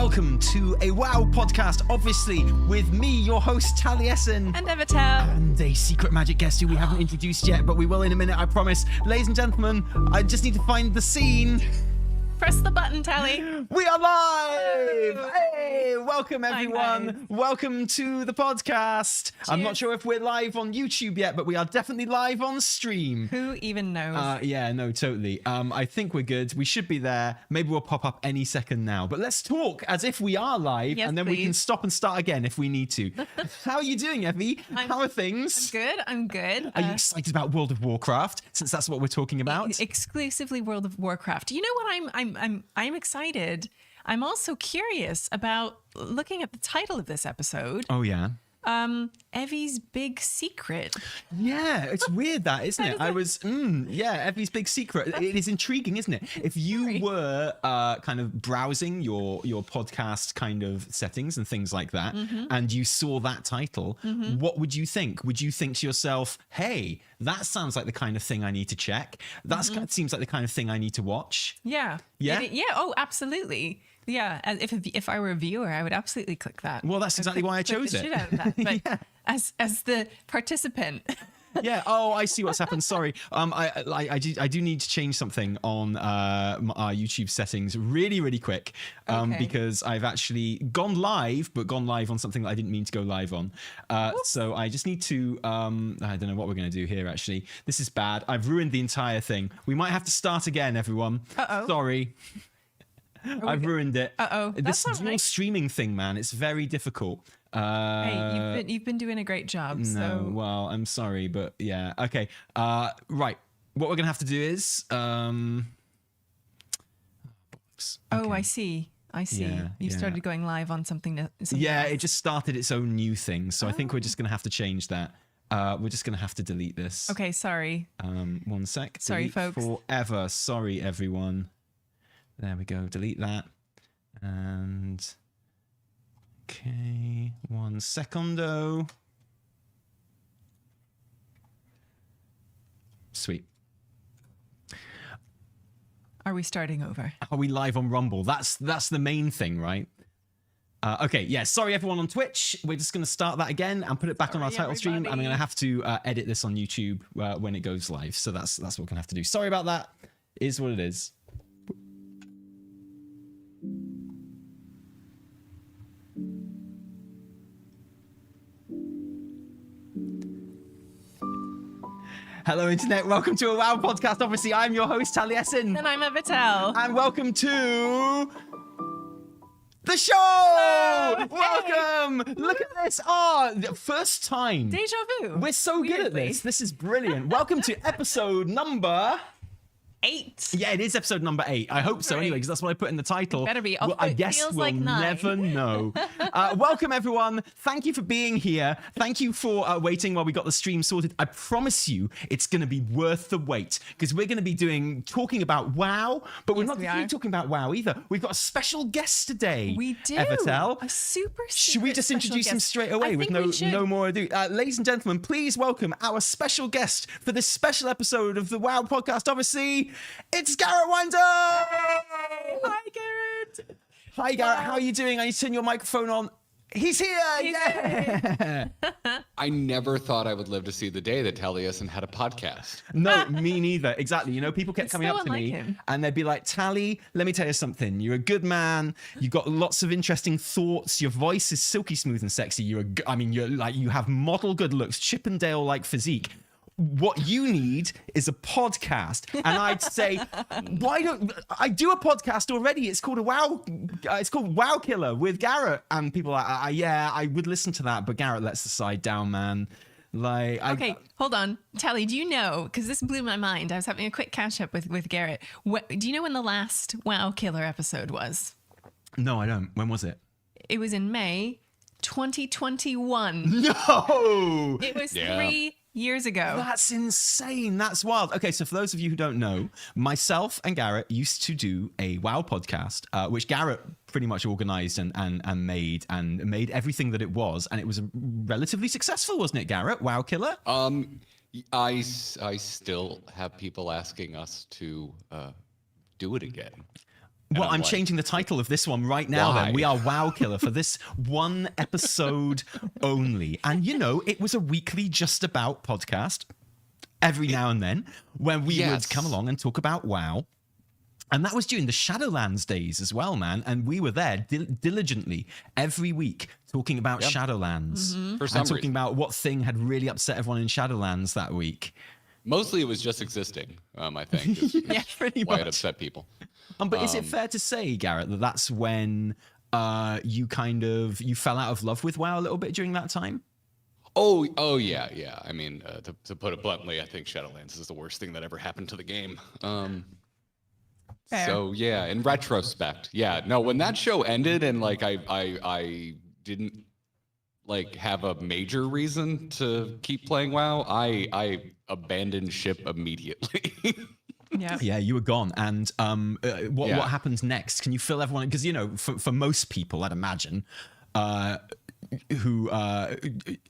welcome to a WoW podcast, obviously, with me, your host, Taliesin. And Evitel. And a secret magic guest who we haven't introduced yet, but we will in a minute, I promise. Ladies and gentlemen, I just need to find the scene. Press the button, Tali. We are live! Hey, welcome everyone. Welcome to the podcast. Cheers. I'm not sure if we're live on YouTube yet, but we are definitely live on stream. Who even knows? Yeah, no, totally. I think we're good. We should be there. Maybe we'll pop up any second now. But let's talk as if we are live, yes, and then please. we can stop and start again if we need to. How are you doing, Evie? How are things? I'm good. Are you excited about World of Warcraft, since that's what we're talking about? Exclusively World of Warcraft. You know what I'm excited. I'm also curious about looking at the title of this episode. Oh, yeah. Evie's Big Secret. Yeah, it's weird that, isn't it? I was, Evie's Big Secret. It is intriguing, isn't it? If you were kind of browsing your podcast kind of settings and things like that, and you saw that title, what would you think? Would you think to yourself, hey, that sounds like the kind of thing I need to check. That seems like the kind of thing I need to watch. Yeah. Yeah? Oh, absolutely. Yeah, if I were a viewer, I would absolutely click that. Well, that's exactly why I chose it. Shit out of that. But as the participant. Yeah. Oh, I see what's happened. Sorry. I do need to change something on our YouTube settings really, really quick. Because I've actually gone live, but gone live on something that I didn't mean to go live on. So I just need to. I don't know what we're going to do here. Actually, this is bad. I've ruined the entire thing. We might have to start again, everyone. Sorry. I've ruined it. This dual streaming thing, man, it's very difficult. Hey, you've been doing a great job. No, well, I'm sorry, but yeah. Okay. Right. What we're gonna have to do is okay. Oh, I see. Yeah, you started going live on something else. It just started its own new thing. So I think we're just gonna have to change that. We're just gonna have to delete this. Okay, sorry. 1 sec. Sorry, delete folks. Forever. Sorry, everyone. There we go. Delete that. And okay, 1 secondo. Sweet. Are we starting over? Are we live on Rumble? That's the main thing, right? Okay, yeah. Sorry, everyone on Twitch. We're just going to start that again and put it back on our title stream. I'm going to have to edit this on YouTube when it goes live. So that's what we're going to have to do. Sorry about that. It is what it is. Hello, Internet. Welcome to a WoW podcast. Obviously, I'm your host, Taliesin. And I'm Evitel. And welcome to the show! Hello. Welcome! Hey. Look at this. The first time. Deja vu. We're so good at this. This is brilliant. Welcome to episode number 8. Yeah, it is episode number 8. I hope so, anyway, because that's what I put in the title. It better be. Well, I guess we'll like never know. Welcome, everyone. Thank you for being here. Thank you for waiting while we got the stream sorted. I promise you, it's going to be worth the wait, because we're going to be talking about WoW, but we're not really talking about WoW either. We've got a special guest today. We do. Evitel. A super Should we just introduce him straight away with no more ado? Ladies and gentlemen, please welcome our special guest for this special episode of the WoW podcast. Obviously, it's Garret Weinzierl! Hi, Garrett! Hi, Garrett. How are you doing? I need to turn your microphone on. He's here! Yeah! I never thought I would live to see the day that Taliesin had a podcast. No, me neither. Exactly. You know, people kept coming up to me and they'd be like, Tali, let me tell you something. You're a good man. You've got lots of interesting thoughts. Your voice is silky smooth and sexy. You have model good looks, Chippendale-like physique. What you need is a podcast. And I'd say, why don't I do a podcast already? It's called it's called WoWKiller with Garrett. And people are like, yeah, I would listen to that, but Garrett lets the side down, man. Okay, hold on. Tali, do you know, because this blew my mind, I was having a quick catch up with Garrett. Do you know when the last WoWKiller episode was? No, I don't. When was it? It was in May 2021. No! It was 3 years ago. That's insane. That's wild. Okay, so for those of you who don't know, myself and Garrett used to do a WoW podcast, which Garrett pretty much organized and made everything that it was, and it was relatively successful, wasn't it, Garrett? WoWKiller? I still have people asking us to do it again. Well, I'm changing the title of this one right now. Why? Then we are WoWKiller for this one episode only. And it was a weekly just about podcast every now and then when we would come along and talk about WoW. And that was during the Shadowlands days as well, man. And we were there diligently every week talking about Shadowlands. Mm-hmm. For some and talking reason. about what thing had really upset everyone in Shadowlands that week. Mostly it was just existing, I think. Is Yeah, pretty why much. it upset people. But is it fair to say, Garrett, that that's when you fell out of love with WoW a little bit during that time? Oh yeah. I mean, to put it bluntly, I think Shadowlands is the worst thing that ever happened to the game. Fair. So yeah, in retrospect, no, when that show ended and like I didn't like have a major reason to keep playing WoW, I abandoned ship immediately. Yeah, you were gone. And what happens next? Can you fill everyone? Because for most people, I'd imagine, who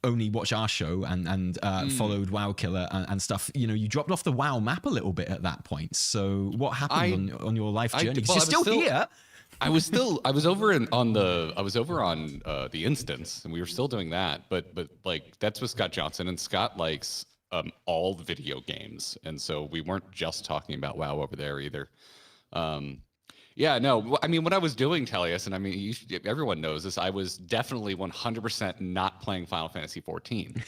only watch our show and followed WoWKiller and stuff, you dropped off the WoW map a little bit at that point. So what happened on your life journey? You're still here. I was over on the instance, and we were still doing that. But like that's with Scott Johnson, and Scott likes all the video games, and so we weren't just talking about WoW over there either. No, I mean, when I was doing Taliesin, I mean, everyone knows this. I was definitely 100% not playing Final Fantasy 14.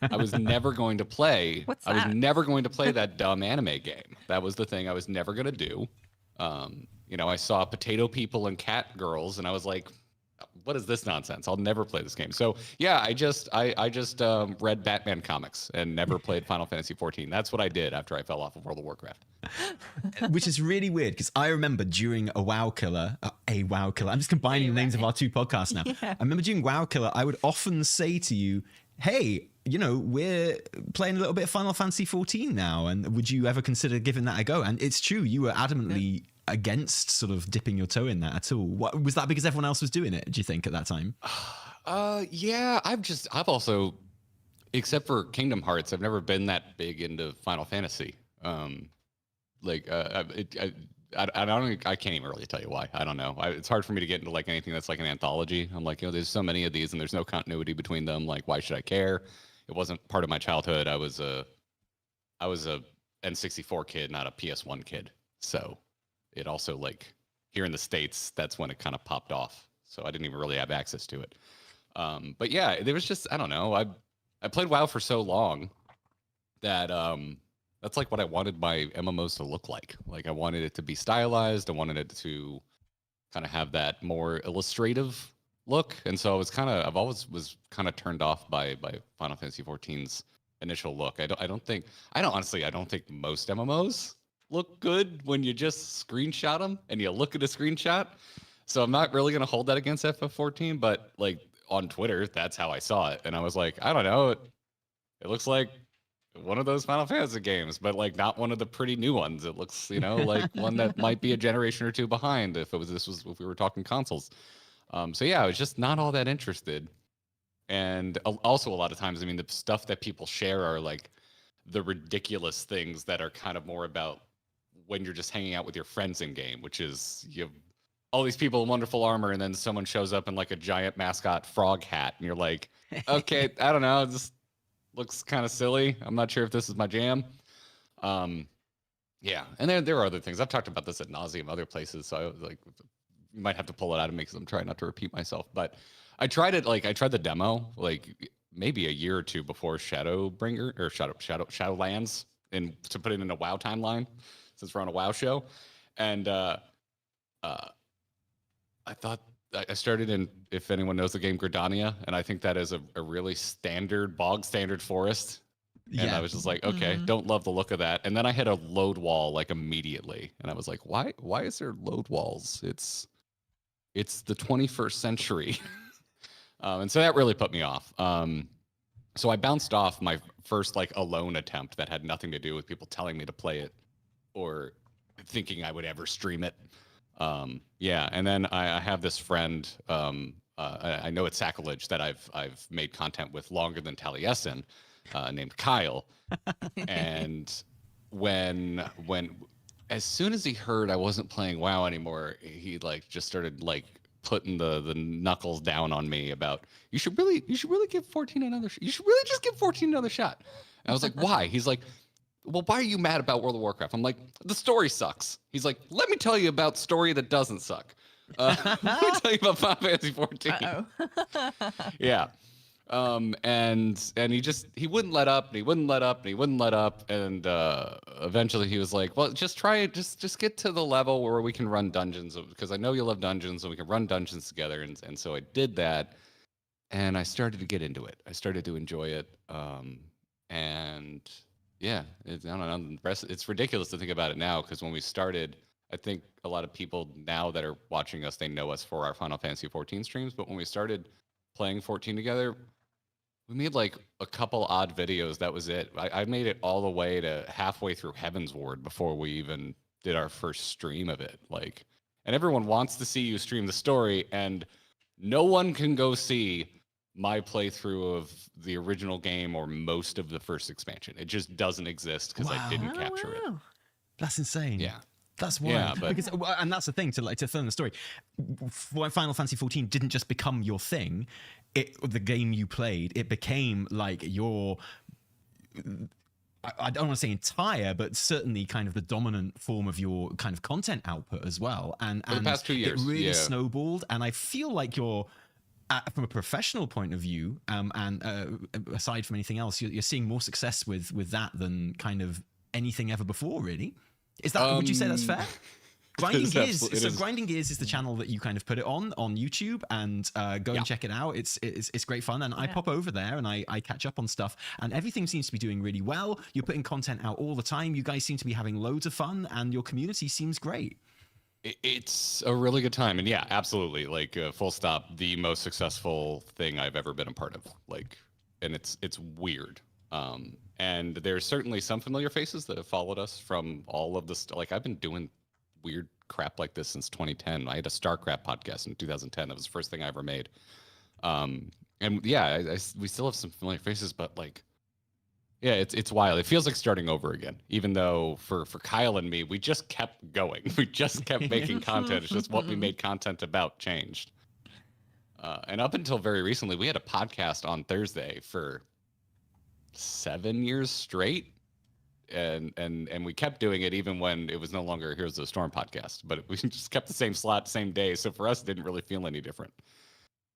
I was never going to play. What's I was that? never going to play that dumb anime game. That was the thing I was never going to do. I saw potato people and cat girls, and I was like, what is this nonsense? I'll never play this game. So yeah, I just read Batman comics and never played Final Fantasy 14. That's what I did after I fell off of World of Warcraft. Which is really weird because I remember during a WoWKiller, I'm just combining the names of our two podcasts now. Yeah. I remember during WoWKiller, I would often say to you, hey, we're playing a little bit of Final Fantasy 14 now, and would you ever consider giving that a go? And it's true, you were adamantly against sort of dipping your toe in that at all. What was that because everyone else was doing it, do you think, at that time? Yeah, I've also, except for Kingdom Hearts, I've never been that big into Final Fantasy. I can't even really tell you why. I don't know. It's hard for me to get into like anything that's like an anthology. I'm like, there's so many of these and there's no continuity between them. Like, why should I care? It wasn't part of my childhood. I was a N64 kid, not a PS1 kid. So it also, like, here in the States, that's when it kind of popped off. So I didn't even really have access to it. But yeah, there was just, I don't know. I played WoW for so long that that's like what I wanted my MMOs to look like. Like, I wanted it to be stylized. I wanted it to kind of have that more illustrative look. And so I've always was kind of turned off by Final Fantasy 14's initial look. I don't think most MMOs look good when you just screenshot them and you look at a screenshot. So I'm not really going to hold that against FF14, but like on Twitter, that's how I saw it. And I was like, I don't know. It looks like one of those Final Fantasy games, but like not one of the pretty new ones. It looks, like one that might be a generation or two behind if we were talking consoles. So yeah, I was just not all that interested. And also a lot of times, I mean, the stuff that people share are like the ridiculous things that are kind of more about when you're just hanging out with your friends in game, which is you have all these people in wonderful armor and then someone shows up in like a giant mascot frog hat and you're like, okay, I don't know, this looks kind of silly. I'm not sure if this is my jam. Yeah, and there are other things. I've talked about this ad nauseum other places, so I was like, you might have to pull it out of me because I'm trying not to repeat myself. But I tried it, like I tried the demo like maybe a year or two before Shadowbringer or Shadowlands, and to put it in a WoW timeline since we're on a WoW show. And I thought I started in, if anyone knows the game, Gridania, and I think that is a really bog standard forest. And I was just like, okay, don't love the look of that. And then I hit a load wall like immediately, and I was like, why is there load walls? It's the 21st century. And so that really put me off. So I bounced off my first like alone attempt that had nothing to do with people telling me to play it or thinking I would ever stream it. Yeah, and then I have this friend, I know it's sacrilege that I've made content with longer than Taliesin, named Kyle. And when as soon as he heard I wasn't playing WoW anymore, he like just started like putting the knuckles down on me about you should really give 14 another you should really just give 14 another shot. And I was like, why? He's like, well, why are you mad about World of Warcraft? I'm like, the story sucks. He's like, let me tell you about story that doesn't suck. Let me tell you about Final Fantasy 14. Yeah. And he wouldn't let up, and he wouldn't let up, and he wouldn't let up, and eventually he was like, well, just try it, just get to the level where we can run dungeons, because I know you love dungeons, and we can run dungeons together. And so I did that, and I started to get into it. I started to enjoy it, and yeah, I don't know. It's ridiculous to think about it now, because when we started, I think a lot of people now that are watching us, they know us for our Final Fantasy 14 streams, but when we started playing 14 together, we made like a couple odd videos. That was it. I made it all the way to halfway through Heaven's Ward before we even did our first stream of it. Like, and everyone wants to see you stream the story, and no one can go see my playthrough of the original game or most of the first expansion. It just doesn't exist because I didn't capture it. That's insane. Yeah. That's wild. Yeah, because, and that's the thing to film the story. Why Final Fantasy 14 didn't just become your thing, the game you played, it became like your, I don't want to say entire, but certainly kind of the dominant form of your kind of content output as well. And for the past 2 years, it really snowballed. And I feel like you're, from a professional point of view, and aside from anything else, you're seeing more success with that than kind of anything ever before, really. Is that? Would you say that's fair? Grinding Gears. So Grinding Gears is the channel that you kind of put it on YouTube, and go and check it out. It's great fun, and I pop over there and I catch up on stuff, and everything seems to be doing really well. You're putting content out all the time. You guys seem to be having loads of fun, and your community seems great. It's a really good time, and yeah, absolutely. Like full stop, the most successful thing I've ever been a part of. Like, and it's weird. And there's certainly some familiar faces that have followed us from all of this. Like, I've been doing weird crap like this since 2010. I had a StarCraft podcast in 2010. That was the first thing I ever made. And yeah, we still have some familiar faces, but like, yeah, it's wild. It feels like starting over again, even though for Kyle and me, we just kept going. We just kept making content. It's just what we made content about changed. And up until very recently, we had a podcast on Thursday for 7 years straight, and we kept doing it even when it was no longer Heroes of the Storm podcast, but we just kept the same slot, same day, so for us it didn't really feel any different.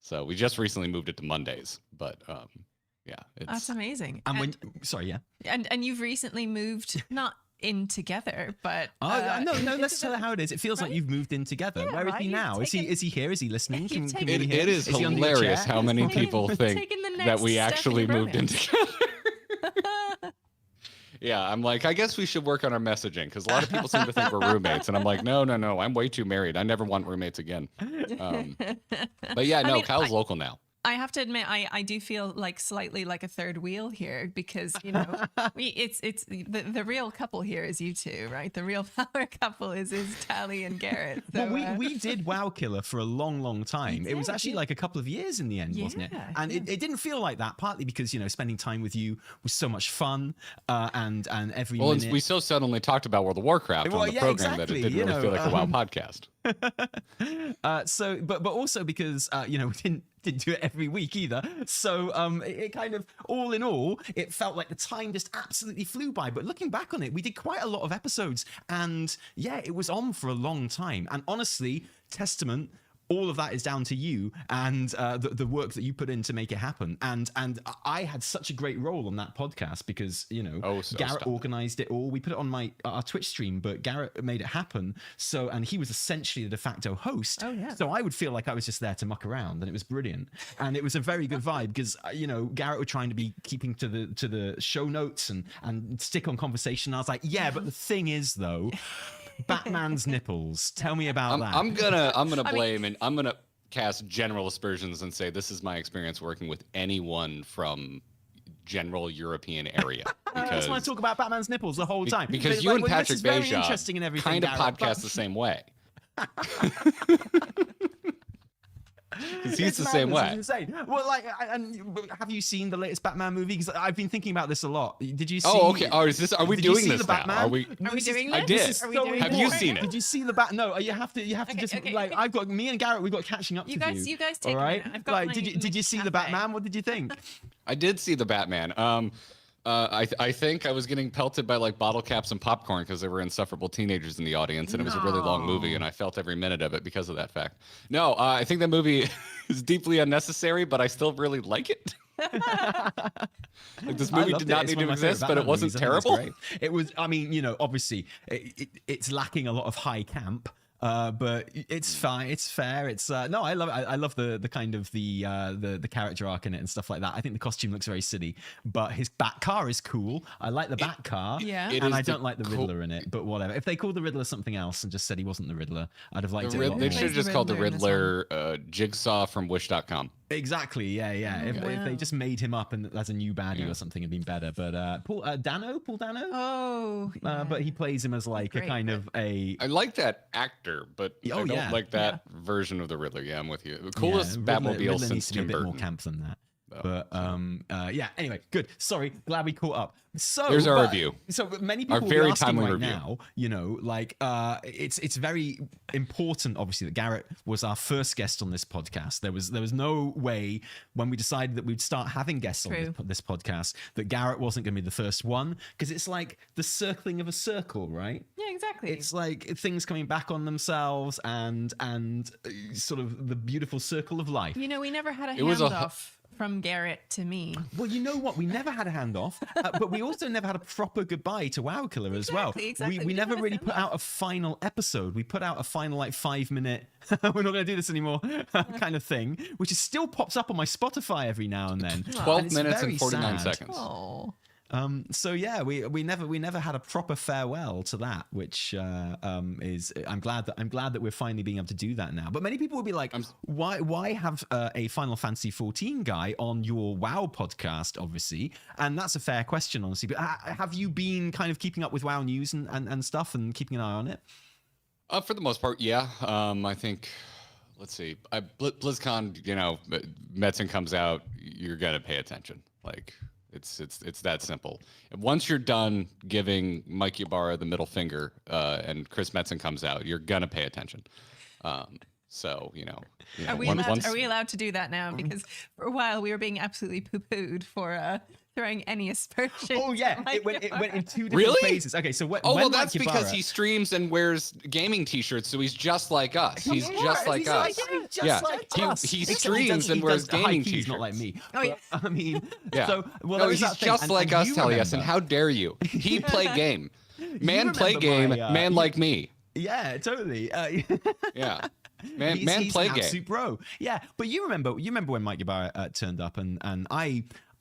So we just recently moved it to Mondays, but yeah, that's amazing. And and you've recently moved not in together, but no, let's tell her how it is. It feels like you've moved in together. Where is he now? Is he here? Is he listening? It is hilarious how many people think that we actually moved in together. Yeah, I'm like, I guess we should work on our messaging, because a lot of people seem to think we're roommates, and I'm like, no, I'm way too married. I never want roommates again. But yeah, no, Kyle's local now. I have to admit, I do feel like slightly like a third wheel here, because, you know, it's the real couple here is you two, right? The real power couple is Tali and Garrett. So, well, we did WoWKiller for a long time. It was actually like a couple of years in the end, wasn't it? And it didn't feel like that, partly because, you know, spending time with you was so much fun, and every minute. We so suddenly talked about World of Warcraft on the program that it didn't really feel like a WoW podcast. So, but also because you know, we didn't do it every week either. So it kind of, all in all, it felt like the time just absolutely flew by. But looking back on it, we did quite a lot of episodes, and yeah, it was on for a long time. And honestly, testament, all of that is down to you and the work that you put in to make it happen. And I had such a great role on that podcast because, you know, Garrett organized it all. We put it on our Twitch stream, but Garrett made it happen. So, and he was essentially the de facto host. Oh, yeah. So I would feel like I was just there to muck around, and it was brilliant. And it was a very good vibe because, you know, Garrett was trying to be keeping to the show notes and stick on conversation. I was like, yeah, but the thing is though, Batman's nipples. Tell me about that. I'm gonna blame and I'm gonna cast general aspersions and say this is my experience working with anyone from general European area. I just want to talk about Batman's nipples the whole time. Because you and Patrick Beja kind of podcast the same way. Because he's the same way. It's insane. Well, like, and have you seen the latest Batman movie? Because I've been thinking about this a lot. Did you see? Oh, okay. Oh, are we doing this now? Are we doing this? I did. Have you seen it? Did you see the Bat? No, you have to just like I've got me and Garrett. We've got catching up to do. You guys take all right. I've got like, did you see the Batman? What did you think? I did see the Batman. I think I was getting pelted by like bottle caps and popcorn because there were insufferable teenagers in the audience, and it was a really long movie, and I felt every minute of it because of that fact. No, I think that movie is deeply unnecessary, but I still really like it. Like, this movie did not need to exist, but it wasn't terrible. It was. I mean, you know, obviously, it's lacking a lot of high camp. But it's fine. It's fair. It's no, I love it. I love the kind of the character arc in it and stuff like that. I think the costume looks very silly, but his Bat car is cool. I like the Bat car. Yeah. And I don't like the Riddler in it, but whatever. If they called the Riddler something else and just said he wasn't the Riddler, I'd have liked it a lot more. They should have just called the Riddler Jigsaw from Wish.com. Exactly. Yeah. If they just made him up and as a new baddie or something, it'd been better. But Paul Dano. Oh. Yeah. But he plays him as like a kind of a. I like that actor, but I don't like that version of the Riddler. Yeah, I'm with you. The coolest Batmobile since Tim Burton. A bit more camp than that. But yeah. Anyway, good. Sorry, glad we caught up. So there's our review. So many people very are asking timely right review. now. You know, like it's very important, obviously, that Garrett was our first guest on this podcast. There was no way when we decided that we'd start having guests on this podcast that Garrett wasn't going to be the first one, because it's like the circling of a circle, right? Yeah, exactly. It's like things coming back on themselves and sort of the beautiful circle of life. You know, we never had a handoff from Garrett to me. Well, you know what? We never had a handoff, but we also never had a proper goodbye to WoWKiller as well. Exactly. We never really put out a final episode. We put out a final like 5-minute, we're not going to do this anymore kind of thing, which is still pops up on my Spotify every now and then. 12 minutes and 49 seconds. Oh. So yeah, we never had a proper farewell to that, which is I'm glad that we're finally being able to do that now. But many people will be like, why have a Final Fantasy 14 guy on your WoW podcast? Obviously, and that's a fair question, honestly. But have you been kind of keeping up with WoW news and stuff and keeping an eye on it? For the most part, yeah. I think. Let's see. BlizzCon, you know, Metzen comes out, you're gonna pay attention. Like. It's that simple. Once you're done giving Mike Ybarra the middle finger and Chris Metzen comes out, you're gonna pay attention. So you know are we allowed to do that now? Because for a while we were being absolutely poo-pooed for throwing any aspersion. Oh yeah, it went in two different phases. Okay, so that's because he streams and wears gaming T-shirts, so he's just like us. He's just like us. He streams and wears gaming T-shirts. He's not like me. Oh yeah. I mean, yeah. So he's just like us, Taliesin. How dare you? He play game. Man play game. Man like me. Yeah, totally. Yeah. Man play game. Absolute bro. Yeah, but you remember when Mike Ybarra turned up, and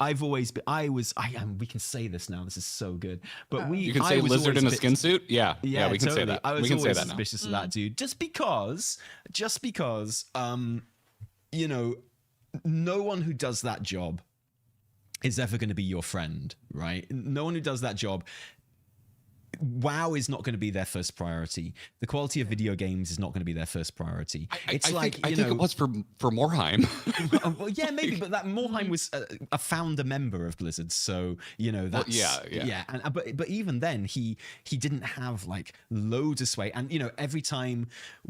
I've always been, we can say this now. This is so good. But you can say lizard in a skin suit. Yeah, we can totally. say that. I was we can always say that suspicious of that dude, just because, you know, no one who does that job is ever going to be your friend, right? No one who does that job. WoW is not going to be their first priority. The quality of video games is not going to be their first priority. I think it was for Morheim. Well, yeah, maybe, but that Morheim was a founder member of Blizzard, so you know that's yeah. And but even then, he didn't have like loads of sway. And you know, every time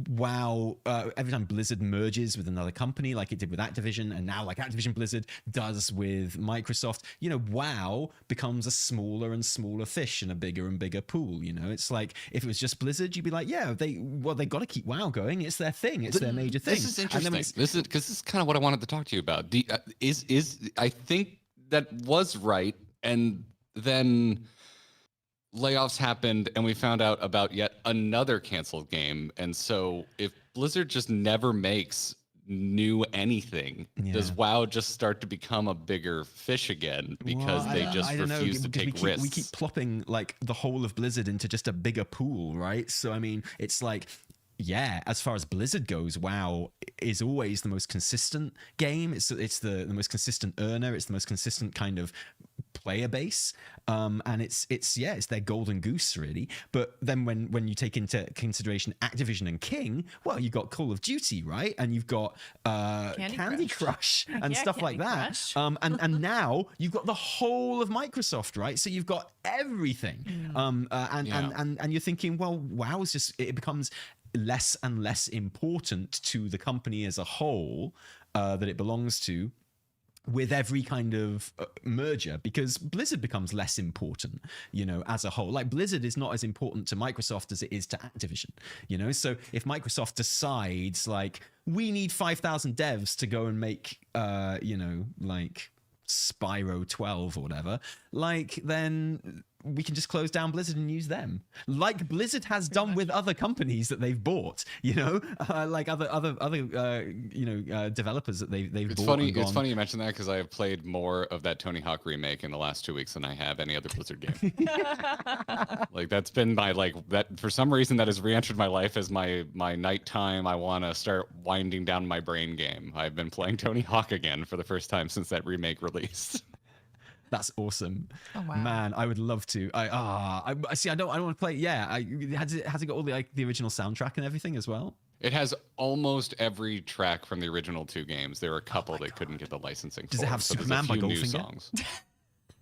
Blizzard merges with another company, like it did with Activision, and now like Activision Blizzard does with Microsoft, you know, WoW becomes a smaller and smaller fish in a bigger and bigger pool. You know, it's like if it was just Blizzard, you'd be like, yeah, they got to keep WoW going. It's their thing. It's their major thing. This is interesting. This is kind of what I wanted to talk to you about. I think that was right, and then layoffs happened, and we found out about yet another canceled game. And so, if Blizzard just never makes new anything, does WoW just start to become a bigger fish again because they just refuse to take risks? We keep plopping like the whole of Blizzard into just a bigger pool, right? So I mean, it's like, yeah, as far as Blizzard goes, WoW is always the most consistent game. It's the most consistent earner. It's the most consistent kind of player base, and it's their golden goose really. But then when you take into consideration Activision and King, well, you've got Call of Duty, right, and you've got Candy Crush and stuff like that. And now you've got the whole of Microsoft, right? So you've got everything, and you're thinking, well, WoW is just, it becomes less and less important to the company as a whole that it belongs to with every kind of merger, because Blizzard becomes less important, as a whole. Like, Blizzard is not as important to Microsoft as it is to Activision, so if Microsoft decides, like, we need 5,000 devs to go and make like Spyro 12 or whatever, like, then we can just close down Blizzard and use them, like Blizzard has done with other companies that they've bought, like other developers that they've bought. It's funny you mentioned that, because I have played more of that Tony Hawk remake in the last 2 weeks than I have any other Blizzard game. Like, that's been my, like, that for some reason that has re-entered my life as my nighttime, I want to start winding down my brain game. I've been playing Tony Hawk again for the first time since that remake released. That's awesome. Oh, wow. Man, I would love to. I see. I don't want to play. Yeah, has it got all the original soundtrack and everything as well? It has almost every track from the original 2 games. There were a couple that couldn't get the licensing. Does it have Superman by Goldfinger? Songs.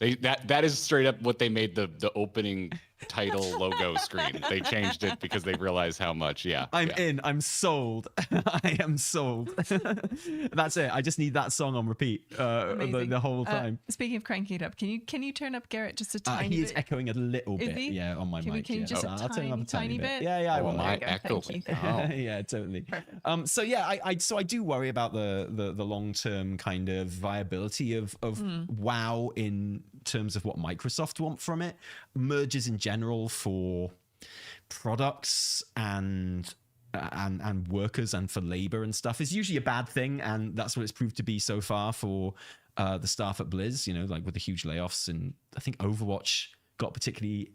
That is straight up what they made the opening title logo screen. They changed it because they realized how much. I'm in. I'm sold. I am sold. That's it. I just need that song on repeat the whole time. Speaking of cranking it up, can you turn up Garrett just a tiny bit? He is echoing a little bit. Yeah, on my mic. Can you just I'll turn him up a tiny bit. Yeah, I will. My echo. Yeah, totally. So yeah, I do worry about the long term kind of viability of WoW in terms of what Microsoft want from it. Mergers in general for products and workers and for labor and stuff is usually a bad thing, and that's what it's proved to be so far for the staff at Blizz, like with the huge layoffs. And I think Overwatch got particularly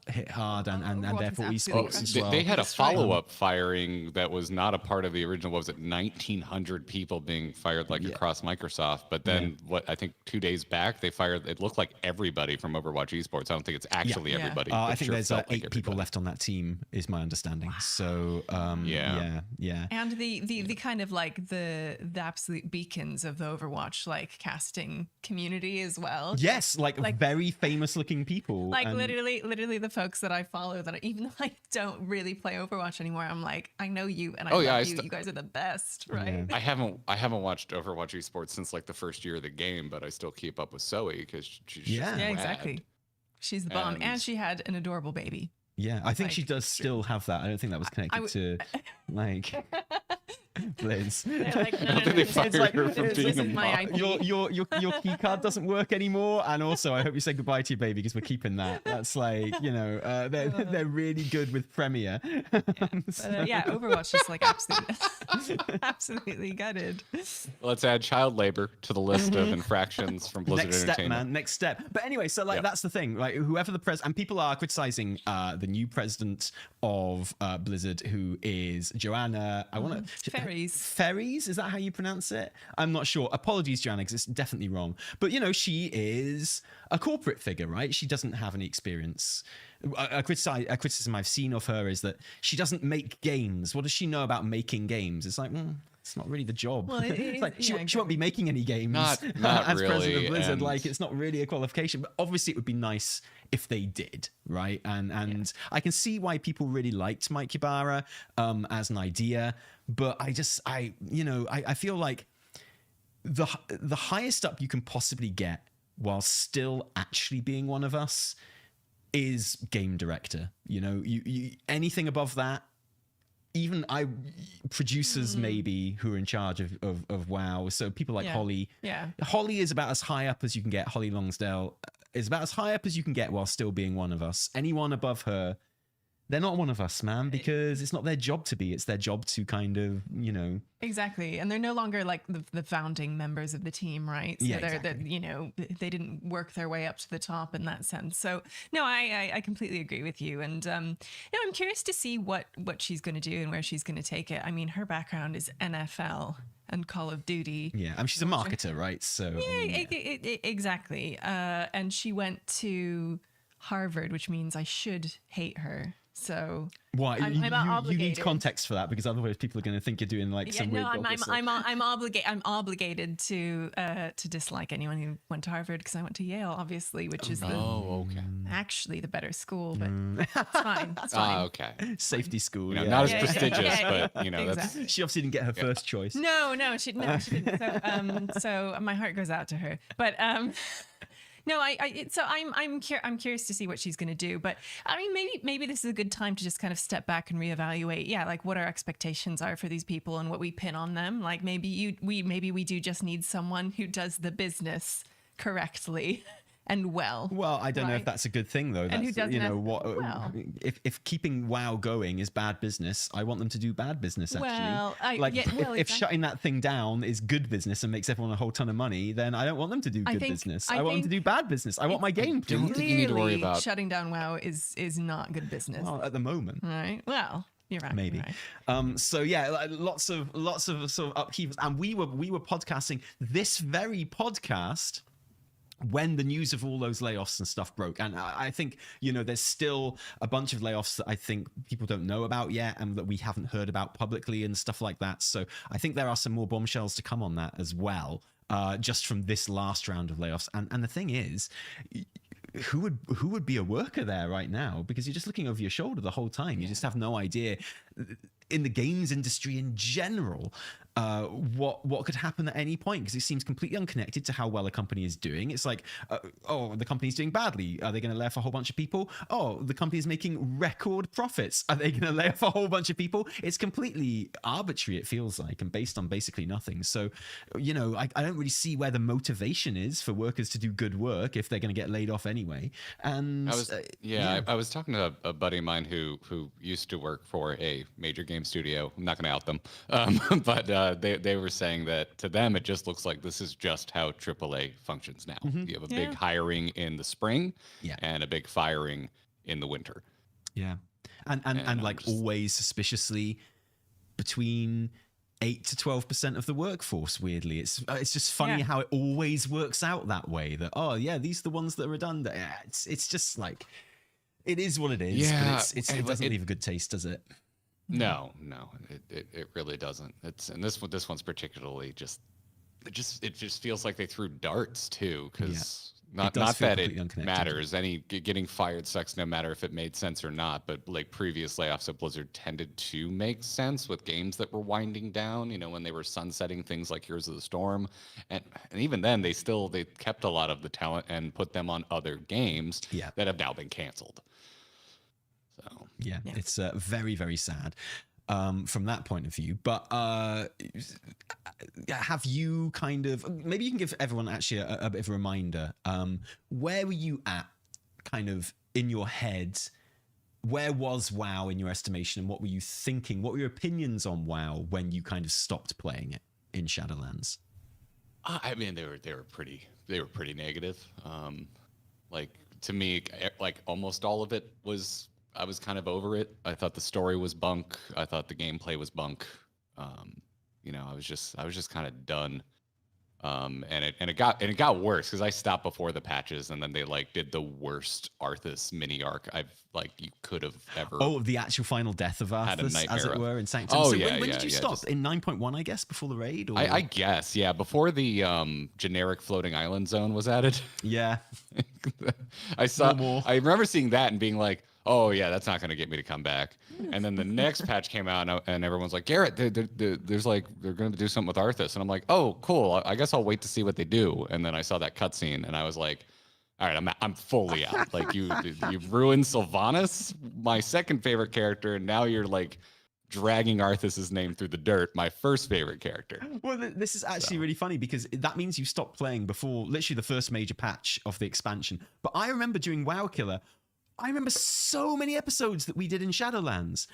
hit hard, and therefore esports as well. They had a follow-up firing that was not a part of the original. What was it, 1,900 people being fired across Microsoft? But then what, I think 2 days back, they fired, it looked like everybody from Overwatch esports. I don't think it's actually everybody. I think there's 8 people left on that team, is my understanding. Wow. So yeah. And the kind of like the absolute beacons of the Overwatch casting community as well. Yes, like very famous looking people. Like, literally the folks that I follow, that even though I don't really play Overwatch anymore, I'm like, I know you, and I love you. You guys are the best, right? Yeah. I haven't watched Overwatch esports since like the first year of the game, but I still keep up with Zoe because she's exactly. She's the bomb, and she had an adorable baby. Yeah, I think she does still have that. I don't think that was connected to Blizz. Your key card doesn't work anymore, and also I hope you say goodbye to your baby because we're keeping that. That's they're really good with Premiere. Overwatch is absolutely gutted. Let's add child labor to the list of infractions from Blizzard Entertainment. Next step. But anyway, so that's the thing. Like, whoever the president, and people are criticizing the new president of Blizzard, who is Joanna. Ferries, is that how you pronounce it? I'm not sure. Apologies, Joanna, because it's definitely wrong. But she is a corporate figure, right? She doesn't have any experience. A criticism I've seen of her is that she doesn't make games. What does she know about making games? It's like, it's not really the job. Well, she won't be making any games not as really, president of Blizzard. Like, it's not really a qualification. But obviously, it would be nice if they did, right? And I can see why people really liked Mike Ybarra as an idea. But I feel like the highest up you can possibly get while still actually being one of us is game director. You anything above that, even producers maybe who are in charge of WoW. So people like Holly. Yeah. Holly is about as high up as you can get. Holly Longsdale is about as high up as you can get while still being one of us. Anyone above her, they're not one of us, man, because it's not their job to be. It's their job to kind of, Exactly. And they're no longer like the founding members of the team, right? So exactly. They didn't work their way up to the top in that sense. So no, I completely agree with you. And I'm curious to see what she's going to do and where she's going to take it. I mean, her background is NFL. and Call of Duty. Yeah, I mean, she's a marketer, right? So Yeah, exactly. And she went to Harvard, which means I should hate her. So why I'm you need obligated. context for that, because otherweise people are going to think you're doing like some weird. I'm obligated to dislike anyone who went to Harvard, because I went to Yale, obviously, which is actually the better school, but it's fine. It's fine. Okay. Safety school, not as prestigious, but that's, exactly. she obviously didn't get her first choice. No, she didn't. So my heart goes out to her. But no, I'm curious to see what she's going to do. But I mean, maybe this is a good time to just kind of step back and reevaluate. Yeah, like what our expectations are for these people and what we pin on them. Like maybe we do just need someone who does the business correctly and well. Well, I don't know if that's a good thing though. And that's, who doesn't well. If keeping WoW going is bad business, I want them to do bad business. Actually, well, if shutting that thing down is good business and makes everyone a whole ton of money, then I don't want them to do good business. I want them to do bad business. I want my game. I don't think you need to worry about shutting down WoW is not good business. Well, at the moment, right? Well. You're right. Maybe. You're right. So yeah, like, lots of sort of upheavals, and we were podcasting this very podcast when the news of all those layoffs and stuff broke. And I think, there's still a bunch of layoffs that I think people don't know about yet and that we haven't heard about publicly and stuff like that. So I think there are some more bombshells to come on that as well, just from this last round of layoffs. And the thing is, who would be a worker there right now? Because you're just looking over your shoulder the whole time. You just have no idea. In the games industry in general, what could happen at any point, because it seems completely unconnected to how well a company is doing. It's like, the company's doing badly. Are they going to lay off a whole bunch of people? Oh, the company is making record profits. Are they going to lay off a whole bunch of people? It's completely arbitrary, it feels like, and based on basically nothing. So, I don't really see where the motivation is for workers to do good work if they're going to get laid off anyway. And I was talking to a buddy of mine who used to work for a major game studio. I'm not going to out them, but they were saying that to them it just looks like this is just how AAA functions now. Mm-hmm. You have a big hiring in the spring, and a big firing in the winter. Yeah, and like always suspiciously between 8 to 12% of the workforce. Weirdly, it's just funny how it always works out that way. That these are the ones that are redundant. Yeah, it's just like, it is what it is. Yeah, but it doesn't leave a good taste, does it? No, it really doesn't. And this one's particularly it just feels like they threw darts too, because not that it matters. Getting fired sucks no matter if it made sense or not. But like previous layoffs at Blizzard tended to make sense with games that were winding down. When they were sunsetting things like Heroes of the Storm, and even then they kept a lot of the talent and put them on other games that have now been canceled. So it's very, very sad from that point of view. But have you kind of, maybe you can give everyone actually a bit of a reminder, where were you at kind of in your head? Where was WoW in your estimation, and what were you thinking? What were your opinions on WoW when you kind of stopped playing it in Shadowlands? I mean, they were pretty negative. Like, to me, like almost all of it was, I was kind of over it. I thought the story was bunk. I thought the gameplay was bunk. I was just kind of done. And it got worse because I stopped before the patches, and then they did the worst Arthas mini arc you could have ever. Oh, the actual final death of Arthas, as it were, in Sanctum. Oh, so when did you stop? In 9.1, I guess, before the raid? Or? I guess, before the generic floating island zone was added. Yeah. I remember seeing that and being like, oh yeah, that's not going to get me to come back. And then the next patch came out, and everyone's like, Garrett, they're going to do something with Arthas, and I'm like, oh cool, I guess I'll wait to see what they do. And then I saw that cutscene, and I was like, all right, I'm fully out. Like you've ruined Sylvanas, my second favorite character, and now you're dragging Arthas's name through the dirt, my first favorite character. Well, this is actually really funny, because that means you stopped playing before literally the first major patch of the expansion. But I remember during WoWKiller, I remember so many episodes that we did in Shadowlands.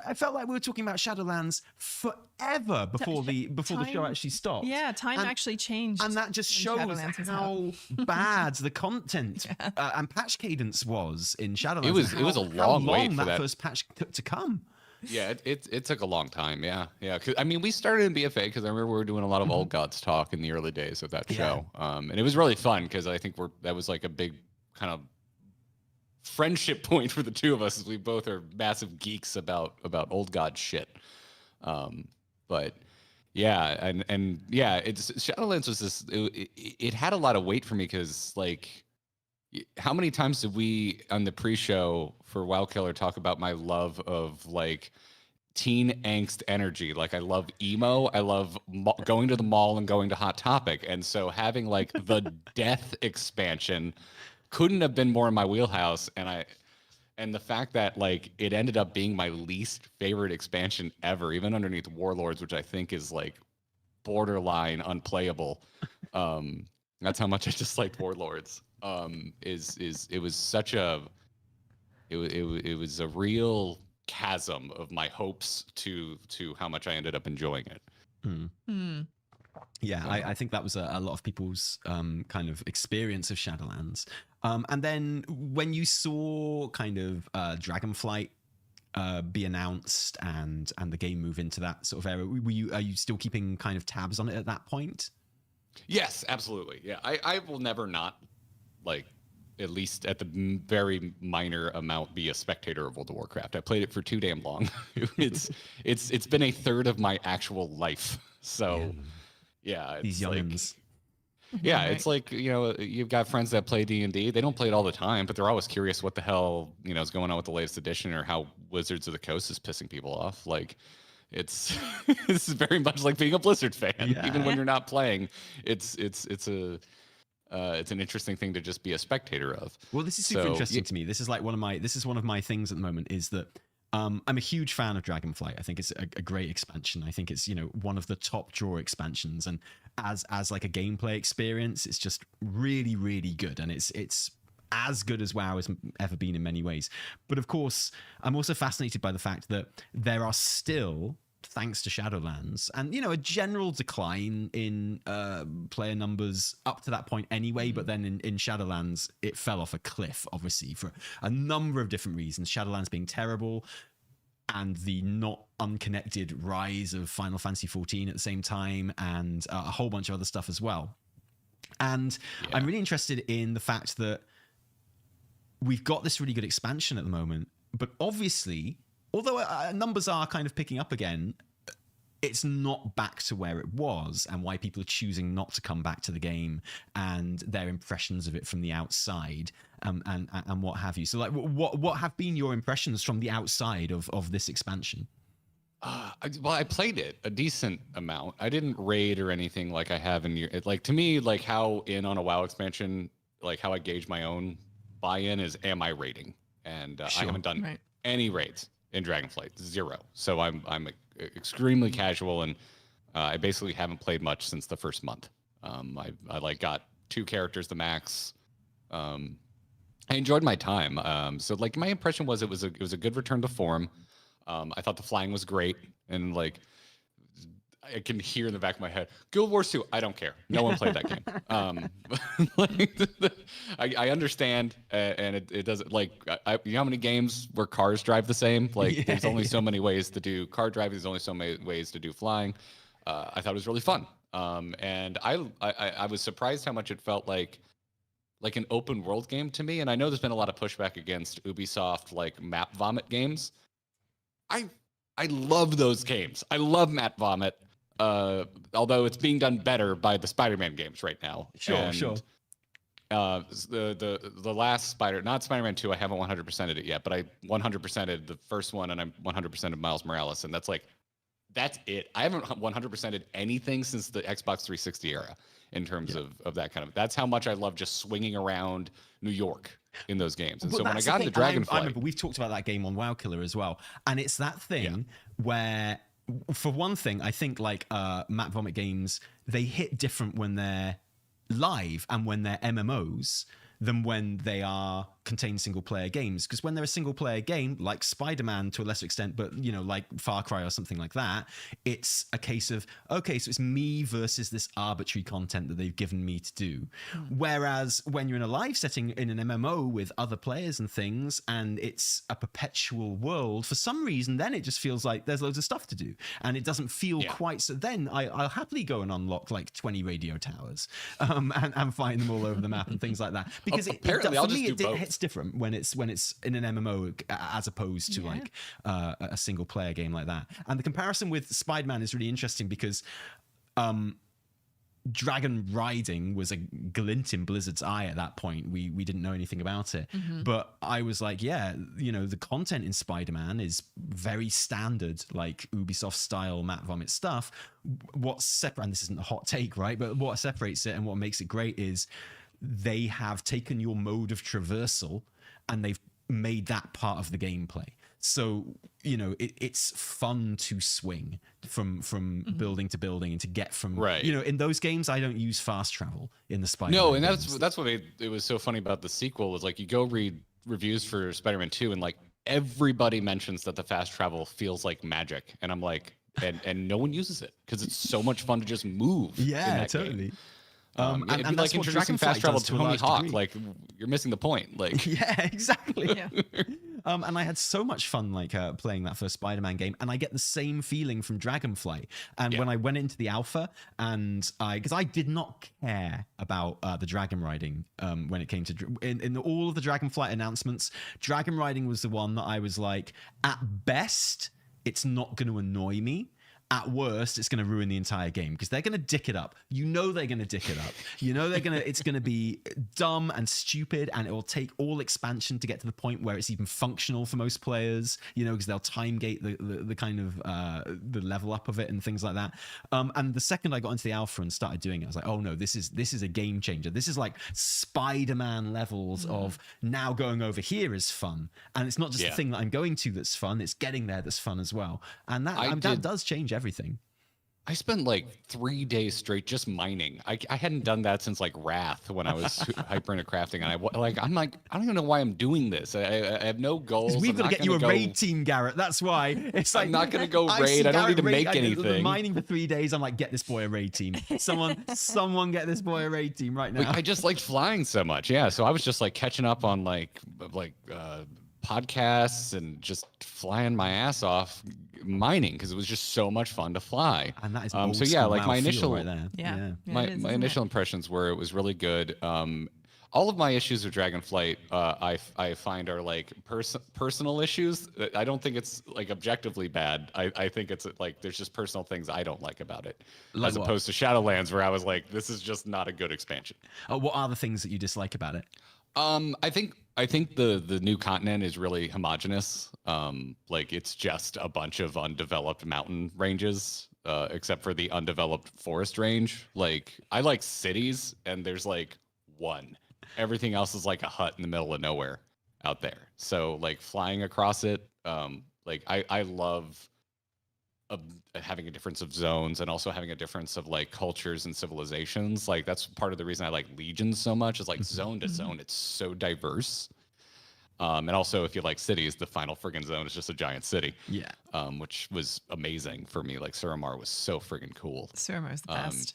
I felt like we were talking about Shadowlands forever before the show actually stopped. Yeah, time actually changed. And that just shows how bad the content and patch cadence was in Shadowlands. It was a long wait for that first patch took to come. Yeah, it took a long time. Yeah, yeah. 'Cause, I mean, we started in BFA because I remember we were doing a lot of Old Gods talk in the early days of that show, and it was really fun because I think that was like a big kind of friendship point for the two of us, as we both are massive geeks about Old God shit. But yeah, and yeah, it's Shadowlands was this. It had a lot of weight for me because like, how many times did we on the pre-show for WoWKiller talk about my love of like teen angst energy? Like I love emo, I love going to the mall and going to Hot Topic, and so having like the Death expansion couldn't have been more in my wheelhouse. And the fact that like it ended up being my least favorite expansion ever, even underneath Warlords, which I think is like borderline unplayable. That's how much I disliked Warlords. It was such a it was a real chasm of my hopes to how much I ended up enjoying it. Yeah, I think that was a lot of people's kind of experience of Shadowlands. And then when you saw kind of Dragonflight be announced and the game move into that sort of era, are you still keeping kind of tabs on it at that point? Yes, absolutely. Yeah, I will never not, like, at least at the very minor amount, be a spectator of World of Warcraft. I played it for too damn long. It's been a third of my actual life. So yeah, these youngins. Yeah, it's like, you know, you've got friends that play D&D. They don't play it all the time, but they're always curious what the hell, you know, is going on with the latest edition or how Wizards of the Coast is pissing people off. Like, it's very much like being a Blizzard fan. Yeah. Even when you're not playing, it's an interesting thing to just be a spectator of. Well, this is super interesting to me. This is like one of my things at the moment is that I'm a huge fan of Dragonflight. I think it's a great expansion. I think it's, you know, one of the top draw expansions, and as like a gameplay experience, it's just really, really good, and it's as good as WoW has ever been in many ways. But of course, I'm also fascinated by the fact that there are still, thanks to Shadowlands, and you know, a general decline in player numbers up to that point anyway, but then in Shadowlands it fell off a cliff, obviously, for a number of different reasons. Shadowlands being terrible, and the not unconnected rise of Final Fantasy XIV at the same time, and a whole bunch of other stuff as well. And I'm really interested in the fact that we've got this really good expansion at the moment, but obviously, although numbers are kind of picking up again, it's not back to where it was, and why people are choosing not to come back to the game and their impressions of it from the outside, and what have you. So, like, what have been your impressions from the outside of this expansion? Well, I played it a decent amount. I didn't raid or anything like I have in your. Like, to me, like how in on a WoW expansion, like how I gauge my own buy-in is, am I raiding? And I haven't done any raids in Dragonflight, 0. So I'm extremely casual, and I basically haven't played much since the first month. I like got 2 characters the max. I enjoyed my time. So like my impression was it was a good return to form. I thought the flying was great, and like I can hear in the back of my head, Guild Wars 2, I don't care. No one played that game. I understand, and it doesn't, like, you know how many games where cars drive the same? Like, there's only so many ways to do car driving. There's only so many ways to do flying. I thought it was really fun. And I was surprised how much it felt like an open world game to me. And I know there's been a lot of pushback against Ubisoft, like, map vomit games. I love those games. I love map vomit. Although it's being done better by the Spider-Man games right now. Sure. The last not Spider-Man 2, I haven't 100%ed it yet, but I 100%ed the first one, and I'm 100%ed Miles Morales, and that's it. I haven't 100%ed anything since the Xbox 360 era in terms of that kind of. That's how much I love just swinging around New York in those games. And so when I got into Dragonflight, I remember we've talked about that game on WoWKiller as well, and it's that thing where, for one thing, I think like map vomit games, they hit different when they're live and when they're MMOs, than when they are contained single player games. Because when they're a single player game, like Spider-Man to a lesser extent, but like Far Cry or something like that, it's a case of, okay, so it's me versus this arbitrary content that they've given me to do. Whereas when you're in a live setting in an MMO with other players and things, and it's a perpetual world, for some reason, then it just feels like there's loads of stuff to do. And it doesn't feel quite so. Then I'll happily go and unlock like 20 radio towers and find them all over the map and things like that. Because for me, it hits different when it's in an MMO as opposed to like a single player game like that. And the comparison with Spider-Man is really interesting because dragon riding was a glint in Blizzard's eye at that point. We didn't know anything about it, but I was like, the content in Spider-Man is very standard, like Ubisoft style map vomit stuff. What's separate, and this isn't a hot take, right? But what separates it and what makes it great is they have taken your mode of traversal and they've made that part of the gameplay. So, it's fun to swing from building to building and to get from, in those games, I don't use fast travel in the Spider-Man. No, and games. that's what made it was so funny about the sequel was like, you go read reviews for Spider-Man 2 and like everybody mentions that the fast travel feels like magic. And I'm like, and no one uses it because it's so much fun to just move. Yeah, totally. Game. And like introducing fast travel to Tony Hawk, like you're missing the point. Like, yeah, exactly. And I had so much fun like playing that first Spider-Man game, and I get the same feeling from Dragonflight. And when I went into the alpha, and because I did not care about the dragon riding when it came to in all of the Dragonflight announcements, dragon riding was the one that I was like, at best, it's not going to annoy me. At worst, it's going to ruin the entire game because they're going to dick it up. They're going to dick it up. It's going to be dumb and stupid, and it will take all expansion to get to the point where it's even functional for most players, because they'll time gate the kind of the level up of it and things like that. And the second I got into the alpha and started doing it, I was like, oh no, this is a game changer. This is like Spider-Man levels of now going over here is fun. And it's not just the thing that I'm going to that's fun, it's getting there that's fun as well. And that does change everything. I spent like 3 days straight just mining. I hadn't done that since like Wrath when I was hyper into crafting, and I'm like I don't even know why I'm doing this. I have no goals. We've got to get you a raid team, Garrett. That's why. It's like I'm not going to go raid. I don't need to make anything. Mining for 3 days. I'm like, get this boy a raid team. Someone get this boy a raid team right now. I just liked flying so much. Yeah, so I was just like catching up on like podcasts and just flying my ass off mining because it was just so much fun to fly. And that is so yeah, like my initial right there. My initial impressions were it was really good. All of my issues with Dragonflight, I find are like personal issues. I don't think it's like objectively bad. I think it's like there's just personal things I don't like about it, as opposed to Shadowlands, where I was like, this is just not a good expansion. What are the things that you dislike about it? I think the new continent is really homogenous. Like it's just a bunch of undeveloped mountain ranges, except for the undeveloped forest range. Like I like cities, and there's like one. Everything else is like a hut in the middle of nowhere out there. So like flying across it, like I love having a difference of zones and also having a difference of like cultures and civilizations. Like that's part of the reason I like Legions so much, is like zone to zone, it's so diverse. And also if you like cities, the final friggin' zone is just a giant city. Yeah. Which was amazing for me. Like Suramar was so friggin' cool. Suramar's the best.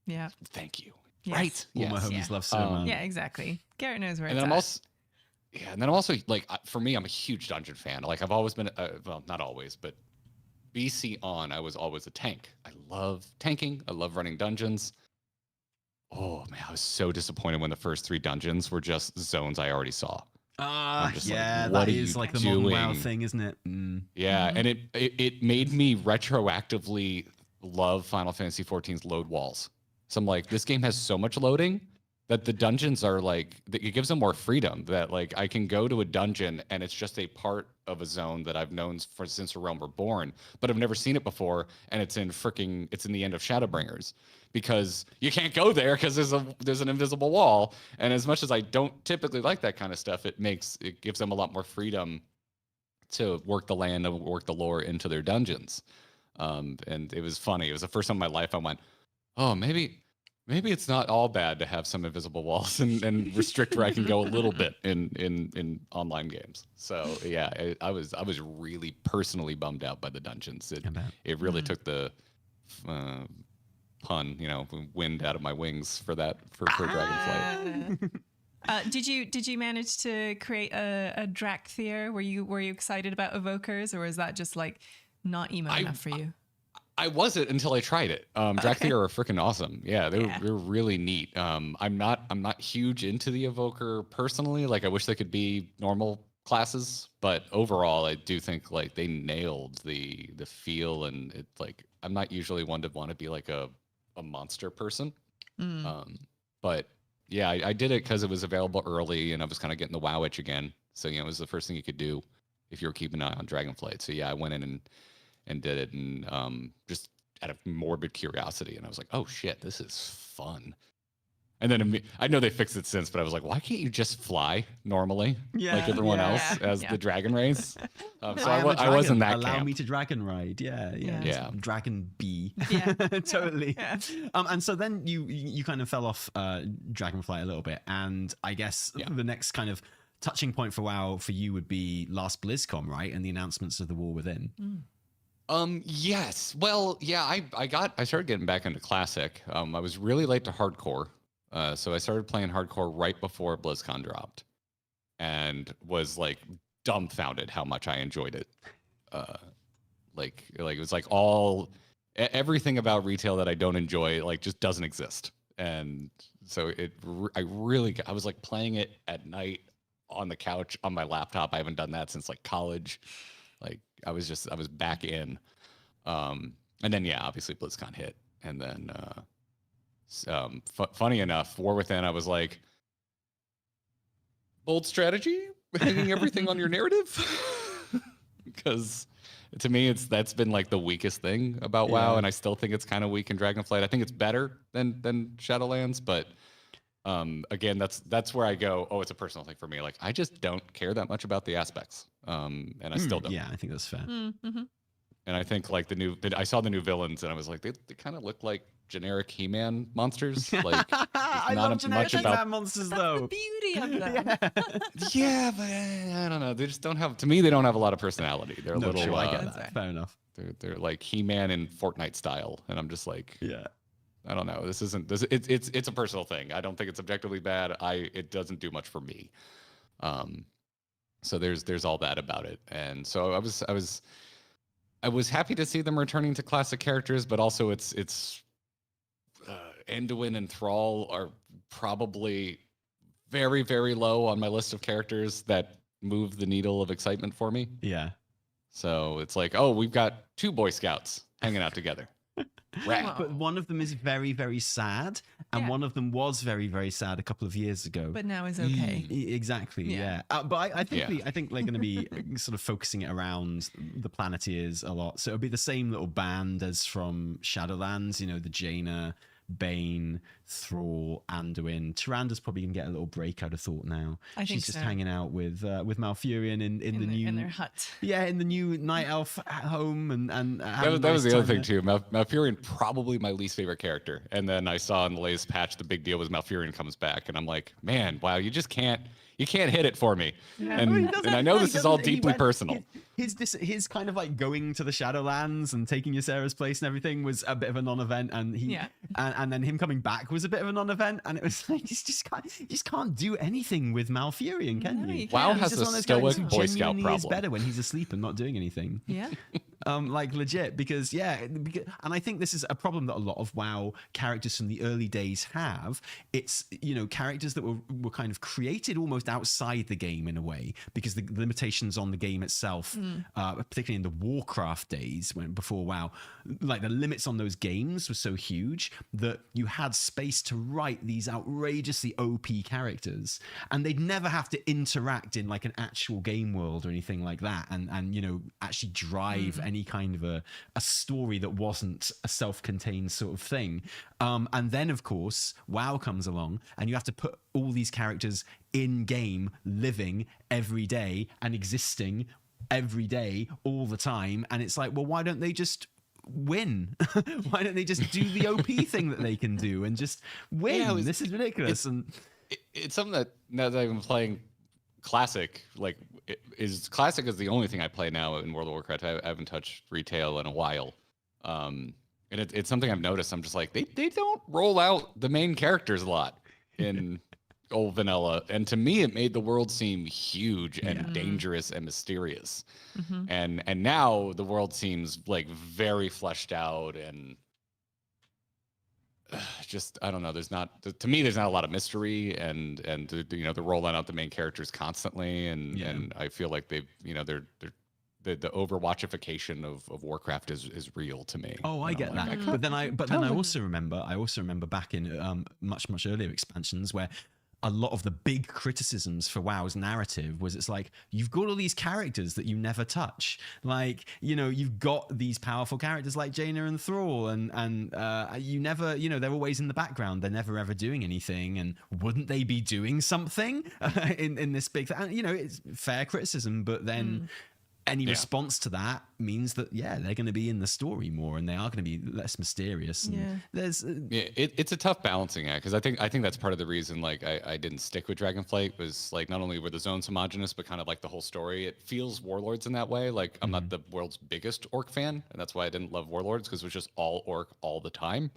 Yeah. Thank you. Yes. Right. All my homies love Suramar. Yeah, exactly. Garrett knows where and it's then at. and then I'm also like, for me, I'm a huge dungeon fan. Like I've always been, well, not always, but BC on, I was always a tank. I love tanking. I love running dungeons. Oh man, I was so disappointed when the first 3 dungeons were just zones I already saw. Yeah, that is like the modern WoW thing, isn't it? Yeah, and it made me retroactively love Final Fantasy XIV's load walls. So I'm like, this game has so much loading that the dungeons are like, it gives them more freedom. That like I can go to a dungeon and it's just a part of a zone that I've known since A Realm Reborn, but I've never seen it before, and it's in the end of Shadowbringers, because you can't go there because there's an invisible wall. And as much as I don't typically like that kind of stuff, it gives them a lot more freedom to work the land and work the lore into their dungeons. And it was funny. It was the first time in my life I went, oh, maybe maybe it's not all bad to have some invisible walls and restrict where I can go a little bit in online games. So yeah, I was really personally bummed out by the dungeons. It really took the pun, wind out of my wings for that for Dragonflight. Did you manage to create a Drakthir? Were you excited about evokers, or was that just like not emo enough for you? I wasn't until I tried it. Drakthir are freaking awesome. Yeah, they're really neat. I'm not huge into the evoker personally. Like I wish they could be normal classes, but overall I do think like they nailed the feel, and it's like I'm not usually one to want to be like a monster person. But yeah, I did it because it was available early and I was kind of getting the WoW itch again. So, it was the first thing you could do if you were keeping an eye on Dragonflight. So yeah, I went in and did it, and just out of morbid curiosity. And I was like, oh shit, this is fun. And then I know they fixed it since, but I was like, why can't you just fly normally like everyone else as the dragon race? So I wasn't that Allow camp. me to dragon ride. Yeah. Dragon bee. Yeah. Totally. Yeah. And so then you kind of fell off Dragonflight a little bit. And I guess the next kind of touching point for WoW for you would be last BlizzCon, right? And the announcements of the War Within. Yes. Well, yeah, I started getting back into Classic. I was really late to Hardcore. So I started playing Hardcore right before BlizzCon dropped, and was like dumbfounded how much I enjoyed it. Like it was like everything about retail that I don't enjoy like just doesn't exist. And so I was like playing it at night on the couch on my laptop. I haven't done that since like college. Like I was back in. And then obviously BlizzCon hit, and then funny enough, War Within, I was like, bold strategy, hanging everything on your narrative, because to me that's been like the weakest thing about WoW, and I still think it's kind of weak in Dragonflight. I think it's better than Shadowlands, but again, that's where I go, oh, it's a personal thing for me. Like I just don't care that much about the aspects, and I still don't. Yeah, I think that's fair. Mm-hmm. And I think like I saw the new villains, and I was like, they kind of look like generic He-Man monsters. Like I love generic He-Man monsters though. The beauty of them. Yeah, but I don't know. They just don't have. To me, they don't have a lot of personality. They're a little. Sure, I get that. Fair enough. They're like He-Man in Fortnite style, and I'm just like, yeah. I don't know. It's a personal thing. I don't think it's objectively bad. It doesn't do much for me. So there's all that about it, and so I was happy to see them returning to classic characters, but also it's Anduin and Thrall are probably very, very low on my list of characters that move the needle of excitement for me. Yeah. So it's like, oh, we've got 2 Boy Scouts hanging out together. Right. But one of them is very, very sad, and one of them was very, very sad a couple of years ago. But now is okay. Exactly. Yeah. But I think they're going to be sort of focusing it around the Planeteers a lot. So it'll be the same little band as from Shadowlands. The Jaina, Bane, Thrall, Anduin. Tyranda's probably gonna get a little break, I'd have thought now. She's just hanging out with Malfurion in the new in their hut. Yeah, in the new Night Elf home, and that was the other thing too. Malfurion, probably my least favorite character. And then I saw in the latest patch the big deal was Malfurion comes back, and I'm like, man, wow, you can't hit it for me. Yeah. And I know this is all deeply personal. His kind of like going to the Shadowlands and taking Ysera's place and everything was a bit of a non-event, and and then him coming back was a bit of a non-event, and it was like you just can't do anything with Malfurion, can you? WoW has a stoic Boy Scout problem. Is better when he's asleep and not doing anything. Yeah. Like legit, because and I think this is a problem that a lot of WoW characters from the early days have. It's characters that were kind of created almost outside the game in a way, because the limitations on the game itself, particularly in the Warcraft days before WoW, like the limits on those games were so huge that you had space to write these outrageously OP characters, and they'd never have to interact in like an actual game world or anything like that, and actually drive any kind of a story that wasn't a self-contained sort of thing. And then of course WoW comes along, and you have to put all these characters in game, living every day and existing every day all the time, and it's like, well, why don't they just win? Why don't they just do the OP thing that they can do and just win? Yeah, this is ridiculous. It's something that now that I've been playing Classic, like Classic is the only thing I play now in World of Warcraft. I haven't touched retail in a while. And it's something I've noticed. I'm just like, they don't roll out the main characters a lot in old vanilla. And to me, it made the world seem huge and dangerous and mysterious. And now the world seems like very fleshed out and just, I don't know. To me, there's not a lot of mystery and they're rolling out the main characters constantly. And I feel like they've, the overwatchification of Warcraft is real to me. Oh, I get that. But then I also remember back in much earlier expansions where a lot of the big criticisms for WoW's narrative was it's like, you've got all these characters that you never touch. Like, you've got these powerful characters like Jaina and Thrall and you never, they're always in the background. They're never ever doing anything. And wouldn't they be doing something in this big thing? It's fair criticism, but then any response to that means that they're going to be in the story more and they are going to be less mysterious. And there's it's a tough balancing act because I think that's part of the reason like I didn't stick with Dragonflight was like not only were the zones homogenous but kind of like the whole story. It feels Warlords in that way. Like I'm not the world's biggest orc fan, and that's why I didn't love Warlords because it was just all orc all the time.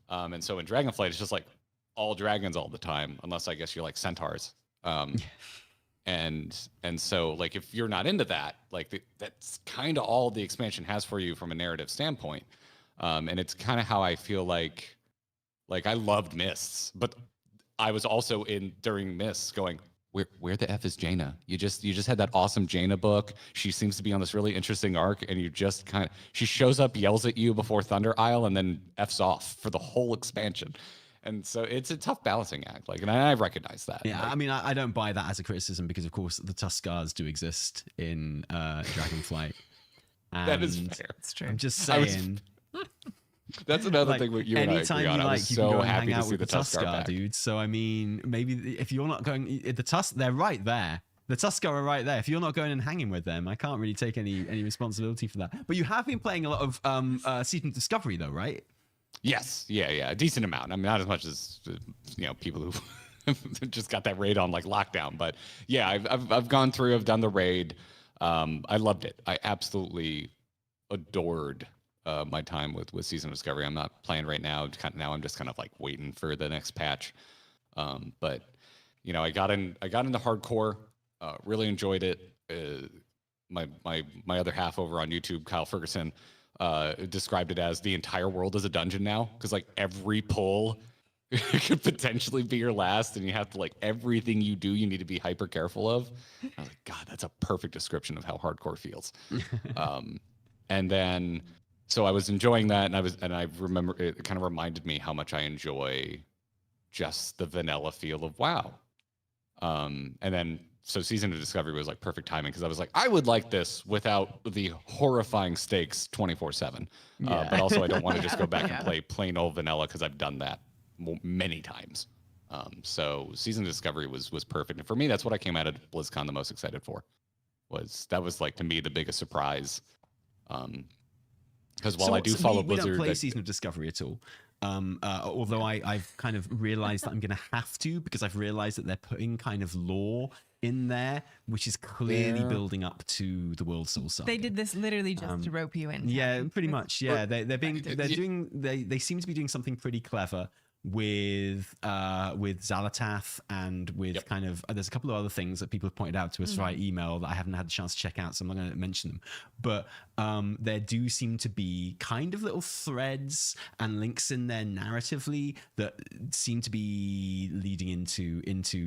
And so in Dragonflight it's just like all dragons all the time, unless I guess you're like centaurs. And so like if you're not into that, like that's kind of all the expansion has for you from a narrative standpoint. And it's kind of how I feel like I loved Mists, but I was also during Mists going, where the F is Jaina? You just had that awesome Jaina book. She seems to be on this really interesting arc, and you just she shows up, yells at you before Thunder Isle, and then F's off for the whole expansion. And so it's a tough balancing act, and I recognize that. Yeah, I mean, I don't buy that as a criticism because, of course, the Tuskars do exist in Dragonflight. That is fair. It's true. I'm just saying. That's another thing you and I agree on. I was so happy to see the Tuskar back, dude. So I mean, maybe if you're not going, they're right there. The Tuskar are right there. If you're not going and hanging with them, I can't really take any responsibility for that. But you have been playing a lot of Season of Discovery, though, right? Yes, yeah, a decent amount. I mean, not as much as people who just got that raid on like lockdown, but yeah, I've gone through. I've done the raid. I loved it. I absolutely adored my time with Season of Discovery. I'm not playing right now. Now I'm just kind of like waiting for the next patch. But I got into hardcore. Really enjoyed it. My other half over on YouTube, Kyle Ferguson, described it as the entire world as a dungeon now, because like every pull could potentially be your last, and you have to like everything you do you need to be hyper careful of. I was like, God, that's a perfect description of how hardcore feels. And then so I was enjoying that, and I remember it kind of reminded me how much I enjoy just the vanilla feel of WoW. And then so Season of Discovery was like perfect timing because I was like, I would like this without the horrifying stakes 24/7. But also I don't want to just go back and play plain old vanilla because I've done that many times. So Season of Discovery was perfect. And for me, that's what I came out of BlizzCon the most excited for. That was like to me the biggest surprise. Because while I do follow Blizzard, we don't play Season of Discovery at all. Although I've kind of realized that I'm going to have to, because I've realized that they're putting kind of lore in there, which is clearly building up to the World Soul Saga. They did this literally just to rope you in. Yeah, pretty much. Yeah, they seem to be doing something pretty clever with Xalatath and with kind of there's a couple of other things that people have pointed out to us via email that I haven't had the chance to check out, so I'm not going to mention them. But there do seem to be kind of little threads and links in there narratively that seem to be leading into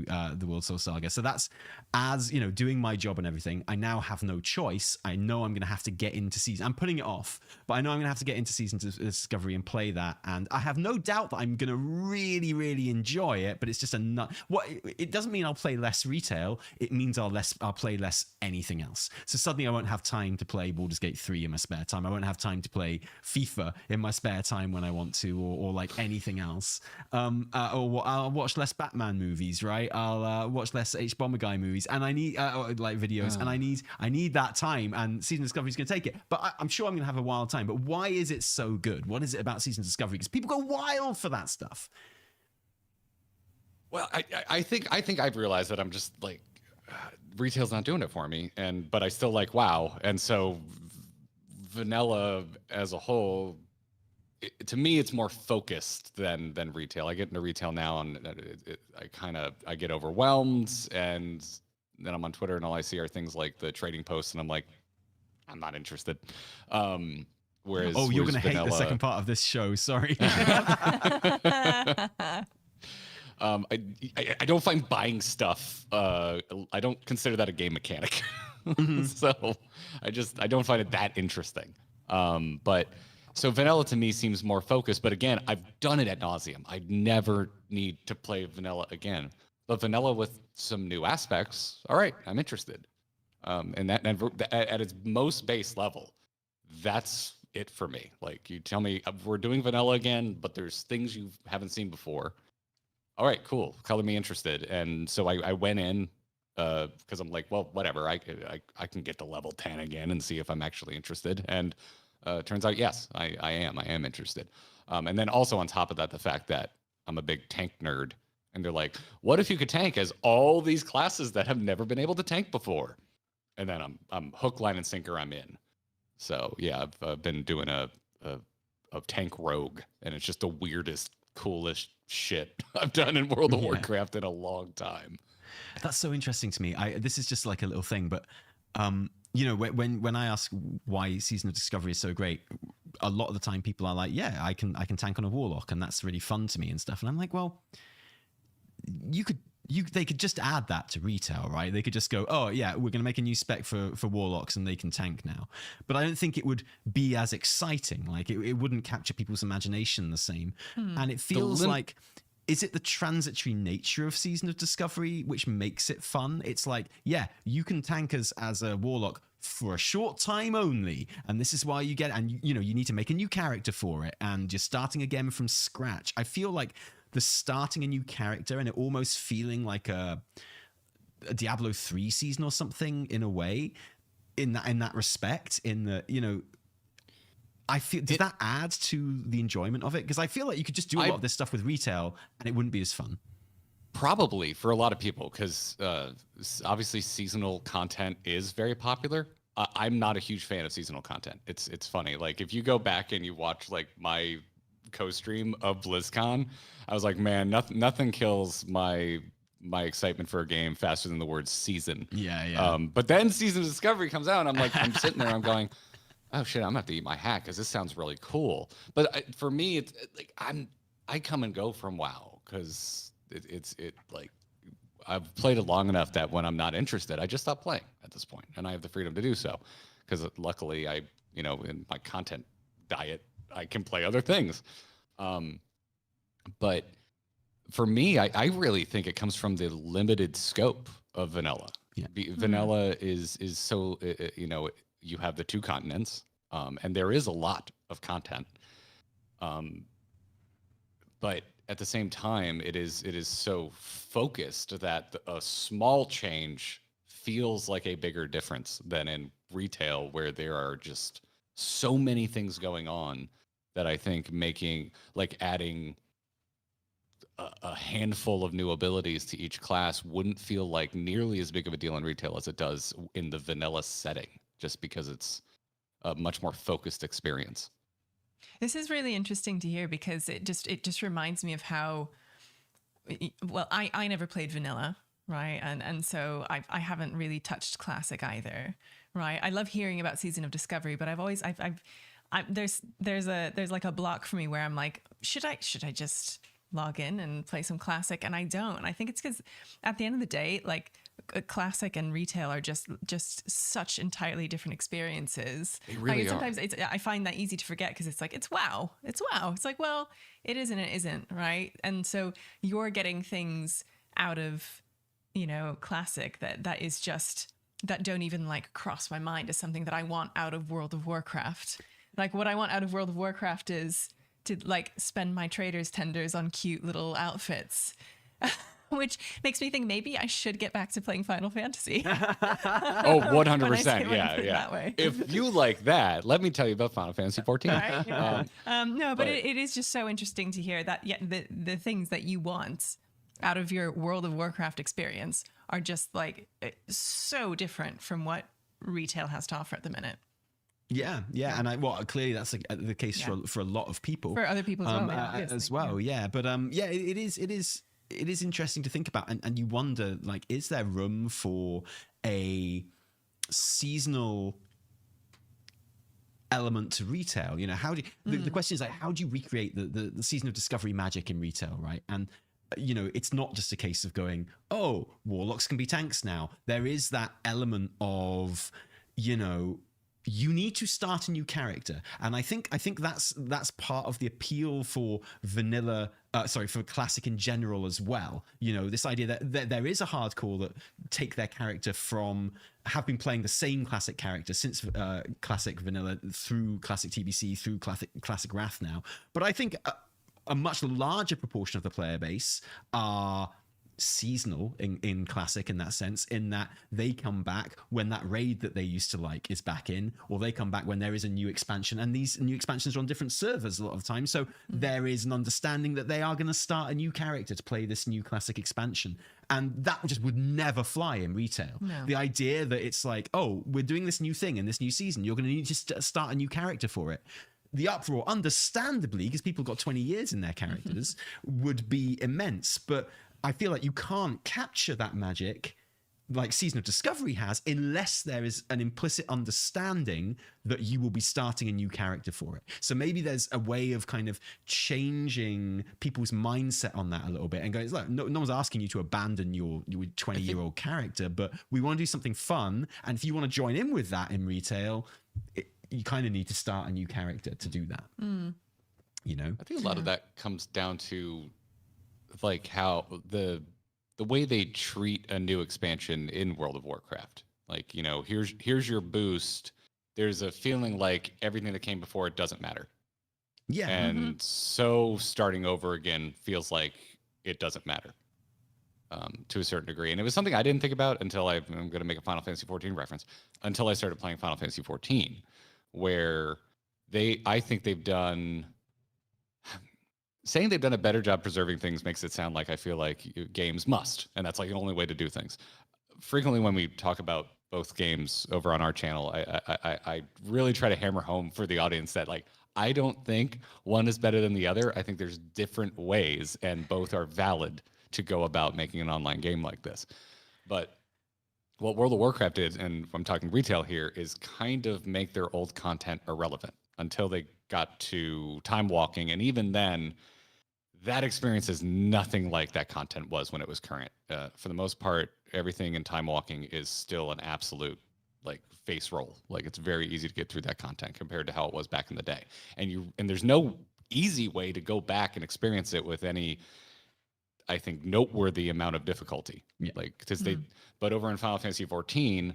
the World Soul Saga. So that's, as doing my job and everything, I now have no choice. I know I'm going to have to get into season. I'm putting it off, but I know I'm going to have to get into Season of Discovery and play that, and I have no doubt that I'm going to really, really enjoy it, but it's just what it doesn't mean I'll play less retail. It means I'll play less anything else. So suddenly I won't have time to play Baldur's Gate 3 in my spare time. I won't have time to play FIFA in my spare time when I want to, or like anything else. Or I'll watch less Batman movies, right? I'll watch less H Bomber Guy movies, and I need like videos, and I need that time, and Season of Discovery is going to take it. But I'm sure I'm going to have a wild time. But why is it so good? What is it about Season of Discovery? Because people go wild for that stuff. Well, I think I've realized that I'm just like retail's not doing it for me, but I still like WoW, and so vanilla as a whole, to me, it's more focused than retail. I get into retail now, and I get overwhelmed, and then I'm on Twitter, and all I see are things like the trading posts, and I'm like, I'm not interested. Whereas you're going to hate the second part of this show. Sorry. I don't find buying stuff. I don't consider that a game mechanic. So I don't find it that interesting. But so vanilla to me seems more focused. But again, I've done it ad nauseum. I never need to play vanilla again. But vanilla with some new aspects, all right, I'm interested. And at its most base level, that's it for me. Like, you tell me we're doing vanilla again, but there's things you haven't seen before. All right, cool. Color me interested. And so I went in because I'm like, well, whatever. I can get to level 10 again and see if I'm actually interested. And turns out, yes, I am interested. And then also on top of that, the fact that I'm a big tank nerd. And they're like, what if you could tank as all these classes that have never been able to tank before? And then I'm hook, line, and sinker. I'm in. So yeah, I've been doing a tank rogue, and it's just the weirdest, coolest shit I've done in World of Warcraft in a long time. That's so interesting to me. This is just like a little thing, but you know, when I ask why Season of Discovery is so great, a lot of the time people are like, yeah, I can tank on a warlock, and that's really fun to me and stuff. And I'm like, well, they could just add that to retail, right? They could just go, oh yeah, we're going to make a new spec for warlocks and they can tank now. But I don't think it would be as exciting. Like it wouldn't capture people's imagination the same. And it feels like, is it the transitory nature of Season of Discovery which makes it fun? It's like, yeah, you can tank as a warlock for a short time only, and this is why you get, and you know, you need to make a new character for it, and you're starting again from scratch. I feel like the starting a new character and it almost feeling like a Diablo 3 season or something in a way, in that respect, in the, you know, I feel, does that add to the enjoyment of it? Because I feel like you could just do a lot of this stuff with retail and it wouldn't be as fun. Probably for a lot of people, because obviously seasonal content is very popular. I'm not a huge fan of seasonal content. It's funny. Like if you go back and you watch like my co-stream of BlizzCon, I was like, man, nothing kills my excitement for a game faster than the word season. Yeah. But then Season of Discovery comes out, and I'm like, I'm sitting there, I'm going, oh shit, I'm gonna have to eat my hat because this sounds really cool. But for me, it's like I come and go from WoW because it's like I've played it long enough that when I'm not interested, I just stop playing at this point, and I have the freedom to do so because luckily in my content diet, I can play other things. But for me, I really think it comes from the limited scope of vanilla. Yeah. Vanilla is so, you have the 2 continents, and there is a lot of content. But at the same time, it is so focused that a small change feels like a bigger difference than in retail, where there are just so many things going on that I think adding a handful of new abilities to each class wouldn't feel like nearly as big of a deal in retail as it does in the vanilla setting, just because it's a much more focused experience. This is really interesting to hear because it just reminds me of how, well, I never played vanilla, right? And so I haven't really touched classic either, right? I love hearing about Season of Discovery, but there's like a block for me where I'm like, should I just log in and play some classic, and I don't. I think it's because at the end of the day, like classic and retail are just such entirely different experiences. They really like, sometimes I find that easy to forget because it's like it's WoW. It's like, well, it is and it isn't, right? And so you're getting things out of, you know, classic that is just, that don't even like cross my mind as something that I want out of World of Warcraft. Like what I want out of World of Warcraft is to like spend my traders tenders on cute little outfits, which makes me think maybe I should get back to playing Final Fantasy. Oh, 100%. Yeah. That way. If you like that, let me tell you about Final Fantasy 14. Right? Yeah. No, but it is just so interesting to hear that the things that you want out of your World of Warcraft experience are just like so different from what retail has to offer at the minute. Yeah, and clearly that's the case for a lot of people, for other people as well. Yeah, but it is interesting to think about, and you wonder, like, is there room for a seasonal element to retail? You know, how do you, the question is like, how do you recreate the season of discovery magic in retail, right? And you know, it's not just a case of going, oh, warlocks can be tanks now. There is that element of, you know, you need to start a new character, and I think that's part of the appeal for vanilla. For classic in general as well. You know, this idea that there is a hardcore that take their character from have been playing the same classic character since classic vanilla through classic TBC through classic Wrath now. But I think a much larger proportion of the player base are seasonal in classic, in that sense, in that they come back when that raid that they used to like is back in, or they come back when there is a new expansion, and these new expansions are on different servers a lot of the time, so there is an understanding that they are going to start a new character to play this new classic expansion, and that just would never fly in retail. The idea that it's like, oh, we're doing this new thing in this new season, you're going to need to start a new character for it. The uproar, understandably, because people got 20 years in their characters, would be immense. But I feel like you can't capture that magic like Season of Discovery has unless there is an implicit understanding that you will be starting a new character for it. So maybe there's a way of kind of changing people's mindset on that a little bit and going, look, no one's asking you to abandon your 20-year-old character, but we want to do something fun. And if you want to join in with that in retail, you kind of need to start a new character to do that. You know, I think a lot of that comes down to like how the way they treat a new expansion in World of Warcraft. Like, you know, here's your boost. There's a feeling like everything that came before it doesn't matter. Yeah. And so starting over again feels like it doesn't matter to a certain degree. And it was something I didn't think about until I'm going to make a Final Fantasy 14 reference, until I started playing Final Fantasy 14, where I think they've done... Saying they've done a better job preserving things makes it sound like I feel like games must, and that's like the only way to do things. Frequently when we talk about both games over on our channel, I really try to hammer home for the audience that, like, I don't think one is better than the other. I think there's different ways, and both are valid to go about making an online game like this. But what World of Warcraft did, and I'm talking retail here, is kind of make their old content irrelevant until they got to time walking, and even then, that experience is nothing like that content was when it was current. For the most part, everything in time walking is still an absolute like face roll. Like, it's very easy to get through that content compared to how it was back in the day. And there's no easy way to go back and experience it with any, I think, noteworthy amount of difficulty. Yeah. Like, because but over in Final Fantasy 14,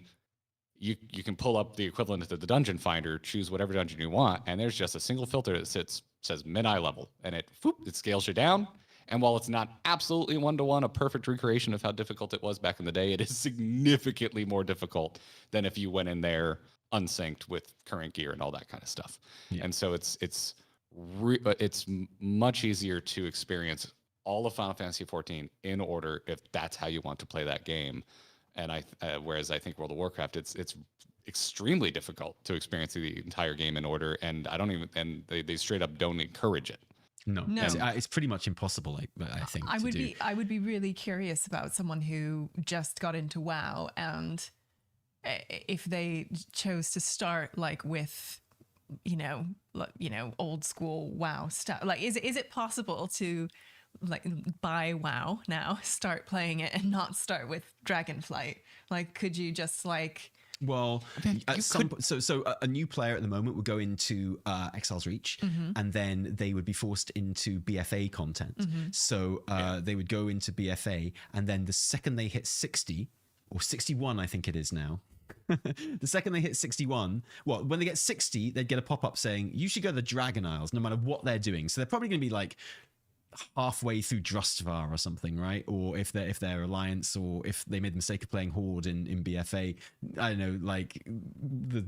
you can pull up the equivalent of the dungeon finder, choose whatever dungeon you want, and there's just a single filter that says mid-eye level, and it scales you down. And while it's not absolutely one-to-one a perfect recreation of how difficult it was back in the day, it is significantly more difficult than if you went in there unsynced with current gear and all that kind of stuff. Yeah. And so it's much easier to experience all of Final Fantasy 14 in order if that's how you want to play that game. And whereas I think World of Warcraft, it's extremely difficult to experience the entire game in order, and they straight up don't encourage it. No. It's pretty much impossible. I think I would be really curious about someone who just got into WoW, and if they chose to start like with, old school WoW stuff. Like, is it possible to like buy WoW now, start playing it, and not start with Dragonflight? Like, could you just like? Well, so a new player at the moment would go into Exile's Reach, and then they would be forced into BFA content. So they would go into BFA, and then the second they hit 60 or 61, I think it is now. The second they hit 61, well, when they get 60, they'd get a pop-up saying you should go to the Dragon Isles, no matter what they're doing. So they're probably going to be like halfway through Drustvar or something, right? Or if they're Alliance, or if they made the mistake of playing Horde in BFA, I don't know, like the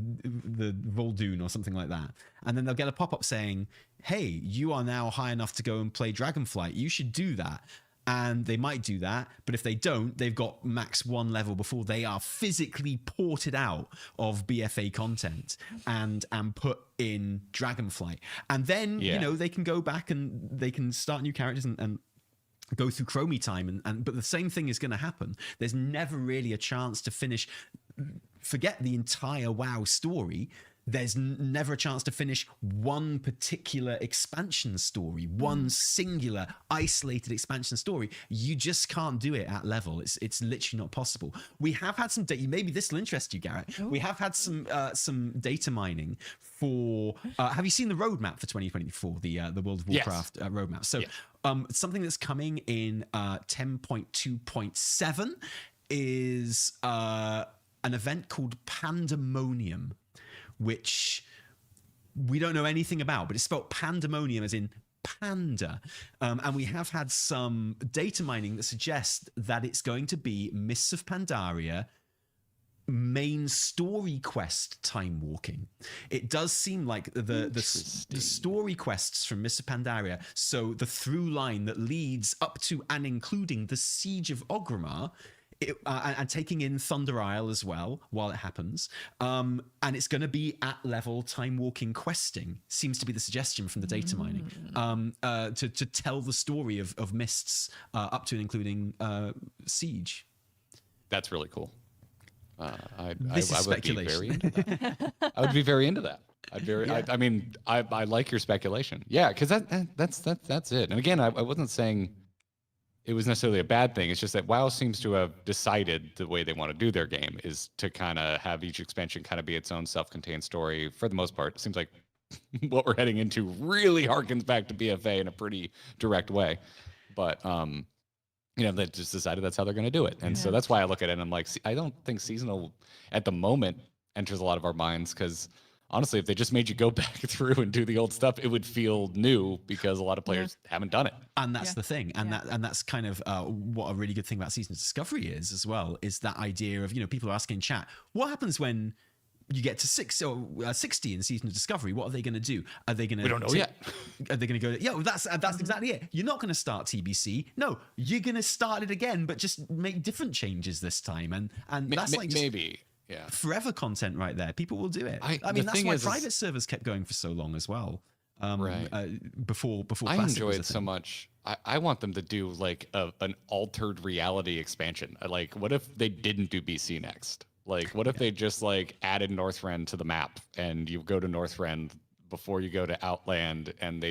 Vol'dun or something like that. And then they'll get a pop-up saying, hey, you are now high enough to go and play Dragonflight. You should do that. And they might do that, but if they don't, they've got max 1 level before they are physically ported out of BFA content and put in Dragonflight. And then, you know, they can go back and they can start new characters and go through Chromie time. But the same thing is going to happen. There's never really a chance to finish. Forget the entire WoW story. There's never a chance to finish one particular expansion story, one singular isolated expansion story. You just can't do it at level. It's literally not possible. We have had some data. Maybe this will interest you, Garrett. We have had some data mining for. Have you seen the roadmap for 2024? The World of Warcraft roadmap. So something that's coming in 10.2.7 is an event called Pandemonium, which we don't know anything about, but it's spelled pandemonium as in panda. And we have had some data mining that suggests that it's going to be Mists of Pandaria main story quest time walking. It does seem like the story quests from Mists of Pandaria, so the through line that leads up to and including the Siege of Orgrimmar, and taking in Thunder Isle as well while it happens. And it's going to be at level time walking questing, seems to be the suggestion from the data mining, to tell the story of Mists up to and including Siege. That's really cool. I would be speculation. very into that. I would be very into that. I mean, I like your speculation. Yeah, because that's it. And again, I wasn't saying it was necessarily a bad thing. It's just that WoW seems to have decided the way they want to do their game is to kind of have each expansion kind of be its own self-contained story for the most part. It seems like what we're heading into really harkens back to BFA in a pretty direct way. But, you know, they just decided that's how they're going to do it. And so that's why I look at it and I'm like, I don't think seasonal at the moment enters a lot of our minds, because honestly, if they just made you go back through and do the old stuff, it would feel new because a lot of players haven't done it. And that's the thing. And that's kind of what a really good thing about Season of Discovery is as well, is that idea of, you know, people are asking in chat, what happens when you get to 60 in Season of Discovery? What are they going to do? Are they going to? We don't know yet. Are they going to go? Yeah, well, that's exactly it. You're not going to start TBC. No, you're going to start it again, but just make different changes this time. And that's like maybe. Yeah, forever content right there. People will do it. I mean, that's why private servers kept going for so long as well. Before I Classic enjoy was a it so thing. much. I want them to do like an altered reality expansion. Like, what if they didn't do BC next? Like, what if they just like added Northrend to the map, and you go to Northrend before you go to Outland, and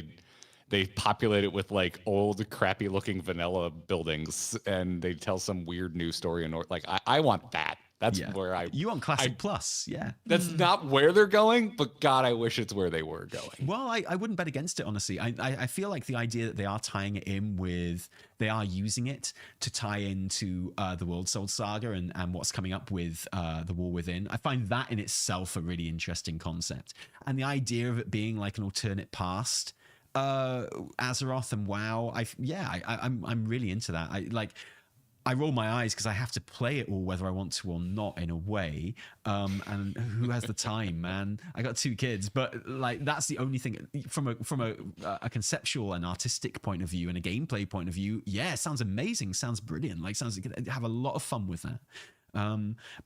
they populate it with like old, crappy looking vanilla buildings, and they tell some weird new story in North. Like, I want that. That's where you want Classic Plus, That's not where they're going, but God, I wish it's where they were going. Well, I wouldn't bet against it, honestly. I feel like the idea that they are tying it in with, they are using it to tie into the World Soul Saga and what's coming up with the War Within. I find that in itself a really interesting concept. And the idea of it being like an alternate past, Azeroth and WoW, I'm really into that. I roll my eyes because I have to play it all whether I want to or not, in a way. And who has the time, man? I got 2 kids, but like that's the only thing from a conceptual and artistic point of view and a gameplay point of view. Yeah, it sounds amazing. Sounds brilliant. Like, sounds like have a lot of fun with that.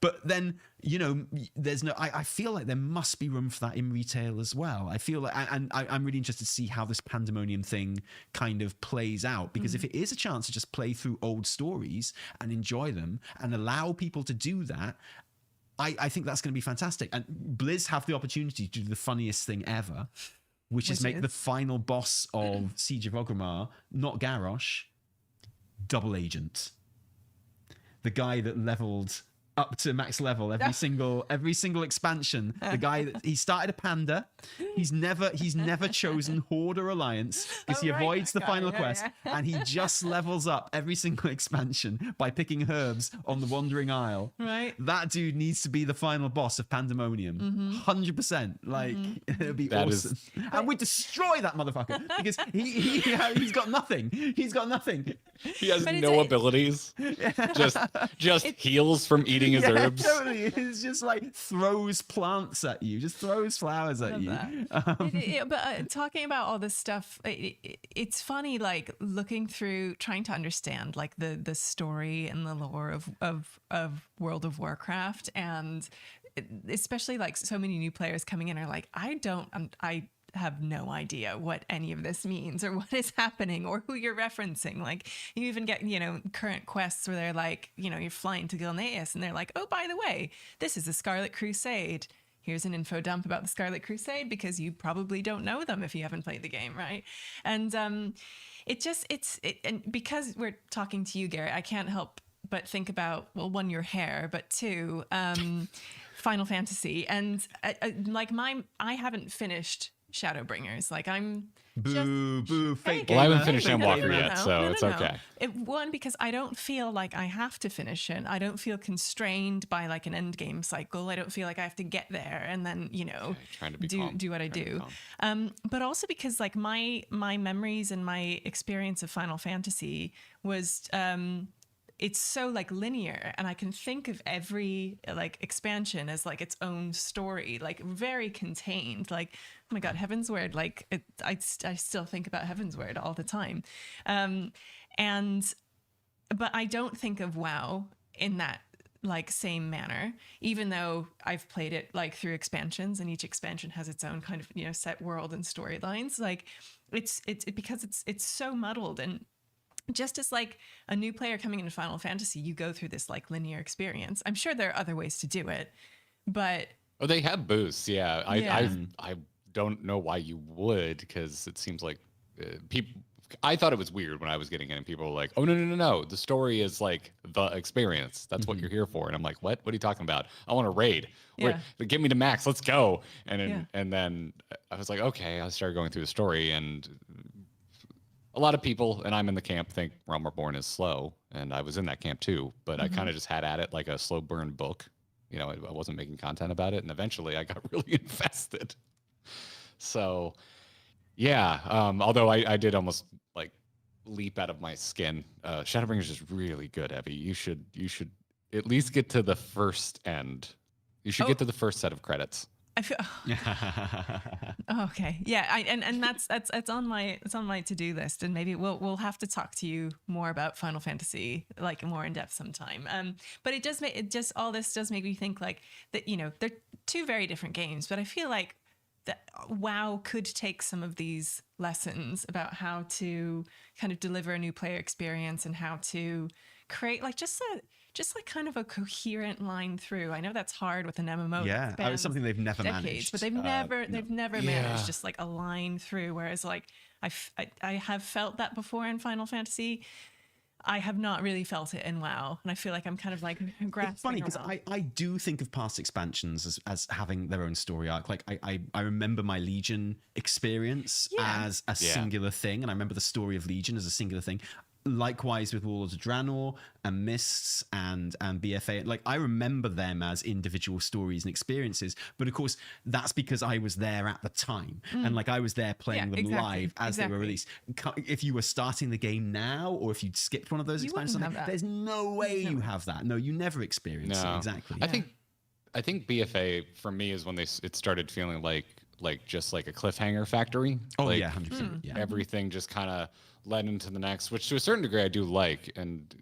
But then, you know, there's no, I feel like there must be room for that in retail as well. I feel like, and I'm really interested to see how this pandemonium thing kind of plays out, because if it is a chance to just play through old stories and enjoy them and allow people to do that, I think that's going to be fantastic. And Blizz have the opportunity to do the funniest thing ever, which is make the final boss of Siege of Orgrimmar not Garrosh, Double Agent. The guy that leveled up to max level every single expansion. The guy that he started a panda. He's never chosen Horde or Alliance because he avoids the final quest, and he just levels up every single expansion by picking herbs on the Wandering Isle. Right. That dude needs to be the final boss of Pandemonium. 100%. Like it'll be awesome. And we destroy that motherfucker because he's got nothing. He's got nothing. He has no abilities. Just heals from eating his herbs. Totally. It's just like throws plants at you, just throws flowers at you. But talking about all this stuff, it's funny, like looking through, trying to understand like the story and the lore of World of Warcraft, and especially like so many new players coming in are like, I have no idea what any of this means or what is happening or who you're referencing. Like you even get, current quests where they're like, you're flying to Gilneas and they're like, oh, by the way, this is the Scarlet Crusade. Here's an info dump about the Scarlet Crusade because you probably don't know them if you haven't played the game, right? And and because we're talking to you, Garrett, I can't help but think about, well, one, your hair, but two, Final Fantasy. And I haven't finished Shadowbringers. Like I'm boo fake. Well, I haven't finished Endwalker yet, so it's okay. One, because I don't feel like I have to finish it. I don't feel constrained by like an end game cycle. I don't feel like I have to get there and then trying to be do what I do. But also because like my memories and my experience of Final Fantasy was it's so like linear, and I can think of every like expansion as like its own story, like very contained. Like, oh my God, Heavensward, like I still think about Heavensward all the time. But I don't think of WoW in that like same manner, even though I've played it like through expansions, and each expansion has its own kind of set world and storylines. Like it's because it's so muddled. And just as like a new player coming into Final Fantasy, you go through this like linear experience. I'm sure there are other ways to do it, but they have boosts. Yeah. I don't know why you would, because it seems like people. I thought it was weird when I was getting in, and people were like, "Oh no! The story is like the experience. That's what you're here for." And I'm like, "What? What are you talking about? I want to raid. Get me to max. Let's go." And then I was like, "Okay." I started going through the story, and a lot of people, and I'm in the camp, think Realm Reborn is slow, and I was in that camp too. But I kind of just had at it like a slow burn book. I wasn't making content about it, and eventually I got really invested. So, yeah. Although I did almost like leap out of my skin. Shadowbringers is just really good, Evie. You should at least get to the first end. You should get to the first set of credits. I feel okay. Yeah, and that's on my to-do list, and maybe we'll have to talk to you more about Final Fantasy like more in depth sometime. But all this does make me think like that. They're two very different games, but I feel like that WoW could take some of these lessons about how to kind of deliver a new player experience and how to create like just like kind of a coherent line through. I know that's hard with an MMO. Yeah, it's something they've never managed. But they've never managed just like a line through. Whereas like I have felt that before in Final Fantasy. I have not really felt it in WoW, and I feel like I'm kind of like grasping. It's funny because I do think of past expansions as having their own story arc. Like I remember my Legion experience as a singular thing, and I remember the story of Legion as a singular thing. Likewise with Warlords of Draenor and Mists and BFA, like I remember them as individual stories and experiences, but of course that's because I was there at the time and like I was there playing them live as they were released. If you were starting the game now, or if you'd skipped one of those expansions, there's no way you have that. No, you never experienced it. Exactly. I think BFA for me is when it started feeling like just like a cliffhanger factory. Oh like, 100%. Yeah. Everything just kind of led into the next, which to a certain degree I do like, and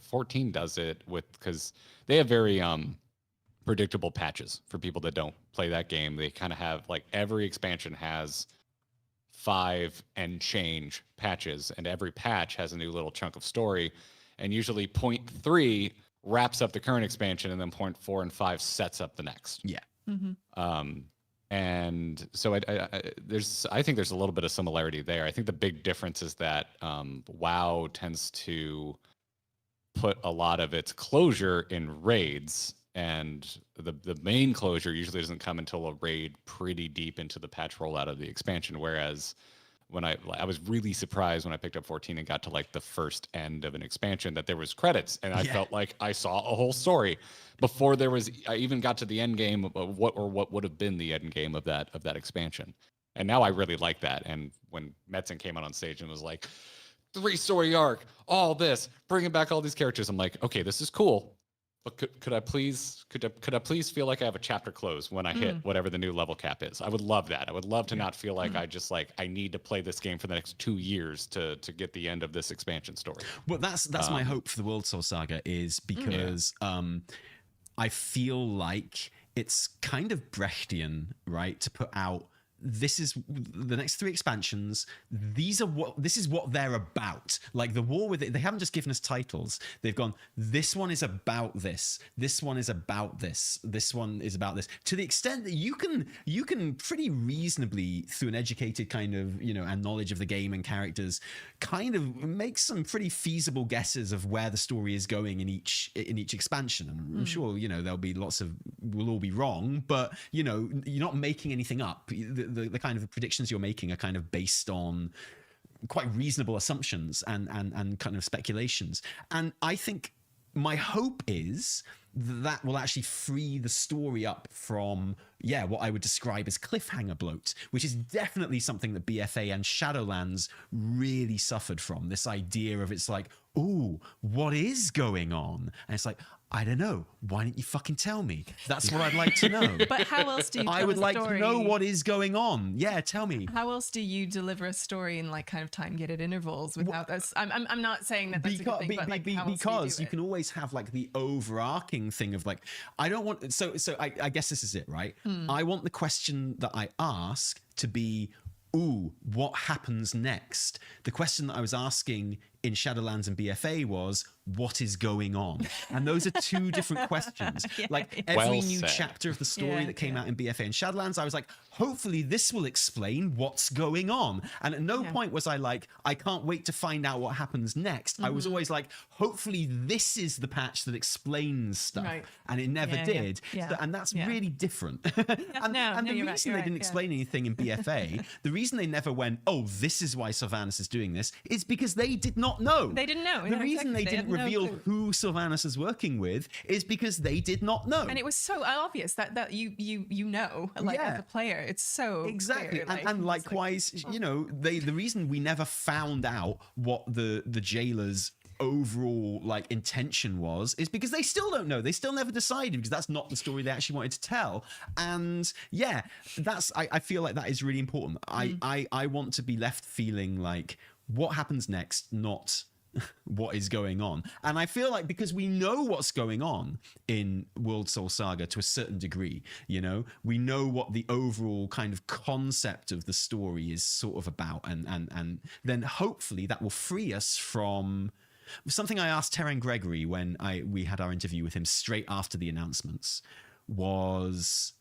14 does it because they have very predictable patches for people that don't play that game. They kind of have like every expansion has 5 and change patches, and every patch has a new little chunk of story, and usually 0.3 wraps up the current expansion, and then 0.4 and 5 sets up the next. Yeah. And so I think there's a little bit of similarity there. I think the big difference is that WoW tends to put a lot of its closure in raids, and the main closure usually doesn't come until a raid pretty deep into the patch rollout of the expansion. Whereas when I was really surprised when I picked up 14 and got to like the first end of an expansion that there was credits, and I felt like I saw a whole story before I even got to the end game of what would have been the end game of that expansion. And now I really like that. And when Metzen came out on stage and was like, 3-story arc, all this, bringing back all these characters, I'm like, okay, this is cool. But could I please feel like I have a chapter close when I hit whatever the new level cap is? I would love that. I would love to not feel like I need to play this game for the next 2 years to get the end of this expansion story. Well, that's my hope for the World Soul Saga, is because I feel like it's kind of Brechtian, right, to put out, this is the next 3 expansions. This is what they're about. Like the war with it, they haven't just given us titles. They've gone, this one is about this. This one is about this. This one is about this. To the extent that you can pretty reasonably, through an educated kind of, and knowledge of the game and characters, kind of make some pretty feasible guesses of where the story is going in each expansion. And I'm sure, there'll be we'll all be wrong, but you're not making anything up. The kind of predictions you're making are kind of based on quite reasonable assumptions and kind of speculations. And I think my hope is that will actually free the story up from what I would describe as cliffhanger bloat, which is definitely something that BFA and Shadowlands really suffered from. This idea of, it's like, ooh, what is going on? And it's like, I don't know. Why didn't you fucking tell me? That's what I'd like to know. But how else do you tell I would a like story? to know what is going on. Yeah, tell me. How else do you deliver a story in like kind of time-gated intervals without us? I'm not saying that that's a good thing, but like, how else because do you can always have like the overarching thing of like, I don't want, so I guess this is it, right? I want the question that I ask to be, ooh, what happens next? The question that I was asking in Shadowlands and BFA was, what is going on? And those are 2 different questions. Every new chapter of the story that came out in BFA and Shadowlands, I was like, hopefully this will explain what's going on. And at no point was I like, I can't wait to find out what happens next. I was always like, hopefully this is the patch that explains stuff. Right. And it never did. So, and that's really different. and the reason they didn't explain anything in BFA, the reason they never went, oh, this is why Sylvanas is doing this, is because they did not know. They didn't know. The reason they didn't reveal who Sylvanas is working with is because they did not know. And it was so obvious that you know, like as a player, it's so exactly clear, and likewise, the reason we never found out what the jailer's overall like intention was is because they still don't know. They still never decided, because that's not the story they actually wanted to tell. And that's I feel like that is really important. I want to be left feeling like, what happens next, not what is going on. And I feel like, because we know what's going on in World Soul Saga to a certain degree, we know what the overall kind of concept of the story is sort of about, and then hopefully that will free us from something I asked Terran Gregory when we had our interview with him straight after the announcements was,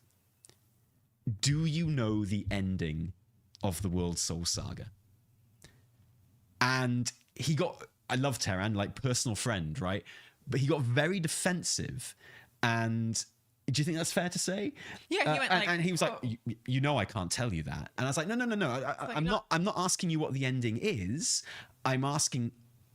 do you know the ending of the World Soul Saga? And he got, I love Terran, like personal friend, right? But he got very defensive. And do you think that's fair to say? Yeah, he went like, and he was like, I can't tell you that. And I was like, no. I'm not asking you what the ending is. I'm asking,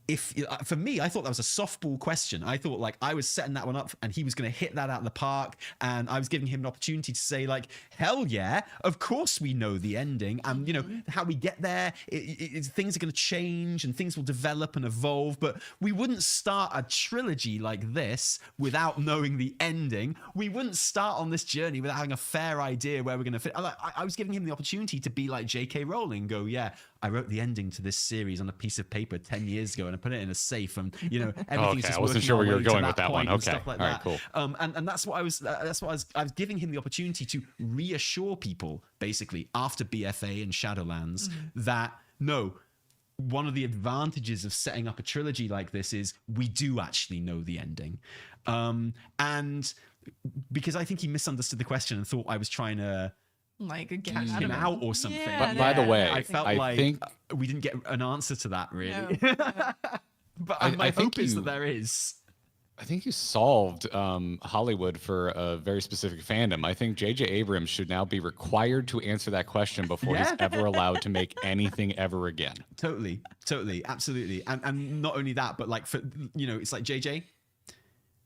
if for me, I thought that was a softball question. I thought like I was setting that one up and he was going to hit that out of the park, and I was giving him an opportunity to say like, hell yeah, of course we know the ending, and how we get there, things are going to change and things will develop and evolve, but we wouldn't start a trilogy like this without knowing the ending. We wouldn't start on this journey without having a fair idea where we're going to fit. I was giving him the opportunity to be like J.K. Rowling, go, yeah, I wrote the ending to this series on a piece of paper 10 years ago, and I put it in a safe, and everything's just I wasn't sure where you were going with that one. Okay, stuff like all that. right, cool. And that's what I was. I was giving him the opportunity to reassure people, basically after BFA and Shadowlands, that no. One of the advantages of setting up a trilogy like this is we do actually know the ending, and because I think he misunderstood the question and thought I was trying to like get catch out him of it. out or something. Yeah, By the way, I felt I like think we didn't get an answer to that really. No. But I my think hope is you- that there is. I think you solved Hollywood for a very specific fandom. I think J.J. Abrams should now be required to answer that question before he's ever allowed to make anything ever again. Totally, absolutely, and not only that, but like for it's like JJ,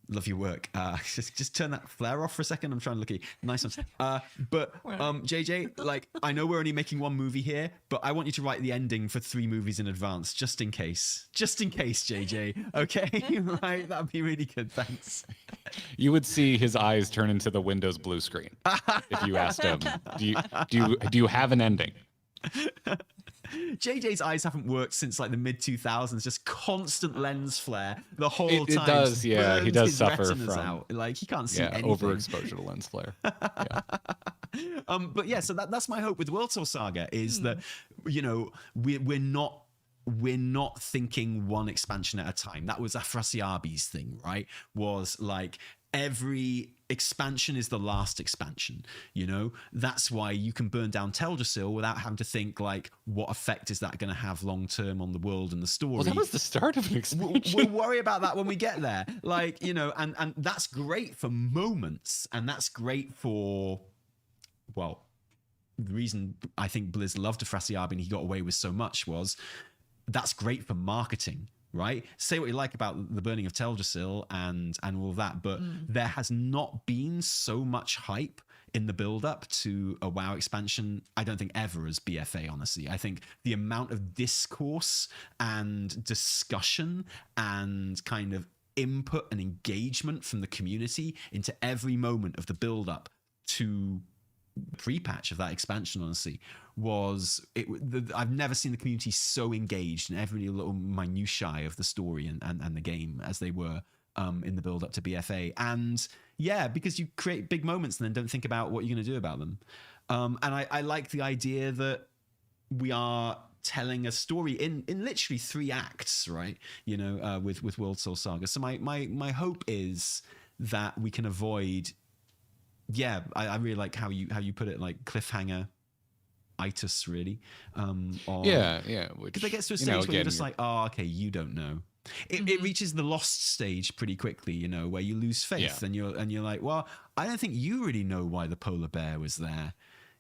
love your work. Just turn that flare off for a second. I'm trying to look at you. Nice one. But JJ, like I know we're only making one movie here, but I want you to write the ending for 3 movies in advance, just in case, JJ. Okay, right? That'd be really good. Thanks. You would see his eyes turn into the Windows blue screen if you asked him, "Do you have an ending?" JJ's eyes haven't worked since like the mid 2000s. Just constant lens flare the whole It time. does, yeah. He Burns does his suffer retinas from out. Like he can't see anything. overexposure to lens flare. Yeah. But yeah, so that's my hope with World Tour Saga is that we're not thinking one expansion at a time. That was Afrasiabi's thing, right? Was like every expansion is the last expansion. That's why you can burn down Teldrassil without having to think like, what effect is that going to have long term on the world and the story? Well, that was the start of an expansion. We'll worry about that when we get there. Like, and that's great for moments, and that's great for, well, the reason I think Blizz loved Afrasiabi and he got away with so much was that's great for marketing, right? Say what you like about the burning of Teldrassil and all of that, but there has not been so much hype in the build-up to a WoW expansion, I don't think ever as BFA, honestly. I think the amount of discourse and discussion and kind of input and engagement from the community into every moment of the build-up to pre-patch of that expansion, honestly, I've never seen the community so engaged in every little minutiae of the story and the game as they were in the build up to BFA. And yeah, because you create big moments and then don't think about what you're going to do about them. And I like the idea that we are telling a story in literally 3 acts, right? With World Soul Saga. So my hope is that we can avoid. Yeah, I really like how you put it, like cliffhanger itis, really. Yeah. Because it gets to a stage where you're just like, oh, okay, you don't know. It reaches the lost stage pretty quickly, where you lose faith, and you're like, well, I don't think you really know why the polar bear was there.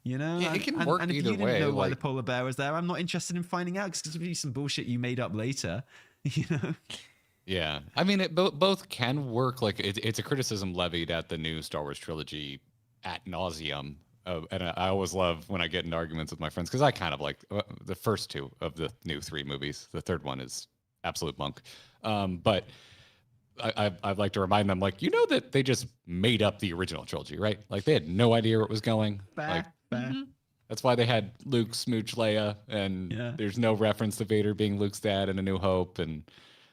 Yeah, it can work and if either you didn't way. know why the polar bear was there, I'm not interested in finding out because it's gonna be some bullshit you made up later. Yeah, I mean, both can work. Like it's a criticism levied at the new Star Wars trilogy ad nauseum, and I always love when I get into arguments with my friends because I kind of like the first 2 of the new 3 movies. The third one is absolute bunk, but I'd like to remind them, like, that they just made up the original trilogy, right? Like they had no idea where it was going. That's why they had Luke smooch Leia, and there's no reference to Vader being Luke's dad in A New Hope, and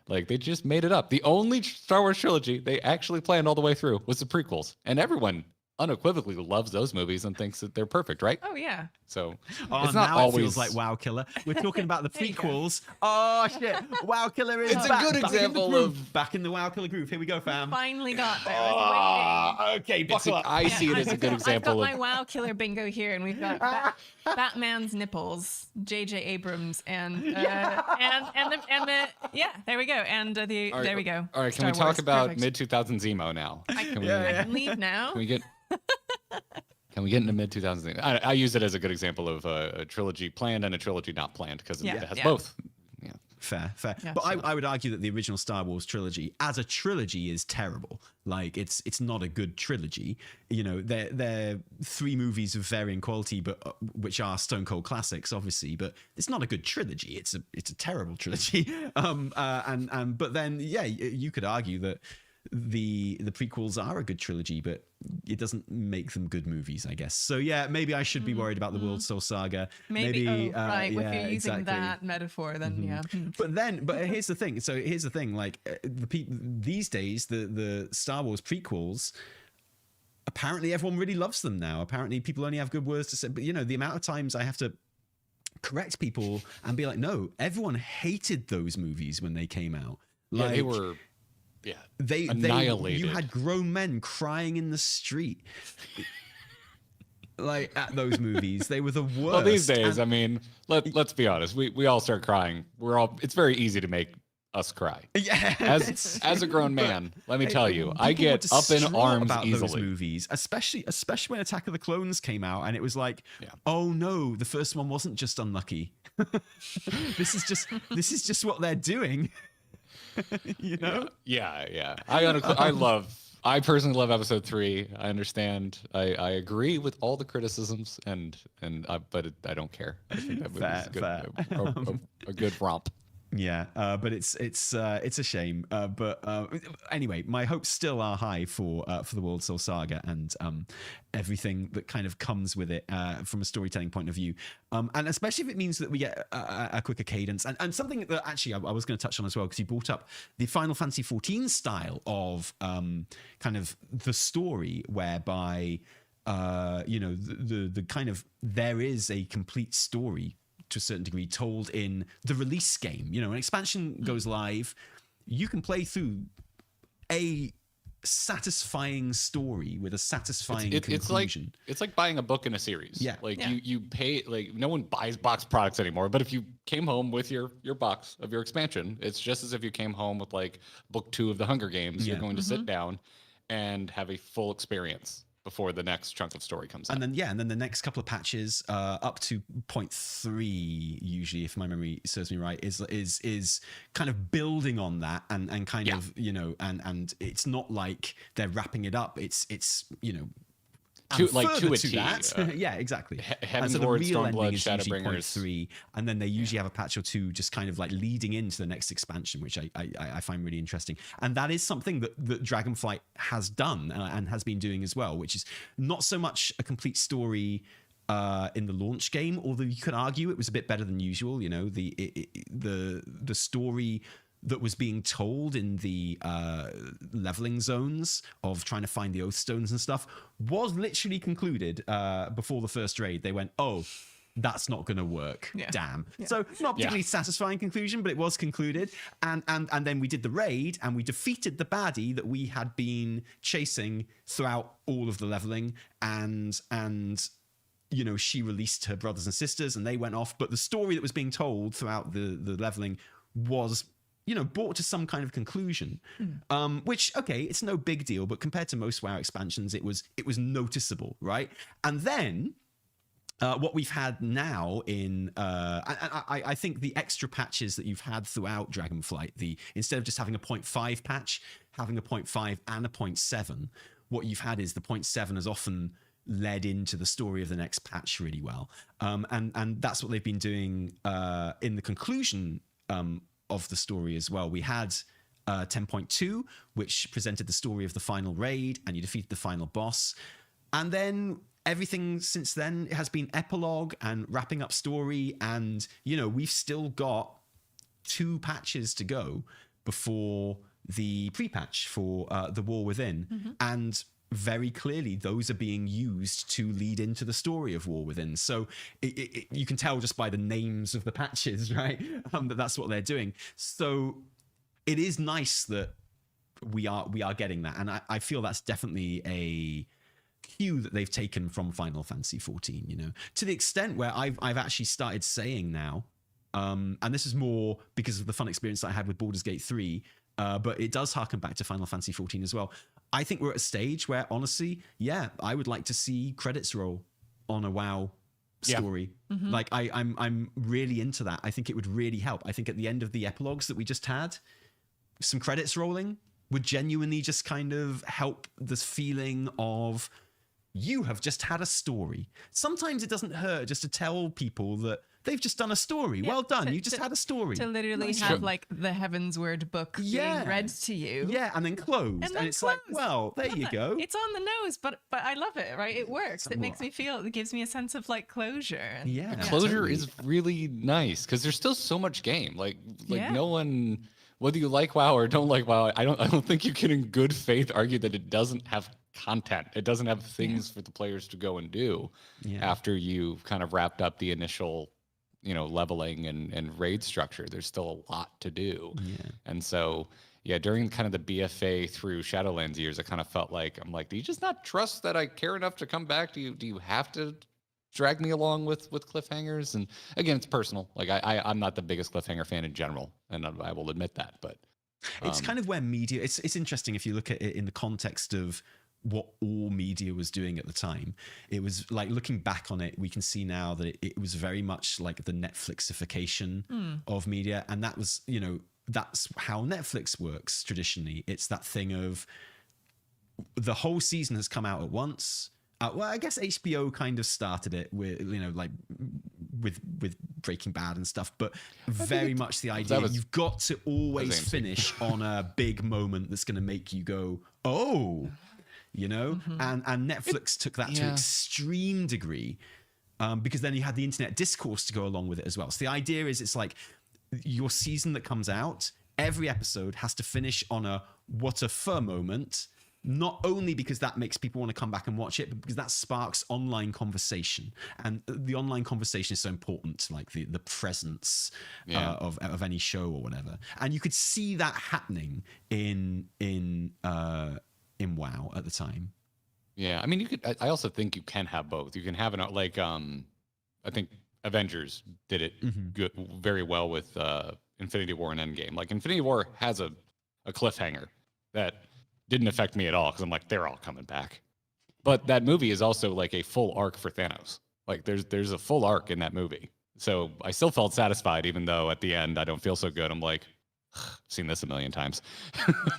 like they just made it up. The only Star Wars trilogy they actually planned all the way through was the prequels, and everyone unequivocally loves those movies and thinks that they're perfect, right? Oh yeah. So it's not always. It feels like WoWKiller. We're talking about the prequels. Oh shit! WoWKiller is it's back. A good example of back in the WoWKiller groove. Here we go, fam. Finally got there. I was waiting. Okay, buckle up. I see it as a good example I've got my WoWKiller bingo here, and we've got Batman's nipples, J.J. Abrams, and the there we go, and there we go. All right, can we talk about mid 2000s emo now? I can leave now. Can we get into mid 2000s? I use it as a good example of a trilogy planned and a trilogy not planned because it has both. Yeah. Fair. Yeah, but I would argue that the original Star Wars trilogy, as a trilogy, is terrible. Like it's not a good trilogy. They're 3 movies of varying quality, but which are stone cold classics, obviously. But it's not a good trilogy. It's a terrible trilogy. But then you could argue that the prequels are a good trilogy, but it doesn't make them good movies, I guess. So yeah, maybe I should be worried about the World Soul Saga. Maybe right. If you're using that metaphor, then But here's the thing. So here's the thing. Like these days, the Star Wars prequels. Apparently, everyone really loves them now. Apparently, people only have good words to say. But the amount of times I have to correct people and be like, no, everyone hated those movies when they came out. Like, they were. Yeah, they annihilated. You had grown men crying in the street. like at those movies. They were the worst. Well, these days, I mean, let's be honest. We all start crying. It's very easy to make us cry. Yeah. As a grown man, let me tell you, I get up in arms about easily. Those movies, especially when Attack of the Clones came out, and it was like, oh no, the first one wasn't just unlucky. This is just what they're doing. You know? Yeah. I personally love episode 3. I understand. I agree with all the criticisms, but I don't care. I think that movie's a good romp. Yeah, but it's a shame. But anyway, my hopes still are high for the World Soul Saga and everything that kind of comes with it from a storytelling point of view, and especially if it means that we get a quicker cadence and something that actually I was going to touch on as well, because you brought up the Final Fantasy XIV style of kind of the story whereby the kind of there is a complete story to a certain degree told in the release game. An expansion goes live, you can play through a satisfying story with a satisfying conclusion. It's like buying a book in a series. Yeah. You pay, like, no one buys box products anymore, but if you came home with your box of your expansion, it's just as if you came home with like book 2 of the Hunger Games. You're going to sit down and have a full experience before the next chunk of story comes out. And then the next couple of patches up to 0.3 usually, if my memory serves me right, is kind of building on that and kind of, and it's not like they're wrapping it up. It's to a T. That. Yeah, exactly. Heaven's Ward, Stormblood, Shadowbringers. 0.3, and then they usually have a patch or two just kind of like leading into the next expansion, which I find really interesting. And that is something that Dragonflight has done and has been doing as well, which is not so much a complete story in the launch game, although you could argue it was a bit better than usual. The story that was being told in the leveling zones of trying to find the oath stones and stuff was literally concluded before the first raid. They went, oh, that's not going to work. Yeah. Damn. Yeah. So not particularly satisfying conclusion, but it was concluded. And then we did the raid and we defeated the baddie that we had been chasing throughout all of the leveling. And she released her brothers and sisters and they went off. But the story that was being told throughout the leveling was brought to some kind of conclusion, which, okay, it's no big deal, but compared to most WoW expansions, it was noticeable, right? And then what we've had now in, I think the extra patches that you've had throughout Dragonflight, instead of just having a 0.5 patch, having a 0.5 and a 0.7, what you've had is the 0.7 has often led into the story of the next patch really well. And that's what they've been doing in the conclusion of the story as well. We had 10.2, which presented the story of the final raid, and you defeated the final boss. And then everything since then has been epilogue and wrapping up story. And, we've still got 2 patches to go before the pre-patch for the War Within. And very clearly those are being used to lead into the story of War Within. So you can tell just by the names of the patches, right? That's what they're doing. So it is nice that we are getting that. And I feel that's definitely a cue that they've taken from Final Fantasy XIV, to the extent where I've actually started saying now, and this is more because of the fun experience that I had with Baldur's Gate 3, but it does harken back to Final Fantasy XIV as well. I think we're at a stage where, honestly, I would like to see credits roll on a WoW story. Like I'm really into that. I think it would really help. I think at the end of the epilogues that we just had, some credits rolling would genuinely just kind of help this feeling of you have just had a story. Sometimes it doesn't hurt just to tell people that they've just done a story. Well done. You just had a story. To literally have like the Heaven's Word book being read to you. Yeah, and then closed. And it's like, well, there you go. It's on the nose, but I love it, right? It works. It makes me feel, it gives me a sense of like closure. Yeah. Closure is really nice because there's still so much game. Like no one, whether you like WoW or don't like WoW, I don't think you can in good faith argue that it doesn't have content. It doesn't have things for the players to go and do after you've kind of wrapped up the initial leveling and raid structure. There's still a lot to do. And so yeah, during kind of the BFA through Shadowlands years, I kind of felt like, I'm like, do you just not trust that I care enough to come back? Do you have to drag me along with cliffhangers? And again, it's personal. Like I'm not the biggest cliffhanger fan in general, and I will admit that. But it's kind of where media. It's interesting if you look at it in the context of what all media was doing at the time. It was like, looking back on it, we can see now that it was very much like the Netflixification of media, and that was, you know, that's how Netflix works traditionally. It's that thing of the whole season has come out at once. Well, I guess HBO kind of started it with, you know, like with Breaking Bad and stuff, but very much the idea you've got to always finish on a big moment that's going to make you go, oh, you know, and Netflix took that to an extreme degree, because then you had the internet discourse to go along with it as well. So the idea is, it's like your season that comes out, every episode has to finish on a what a fur moment, not only because that makes people want to come back and watch it, but because that sparks online conversation. And the online conversation is so important to like the presence of any show or whatever. And you could see that happening in WoW at the time. Yeah, I mean, you could. I also think you can have both. You can have an like. I think Avengers did it very well with Infinity War and Endgame. Like Infinity War has a cliffhanger that didn't affect me at all, because I'm like, they're all coming back. But that movie is also like a full arc for Thanos. Like there's a full arc in that movie. So I still felt satisfied, even though at the end I don't feel so good. I'm like, I've seen this a million times.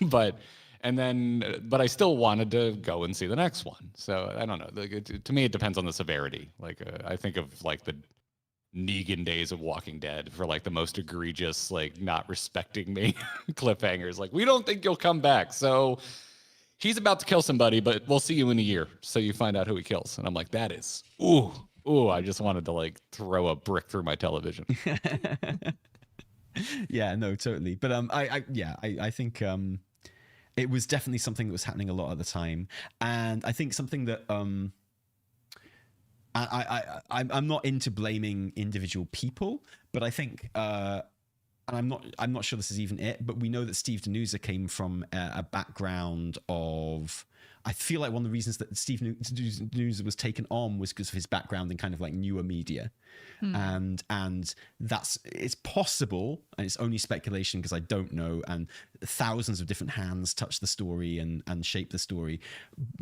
but I still wanted to go and see the next one. So I don't know. Like, to me, it depends on the severity. Like I think of like the Negan days of Walking Dead for like the most egregious, like not respecting me cliffhangers. Like, we don't think you'll come back, so he's about to kill somebody, but we'll see you in a year, so you find out who he kills. And I'm like, that is ooh. I just wanted to like throw a brick through my television. Yeah, no, totally. But I think it was definitely something that was happening a lot at the time, and I think something that I'm not into blaming individual people, but I think, and I'm not sure this is even it, but we know that Steve Denuza came from a background of. I feel like one of the reasons that Steve Denuza was taken on was because of his background in kind of like newer media, and it's possible, and it's only speculation because I don't know, and thousands of different hands touch the story and shape the story,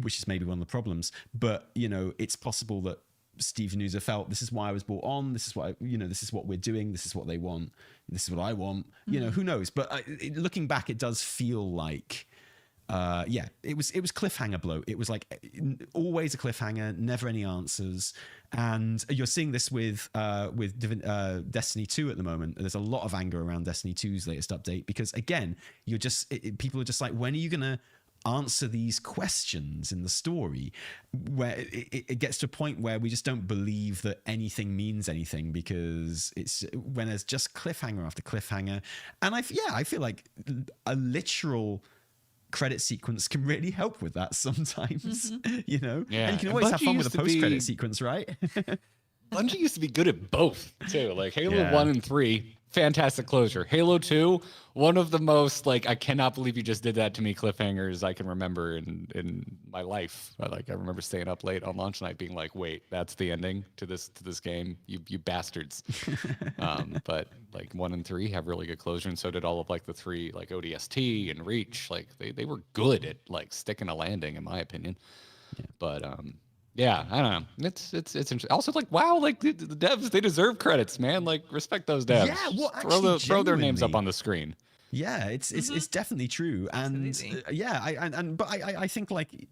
which is maybe one of the problems. But you know, it's possible that Steve Denuza felt, this is why I was brought on. This is what this is what we're doing. This is what they want. This is what I want. You know, who knows? But looking back, it does feel like, it was cliffhanger bloat. It was like always a cliffhanger, never any answers. And you're seeing this with Destiny 2 at the moment. There's a lot of anger around Destiny 2's latest update because again, people are just like, when are you gonna answer these questions in the story, where it gets to a point where we just don't believe that anything means anything, because it's when there's just cliffhanger after cliffhanger. And I feel like a literal credit sequence can really help with that sometimes. You know, and you can always have fun with a post-credit sequence, right? Bungie used to be good at both too. Like Halo 1 and 3, fantastic closure. Halo 2, one of the most like, I cannot believe you just did that to me cliffhangers I can remember in my life. I remember staying up late on launch night being like, wait, that's the ending to this game, you bastards. But like 1 and 3 have really good closure, and so did all of like the 3, like ODST and Reach. Like they were good at like sticking a landing, in my opinion. But yeah, I don't know. It's interesting. Also, like, wow, like the devs, they deserve credits, man. Like, respect those devs. Yeah, well, actually, throw their names up on the screen. Yeah, it's definitely true, and but I think like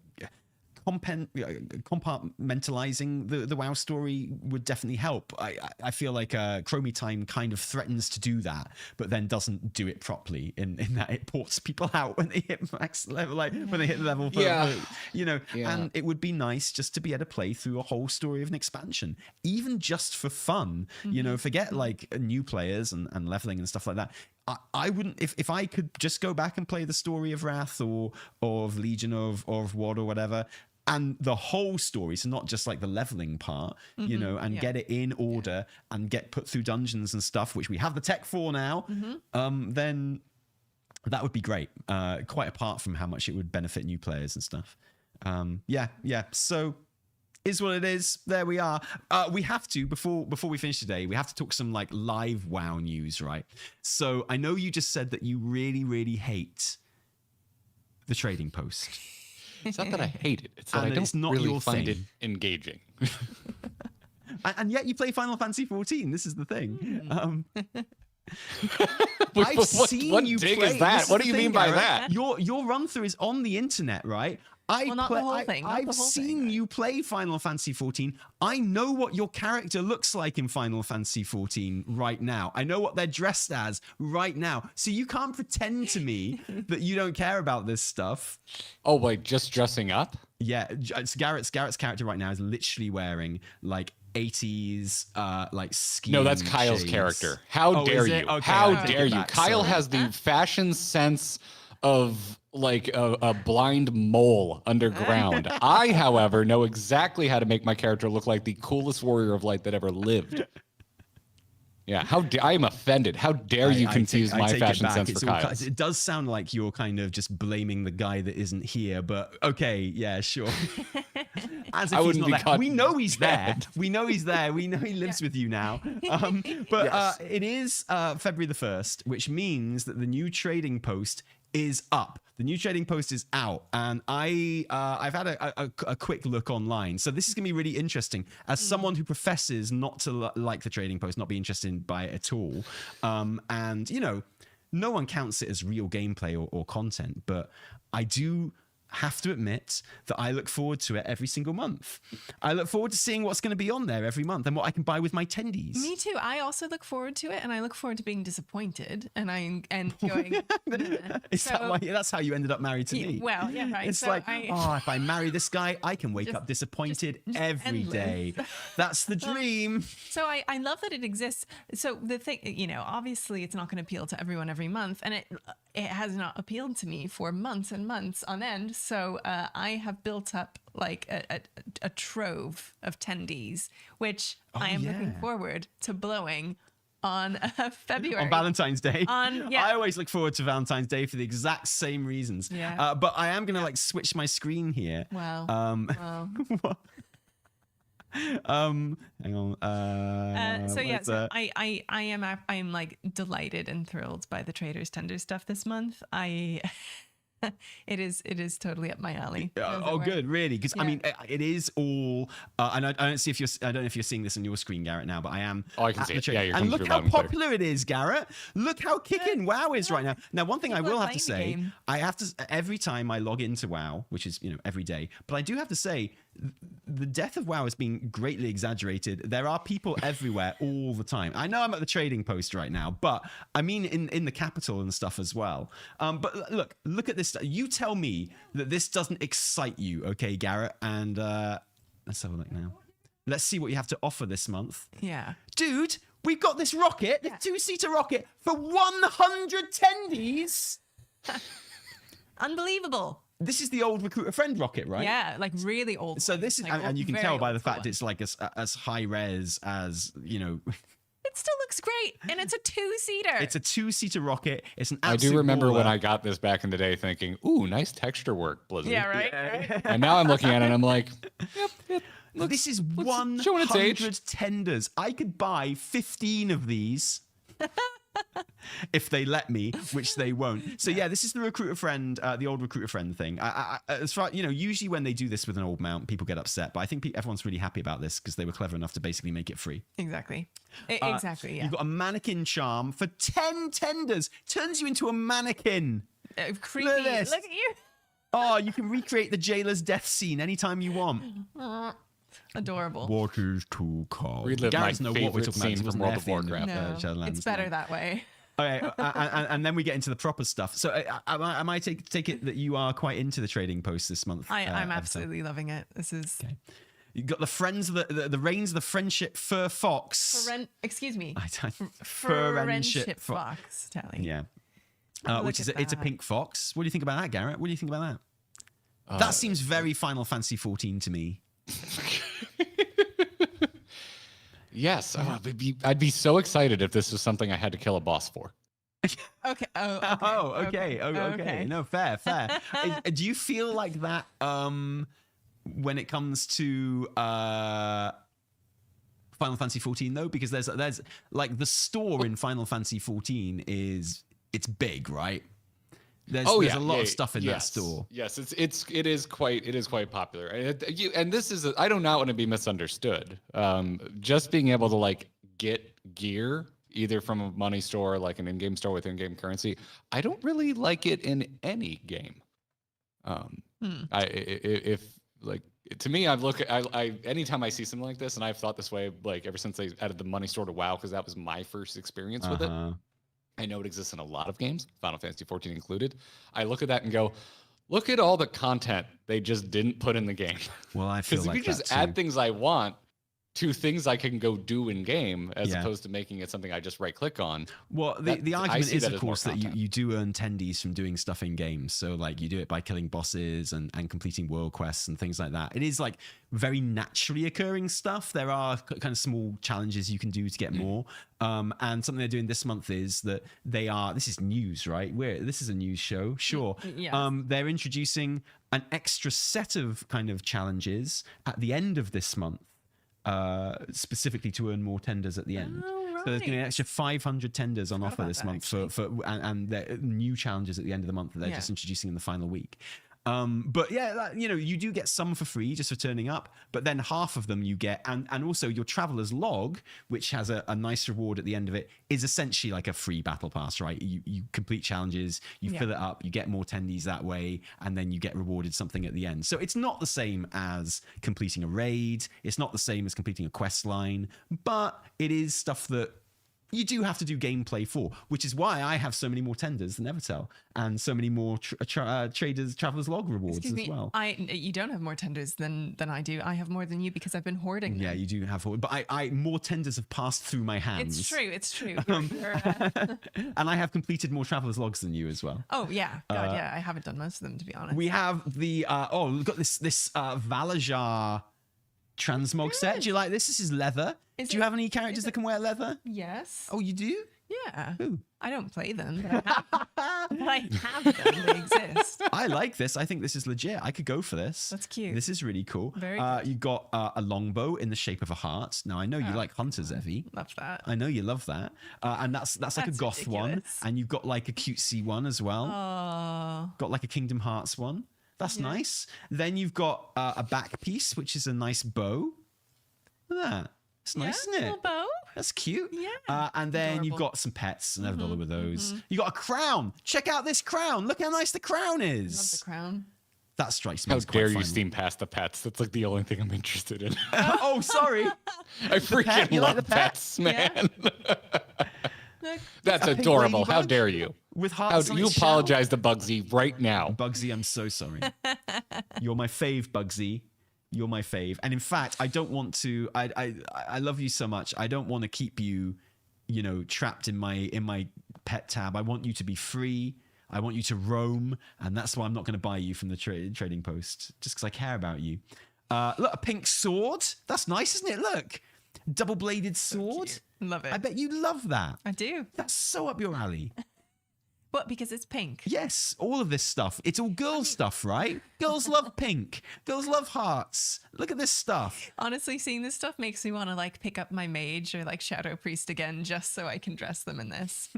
compartmentalizing the WoW story would definitely help. I feel like Chromie Time kind of threatens to do that, but then doesn't do it properly in that it ports people out when they hit max level, like when they hit the level for, and it would be nice just to be able to play through a whole story of an expansion, even just for fun. You know, forget like new players and leveling and stuff like that. I wouldn't, if I could just go back and play the story of Wrath or of Legion or of WoD or whatever, and the whole story, so not just like the leveling part, you know, and get it in order and get put through dungeons and stuff, which we have the tech for now, then That would be great. Quite apart from how much it would benefit new players and stuff. Yeah. So is what it is. There we are. We have to before we finish today. We have to talk some like live WoW news, right? So I know you just said that you really, really hate the trading post. It's not that I hate it. It's that I don't really find it engaging. And yet you play Final Fantasy 14. This is the thing. I've seen what you dig play. Is that? What do you mean by that? Your run through is on the internet, right? Not the whole thing. I've seen you play Final Fantasy 14. I know what your character looks like in Final Fantasy 14 right now. I know what they're dressed as right now. So you can't pretend to me that you don't care about this stuff. Oh, like just dressing up? Yeah, it's Garrett's character right now is literally wearing like 80s like skiing. No, that's Kyle's shades. Character. How dare you? Okay, how dare you? Kyle has the fashion sense of like a blind mole underground. I, however, know exactly how to make my character look like the coolest warrior of light that ever lived. Yeah, I am offended. How dare you confuse my fashion sense for Kyle? It does sound like you're kind of just blaming the guy that isn't here, but okay, yeah, sure. As if he's not there. We know he's there. We know he's there. We know he lives with you now. But it is February the 1st, which means that the new trading post is up. The new trading post is out, and I've had a quick look online. So this is going to be really interesting. As someone who professes not to like the trading post, not be interested by it at all, and you know, no one counts it as real gameplay or content, but I do have to admit that I look forward to it every single month. I look forward to seeing what's going to be on there every month and what I can buy with my tendies. Me too. I also look forward to it, and I look forward to being disappointed and going. That's how you ended up married to me? Well, yeah, right. It's if I marry this guy, I can wake up disappointed every day. That's the dream. So I love that it exists. So the thing, you know, obviously it's not going to appeal to everyone every month, and it has not appealed to me for months and months on end. So I have built up like a trove of tendies, which I am looking forward to blowing on February. On Valentine's Day. I always look forward to Valentine's Day for the exact same reasons. Yeah. But I am going to like switch my screen here. Wow. Hang on. So I am like delighted and thrilled by the Traders Tender stuff this month. It is totally up my alley. Good, really? Because I mean, it is all. And I don't know if you're seeing this on your screen, Garrett, now, but I am. Oh, I can see it. Yeah, you're and look how popular it is, Garrett. Look how kicking WoW is right now. Now, one thing I will have to say, I have to every time I log into WoW, which is every day, but I do have to say, the death of WoW has been greatly exaggerated. There are people everywhere all the time. I know I'm at the trading post right now, but I mean in the capital and stuff as well. But look at this. You tell me that this doesn't excite you, okay, Garrett? And let's have a look now. Let's see what you have to offer this month. Yeah. Dude, we've got this rocket, the 2-seater rocket, for 100 tendies. Unbelievable. This is the old Recruiter Friend rocket, right? Yeah, like really old. So this is, like and you can tell by the fact it's like as high res as, It still looks great, and it's a 2-seater. It's a 2-seater rocket. It's an I do remember when I got this back in the day thinking, ooh, nice texture work, Blizzard. Yeah, right? And now I'm looking at it and I'm like, yep. This is 100 tenders. I could buy 15 of these. If they let me, which they won't. So yeah, this is the Recruiter Friend, the old Recruiter Friend thing. As far usually when they do this with an old mount, people get upset, but I think everyone's really happy about this because they were clever enough to basically make it free. Exactly. Exactly. Yeah. You've got a mannequin charm for 10 tenders. Turns you into a mannequin. Creepy. Look at you. Oh, you can recreate the jailer's death scene anytime you want. Adorable. Water's too cold. Relive my favorite scene from World of Warcraft. No, it's better that way. Okay, and then we get into the proper stuff. So I might take it that you are quite into the trading post this month. I'm absolutely loving it. This is... Okay. You've got the friends of the reigns of the friendship fur fox. Excuse me. Friendship fox, Tali. Yeah. Which is it's a pink fox. What do you think about that, Garrett? What do you think about that? That seems very Final Fantasy 14 to me. Yes, I'd be so excited if this was something I had to kill a boss for. Okay. Oh, okay. Oh, okay. Okay. No, fair. Do you feel like that when it comes to Final Fantasy 14 though? Because there's like the store in Final Fantasy 14 it's big, right? There's a lot of stuff in that store. Yes, it is quite popular. And this is I do not want to be misunderstood. Just being able to like get gear either from a money store, like an in-game store with in-game currency, I don't really like it in any game. If like to me, I anytime I see something like this, and I've thought this way like ever since they added the money store to WoW, because that was my first experience with it. I know it exists in a lot of games, Final Fantasy 14 included. I look at that and go, look at all the content they just didn't put in the game. Well, I feel like if you just add things I want to things I can go do in game, as opposed to making it something I just right click on. Well, the argument is, of course, that you do earn tendies from doing stuff in games. So like you do it by killing bosses and completing world quests and things like that. It is like very naturally occurring stuff. There are kind of small challenges you can do to get more. And something they're doing this month is that this is news, right? This is a news show, sure. Yes. They're introducing an extra set of kind of challenges at the end of this month. Specifically to earn more tenders at the end. Oh, right. So there's going to be an extra 500 tenders on offer this month and new challenges at the end of the month that they're just introducing in the final week. But yeah, you do get some for free just for turning up, but then half of them you get, and also your traveler's log, which has a nice reward at the end of it, is essentially like a free battle pass, right? You complete challenges, you fill it up, you get more tendies that way, and then you get rewarded something at the end. So it's not the same as completing a raid, it's not the same as completing a quest line, but it is stuff that you do have to do gameplay for, which is why I have so many more tenders than Evitel and so many more travelers log rewards as well. You don't have more tenders than I do. I have more than you because I've been hoarding them. Yeah, you do have, but I more tenders have passed through my hands. It's true. And I have completed more travelers logs than you as well. Oh yeah, God, yeah. I haven't done most of them, to be honest. We have the we've got this Valajar transmog set. Do you like this? This is leather. Do you have any characters that can wear leather? Yes. Oh, you do? Yeah. Who? I don't play them, but I have them. They exist. I like this. I think this is legit. I could go for this. That's cute. This is really cool. Very good. You got a longbow in the shape of a heart. Now, I know you like hunters, Evie. Love that. I know you love that. And that's like a goth ridiculous. one. And you've got like a cutesy one as well. Oh. Got like a Kingdom Hearts one. That's nice. Then you've got a back piece, which is a nice bow. Look at that. It's nice, isn't it? Little bow. That's cute. Yeah. And then Adorable. you've got some pets. Never bother with those. You got a crown. Check out this crown. Look how nice the crown is. Love the crown. That strikes me How as quite dare you fun. steam past the pets? That's like the only thing I'm interested in. Oh, sorry. I freaking You like love the pet? pets, man. Look, That's A pink adorable. How ladybug? dare you? With hearts on You its shell. apologize to Bugsy right now. Bugsy, I'm so sorry. You're my fave, Bugsy. You're my fave. And in fact, I don't want to. I love you so much. I don't want to keep you, trapped in my pet tab. I want you to be free. I want you to roam, and that's why I'm not going to buy you from the trading post, just because I care about you. Look, a pink sword. That's nice, isn't it? Look, double-bladed sword. cute. Love it. I bet you love that. I do. That's so up your alley. But because it's pink. Yes, all of this stuff. It's all girls stuff, right? Girls love pink. Girls love hearts. Look at this stuff. Honestly, seeing this stuff makes me want to like pick up my mage or like shadow priest again, just so I can dress them in this.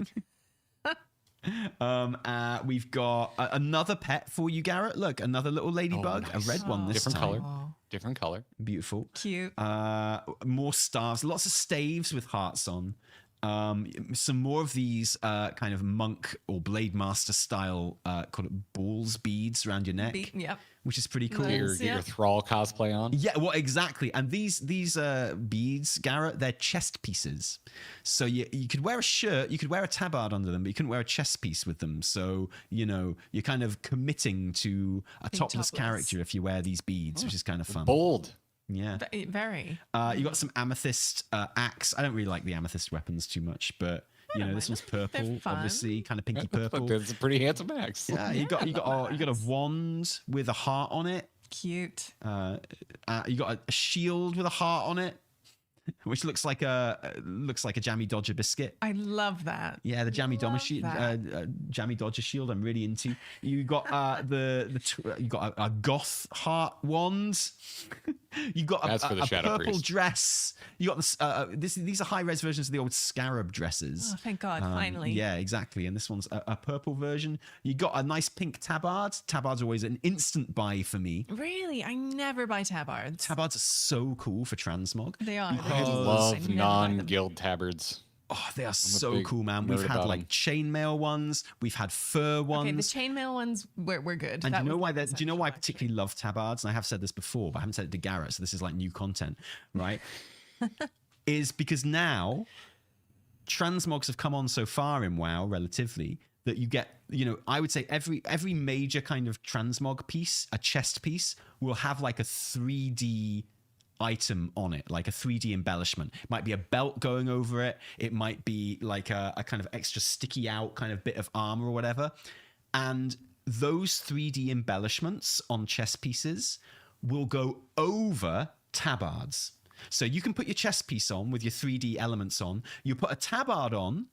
We've got another pet for you, Garrett. Look, another little ladybug, nice. a red one this Different time. color. Different color. Beautiful. Cute. More staves, lots of staves with hearts on. Some more of these kind of monk or blade master style call it balls beads around your neck, Yep. which is pretty cool. Nice. Get your thrall cosplay on. Yeah, well, exactly. And these beads, Garrett, they're chest pieces. So you could wear a shirt, you could wear a tabard under them, but you couldn't wear a chest piece with them. So, you're kind of committing to a topless character if you wear these beads, which is kind of fun. Bold. Yeah. Very. You got some amethyst axe. I don't really like the amethyst weapons too much, but this one's purple, obviously, kind of pinky purple. That's a pretty handsome axe. Yeah, you got a wand with a heart on it. Cute. You got a shield with a heart on it. which looks like a Jammy Dodger biscuit. I love that. Yeah, the Jammy Dodger Jammy Dodger shield. I'm really into. You got you got a goth heart wand. You got a purple priest. dress. You got this. These are high res versions of the old scarab dresses. Oh, thank God! Finally. Yeah, exactly. And this one's a purple version. You got a nice pink tabard. Tabard's always an instant buy for me. Really, I never buy tabards. Tabards are so cool for transmog. They are. I love non-guild tabards. Oh, they are so cool, man. We've had like chainmail ones. We've had fur ones. Okay, the chainmail ones were good. And do you know why I particularly love tabards? And I have said this before, but I haven't said it to Garrett, so this is like new content, right? Is because now transmogs have come on so far in WoW relatively that you get, I would say every major kind of transmog piece, a chest piece, will have like a 3D item on it, like a 3D embellishment. It might be a belt going over it. It might be like a kind of extra sticky out kind of bit of armor or whatever. And those 3D embellishments on chest pieces will go over tabards. So you can put your chest piece on with your 3D elements on. You put a tabard on,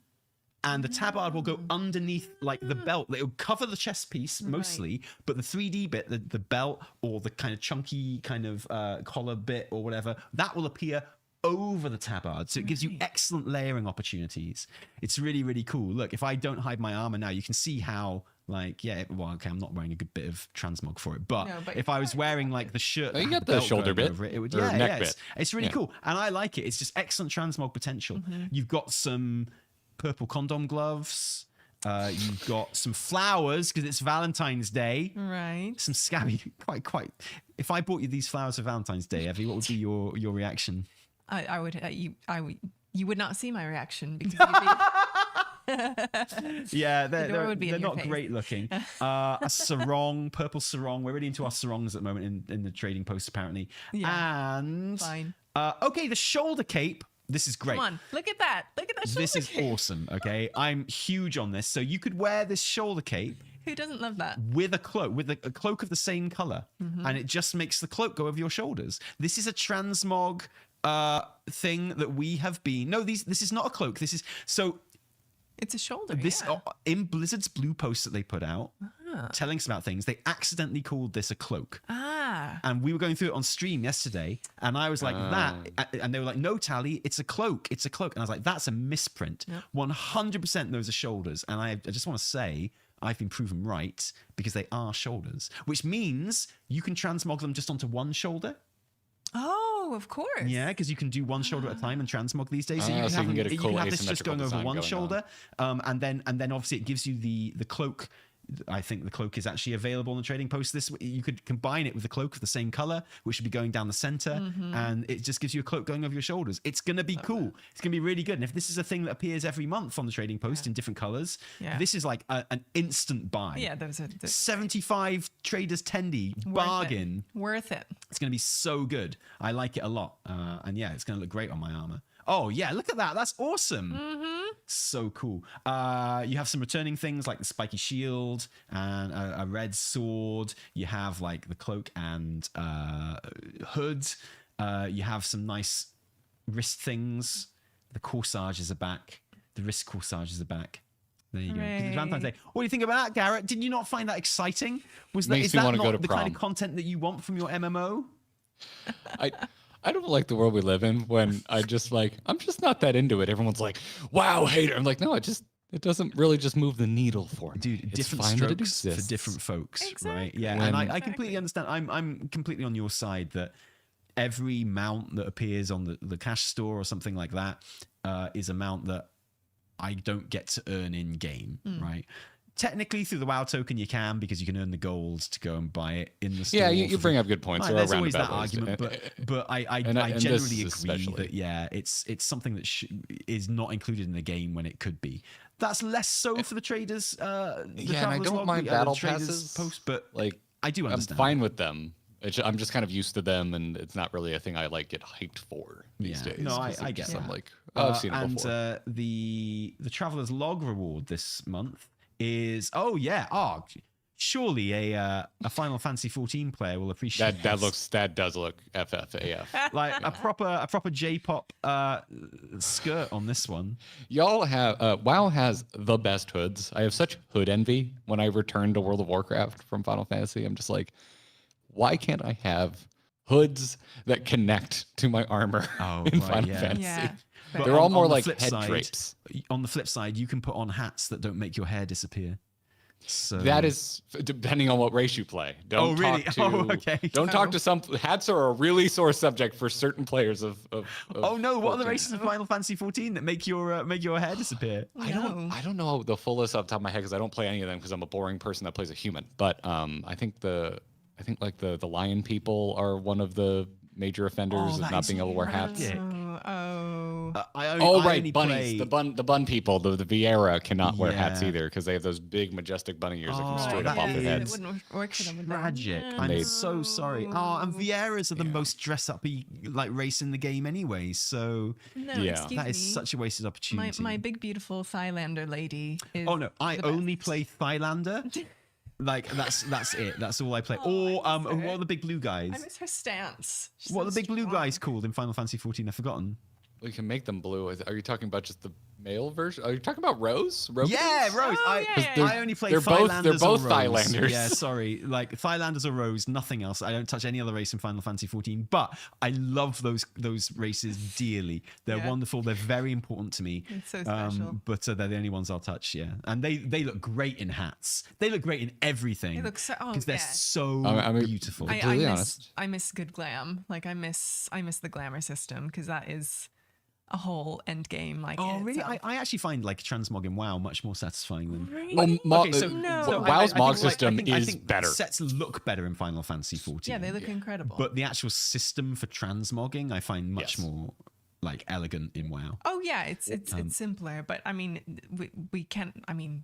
and the tabard will go underneath like the belt. It will cover the chest piece mostly, but the 3D bit, the belt or the kind of chunky kind of collar bit or whatever, that will appear over the tabard. So it gives you excellent layering opportunities. It's really, really cool. Look, if I don't hide my armor now, you can see how I'm not wearing a good bit of transmog for it, but if I was wearing like the shirt, you got the shoulder bit over it would, neck bit. It's really cool, and I like it. It's just excellent transmog potential. You've got some purple condom gloves. You've got some flowers because it's Valentine's Day. Right. Some scabby, quite. If I bought you these flowers for Valentine's Day, Evie, what would be your reaction? I would. You would not see my reaction because yeah, they're not great looking. A sarong, purple sarong. We're really into our sarongs at the moment in the trading post, apparently. Yeah, and fine. Okay, the shoulder cape. This is great. Come on, look at that. Look at that shoulder This is cape. awesome, okay? I'm huge on this. So you could wear this shoulder cape. Who doesn't love that? With a cloak, with a cloak of the same color. And it just makes the cloak go over your shoulders. This is a transmog thing that we have been... No, this is not a cloak. This is... So... It's a shoulder, in Blizzard's blue post that they put out, telling us about things, they accidentally called this a cloak. And we were going through it on stream yesterday, and I was like, that, and they were like, no, Tali, it's a cloak, it's a cloak. And I was like, that's a misprint. 100% those are shoulders. And I just want to say, I've been proven right, because they are shoulders, which means you can transmog them just onto one shoulder. Oh, of course. Yeah, because you can do one shoulder at a time and transmog these days. So you can get a cool have this just going over one shoulder, on. and then obviously it gives you the cloak. I think the cloak is actually available on the trading post. You could combine it with the cloak of the same color, which should be going down the center, and it just gives you a cloak going over your shoulders. It's gonna be cool. It's gonna be really good. And if this is a thing that appears every month on the trading post in different colors, this is like an instant buy. Yeah, there's 75 traders tendy bargain. Worth it. It's gonna be so good. I like it a lot, and yeah, it's gonna look great on my armor. Oh yeah, look at that. That's awesome. So cool. You have some returning things like the spiky shield and a red sword. You have like the cloak and hood. You have some nice wrist things. The corsages are back. The wrist corsages are back. There you go. It's Valentine's Day. What do you think about that, Garrett? Did you not find that exciting? Is that not the kind of content that you want from your MMO? I don't like the world we live in when I'm just not that into it. Everyone's like, wow, hater. I'm like, no, it doesn't really just move the needle for me. Dude, different strokes for different folks, right? Yeah, and I completely understand. I'm completely on your side that every mount that appears on the cash store or something like that is a mount that I don't get to earn in game, right? Technically, through the WoW token, you can, because you can earn the gold to go and buy it in the store. Yeah, you bring up good points. There's always that argument, but I generally agree that it's something that is not included in the game when it could be. That's less so for the traders. And I don't mind battle passes post, but like I do understand. I'm fine with them. I'm just kind of used to them, and it's not really a thing I get hyped for these days. No, I get that. I'm like, I've seen it before. And the Traveler's Log reward this month is Surely a Final Fantasy 14 player will appreciate that does look FFAF. like a proper J-pop skirt on this one. Y'all have WoW has the best hoods. I have such hood envy when I return to World of Warcraft from Final Fantasy. I'm just like, why can't I have hoods that connect to my armor in Final Fantasy? Yeah. But They're all more on the like flip head side, drapes. On the flip side, you can put on hats that don't make your hair disappear. So That is depending on what race you play. Don't really? talk to, okay. Don't talk to some hats are a really sore subject for certain players of oh no! What are the 14. races of Final Fantasy 14 that make your hair disappear? I don't know the full list off the top of my head because I don't play any of them because I'm a boring person that plays a human. But I think like the lion people are one of the major offenders of not being able to wear hats. I Right, bunnies. The bun people, the Vieira cannot wear hats either because they have those big majestic bunny ears that come straight up off their heads. It wouldn't work for them. Tragic. I'm so sorry. Oh, and Vieiras are the most dress-uppy like race in the game anyway. So excuse that is me. such a wasted opportunity. My big beautiful Thylander lady is. Oh no, I only play Thylander. Like that's it. That's all I play. Or what are the big blue guys? I miss her stance. She's What so are the big blue strong. guys called in Final Fantasy 14? I've forgotten. We can make them blue. Are you talking about just the male version? Are you talking about Rose? Yeah, Rose. Oh, I only play they're Thylanders both or Rose. Thylanders. Yeah, sorry. Like Thylanders or Rose, nothing else. I don't touch any other race in Final Fantasy 14, but I love those races dearly. They're wonderful. They're very important to me. It's so special. But they're the only ones I'll touch, yeah. And they look great in hats. They look great in everything. They look so because they're so beautiful. I miss good glam. Like I miss the glamour system because that is a whole end game. Like really? I actually find like transmog in WoW much more satisfying than. Really? WoW's mog system is better. Sets look better in Final Fantasy 14. Yeah, they look incredible. But the actual system for transmogging, I find much more like elegant in WoW. Oh yeah, it's simpler. But I mean, we can't. I mean.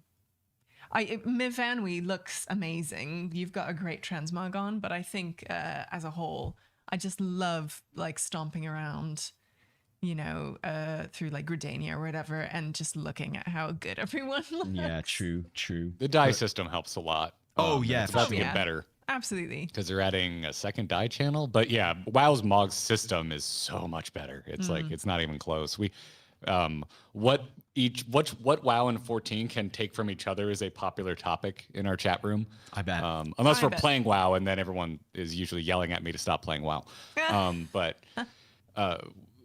Mivanwi looks amazing. You've got a great transmog on, but I think as a whole, I just love like stomping around, through like Gridania or whatever, and just looking at how good everyone looks. Yeah, true. The die system helps a lot. Yeah, it's about to get better. Absolutely. Because they're adding a second die channel. But yeah, WoW's Mog system is so much better. It's like it's not even close. What WoW and 14 can take from each other is a popular topic in our chat room. I bet. Unless we're playing WoW, and then everyone is usually yelling at me to stop playing WoW.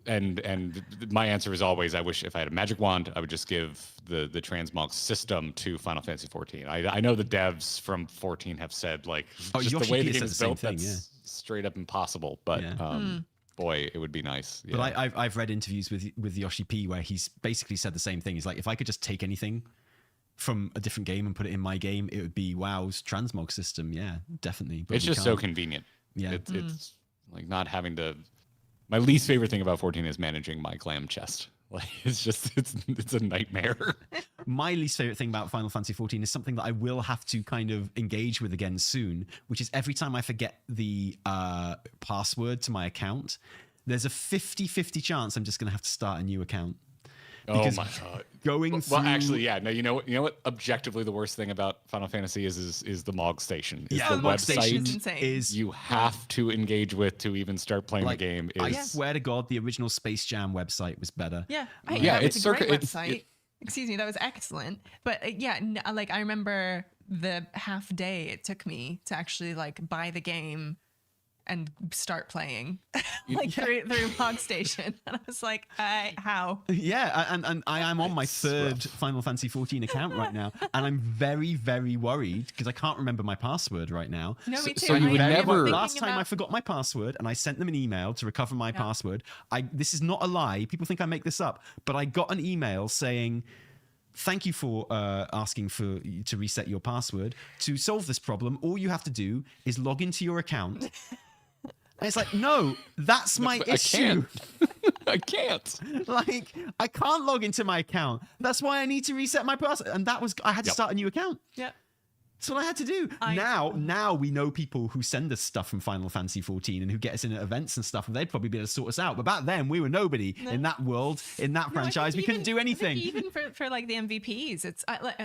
And my answer is always, I wish if I had a magic wand, I would just give the transmog system to Final Fantasy 14. I know the devs from 14 have said like just Yoshi the way P the said game's the same built, thing, that's straight up impossible. But boy, it would be nice. Yeah. But I've read interviews with Yoshi P where he's basically said the same thing. He's like, if I could just take anything from a different game and put it in my game, it would be WoW's transmog system. Yeah, definitely. But it's just so convenient. Yeah, it's like not having to. My least favorite thing about 14 is managing my glam chest. Like it's a nightmare. My least favorite thing about Final Fantasy 14 is something that I will have to kind of engage with again soon, which is every time I forget the password to my account, there's a 50-50 chance I'm just going to have to start a new account. Because oh my god! Going through... Well, actually, yeah. No, you know what? Objectively, the worst thing about Final Fantasy is the Mog Station. The website is you have to engage with to even start playing the game. I swear to God, the original Space Jam website was better. Yeah, it's a great website. Excuse me, that was excellent. But like I remember the half day it took me to actually like buy the game and start playing through Mog Station. And I was like, how? Yeah, and I am on my third Final Fantasy 14 account right now, and I'm very, very worried because I can't remember my password right now. No, me too. So you would never... Last time I forgot my password and I sent them an email to recover my password. This is not a lie. People think I make this up, but I got an email saying, thank you for asking to reset your password. To solve this problem, all you have to do is log into your account. And it's like, no, that's my issue. I can't. Like, I can't log into my account. That's why I need to reset my password. And I had to start a new account. Yeah. That's what I had to do. Now we know people who send us stuff from Final Fantasy 14 and who get us in at events and stuff, and they'd probably be able to sort us out. But back then, we were nobody in that world, in that franchise. We couldn't do anything. Even for like the MVPs,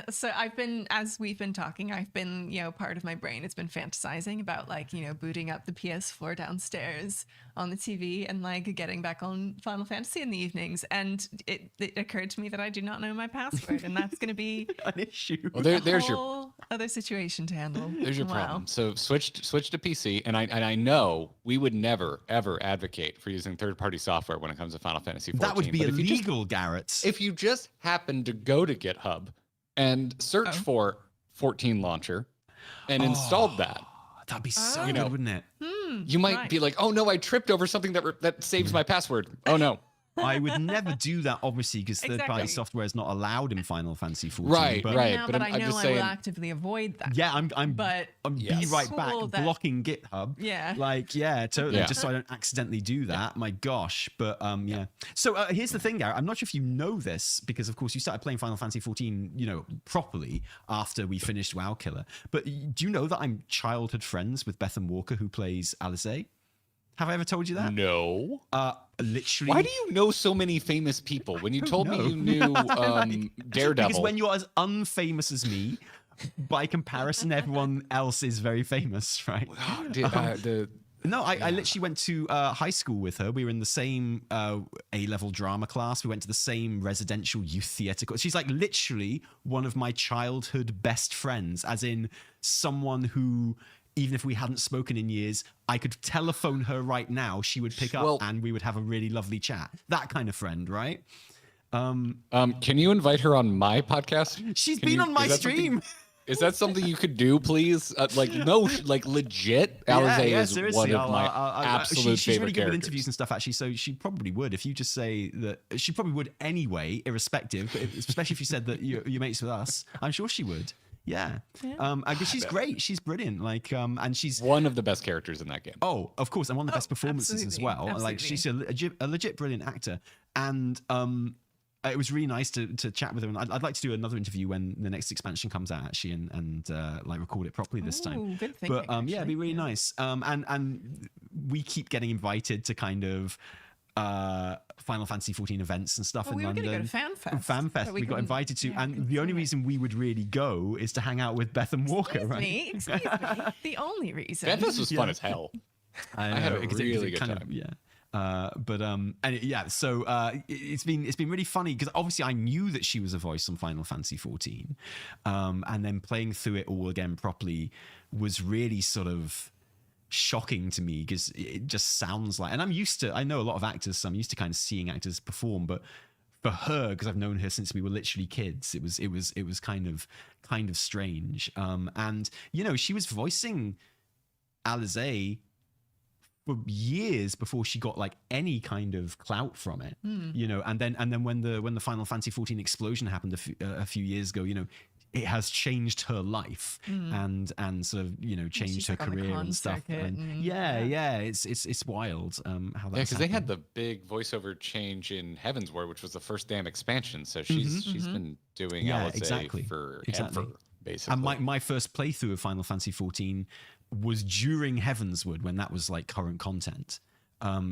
so I've been, as we've been talking, I've been, part of my brain has been fantasizing about like, booting up the PS4 downstairs on the TV and like getting back on Final Fantasy in the evenings. And it occurred to me that I do not know my password, and that's going to be an issue. Well, there's your other situation to handle. There's your problem. So switch to PC, and I know we would never ever advocate for using third-party software when it comes to Final Fantasy 14. That would be illegal, Garrett. If you just happen to go to GitHub and search for 14 launcher and installed that, that'd be so good, wouldn't it? You might be like, oh no, I tripped over something that saves my password. Oh no. I would never do that, obviously, because third-party software is not allowed in Final Fantasy 14. Right. Now But that I'm I know just I saying, will actively avoid that. Yeah, I'm yes. be right Cool back, blocking GitHub. Yeah. Like, yeah, totally. Yeah. Just so I don't accidentally do that. My gosh. But yeah. So here's the thing, Garrett. I'm not sure if you know this, because of course you started playing Final Fantasy 14, properly after we finished WoWKiller. But do you know that I'm childhood friends with Bethan Walker, who plays Alisaie? Have I ever told you that? No. Literally. Why do you know so many famous people? When you told me you knew Daredevil. Because when you're as unfamous as me, by comparison, everyone else is very famous, right? No, I literally went to high school with her. We were in the same A-level drama class. We went to the same residential youth theatre. She's like literally one of my childhood best friends, as in someone who, even if we hadn't spoken in years, I could telephone her right now. She would pick up and we would have a really lovely chat. That kind of friend, right? Can you invite her on my podcast? She's been on my stream. Is that something you could do, please? Legit. Alisaie is one of my absolute she's really favorite good with characters. interviews and stuff, actually. So she probably would, if you just say that. She probably would anyway, irrespective. But especially if you said that you're mates with us, I'm sure she would. Yeah. Because she's great. She's brilliant. Like, and she's one of the best characters in that game. Oh, of course, and one of the best performances as well. Absolutely. Like, she's a legit brilliant actor, and it was really nice to chat with her. And I'd like to do another interview when the next expansion comes out, actually, and like record it properly this time. Good thinking, but yeah, it'd be really nice. And we keep getting invited to kind of Final Fantasy 14 events and stuff in we were London. Going to go to FanFest we got invited to, and the only reason we would really go is to hang out with Bethan Walker, right? Excuse me. The only reason. FanFest was fun as hell. I had a really good time. So it's been really funny, because obviously I knew that she was a voice on Final Fantasy 14, and then playing through it all again properly was really sort of shocking to me, because it just sounds like, and I know a lot of actors, so I'm used to kind of seeing actors perform, but for her, because I've known her since we were literally kids, it was kind of strange. And she was voicing Alisaie for years before she got like any kind of clout from it, and then when the Final Fantasy 14 explosion happened a few years ago, it has changed her life and sort of changed her career and stuff. And it's wild how that. Yeah, because they had the big voiceover change in Heavensward, which was the first damn expansion. So she's been doing Alisaie forever, basically. And my first playthrough of Final Fantasy 14 was during Heavensward, when that was like current content.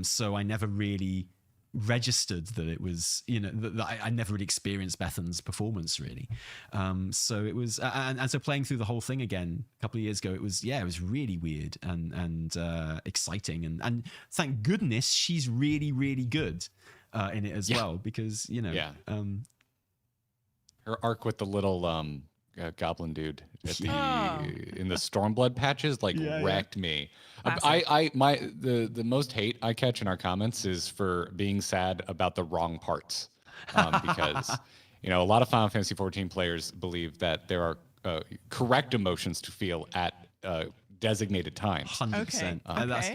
So I never really registered that it was, that I never really experienced Bethan's performance really. So it was, and so playing through the whole thing again a couple of years ago, it was really weird and exciting. And thank goodness she's really, really good in it as well, because, her arc with the little, goblin dude in the Stormblood patches wrecked me. The most hate I catch in our comments is for being sad about the wrong parts, because a lot of Final Fantasy 14 players believe that there are correct emotions to feel at designated times. 100%. That's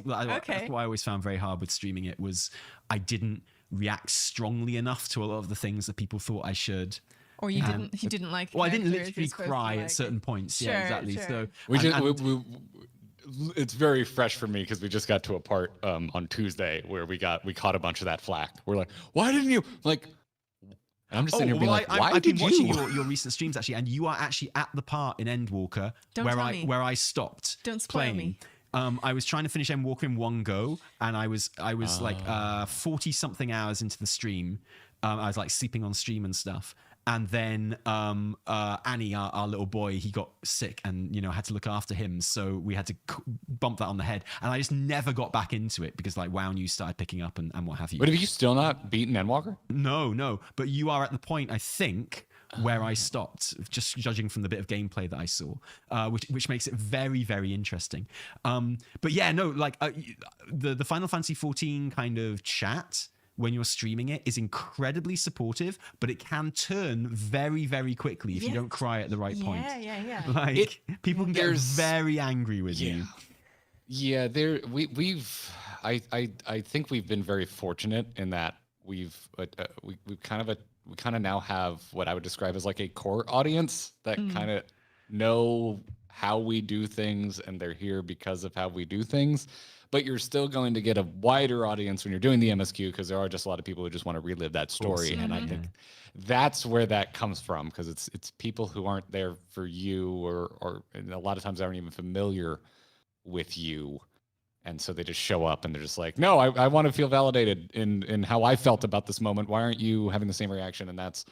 what I always found very hard with streaming it, was I didn't react strongly enough to a lot of the things that people thought I should. Or you didn't like. Well, I didn't literally cry at certain points. Sure, yeah, exactly. Sure. So it's very fresh for me, because we just got to a part on Tuesday where we caught a bunch of that flack. We're like, why didn't you And I'm just sitting here being like, why I've did been watching you? your recent streams actually, and you are actually at the part in Endwalker where I stopped Don't spoil playing. me. I was trying to finish Endwalker in one go, and I was like 40 something hours into the stream. I was like sleeping on stream and stuff. And then Annie, our little boy, he got sick, and had to look after him, so we had to bump that on the head. And I just never got back into it because like WoW news started picking up and what have you. But have you still not beaten Endwalker? No. But you are at the point, I think, where I stopped, just judging from the bit of gameplay that I saw, which makes it very, very interesting. But yeah, no, like the Final Fantasy XIV kind of chat when you're streaming it is incredibly supportive, but it can turn very, very quickly if you don't cry at the right point. Yeah. Like people can get very angry with you. Yeah, I think we've been very fortunate in that we kind of now have what I would describe as like a core audience that kind of know how we do things, and they're here because of how we do things. But you're still going to get a wider audience when you're doing the MSQ, because there are just a lot of people who just want to relive that story. And I think that's where that comes from, because it's people who aren't there for you, or and a lot of times aren't even familiar with you. And so they just show up and they're just like, no, I want to feel validated in how I felt about this moment. Why aren't you having the same reaction? And that's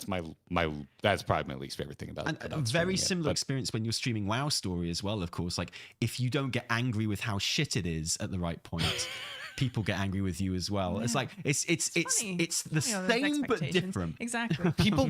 probably my least favorite thing about it. And a very similar experience when you're streaming WoW Story as well, of course. Like if you don't get angry with how shit it is at the right point, people get angry with you as well. Yeah. It's like it's the same but different. Exactly. People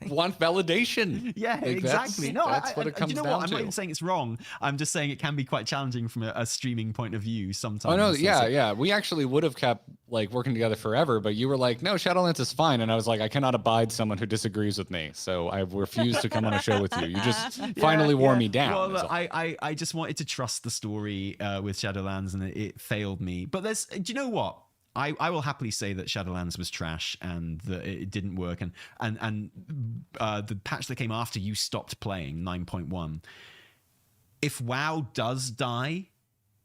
want validation. Yeah, like exactly. That's what it comes down to. I'm not even saying it's wrong. I'm just saying it can be quite challenging from a streaming point of view sometimes. Oh no, yeah. We actually would have kept like working together forever, but you were like, no, Shadowlands is fine. And I was like, I cannot abide someone who disagrees with me. So I refuse to come on a show with you. You just finally wore me down. Well, look, I just wanted to trust the story with Shadowlands, and it failed me. But do you know what? I will happily say that Shadowlands was trash and that it didn't work. And the patch that came after you stopped playing, 9.1. If WoW does die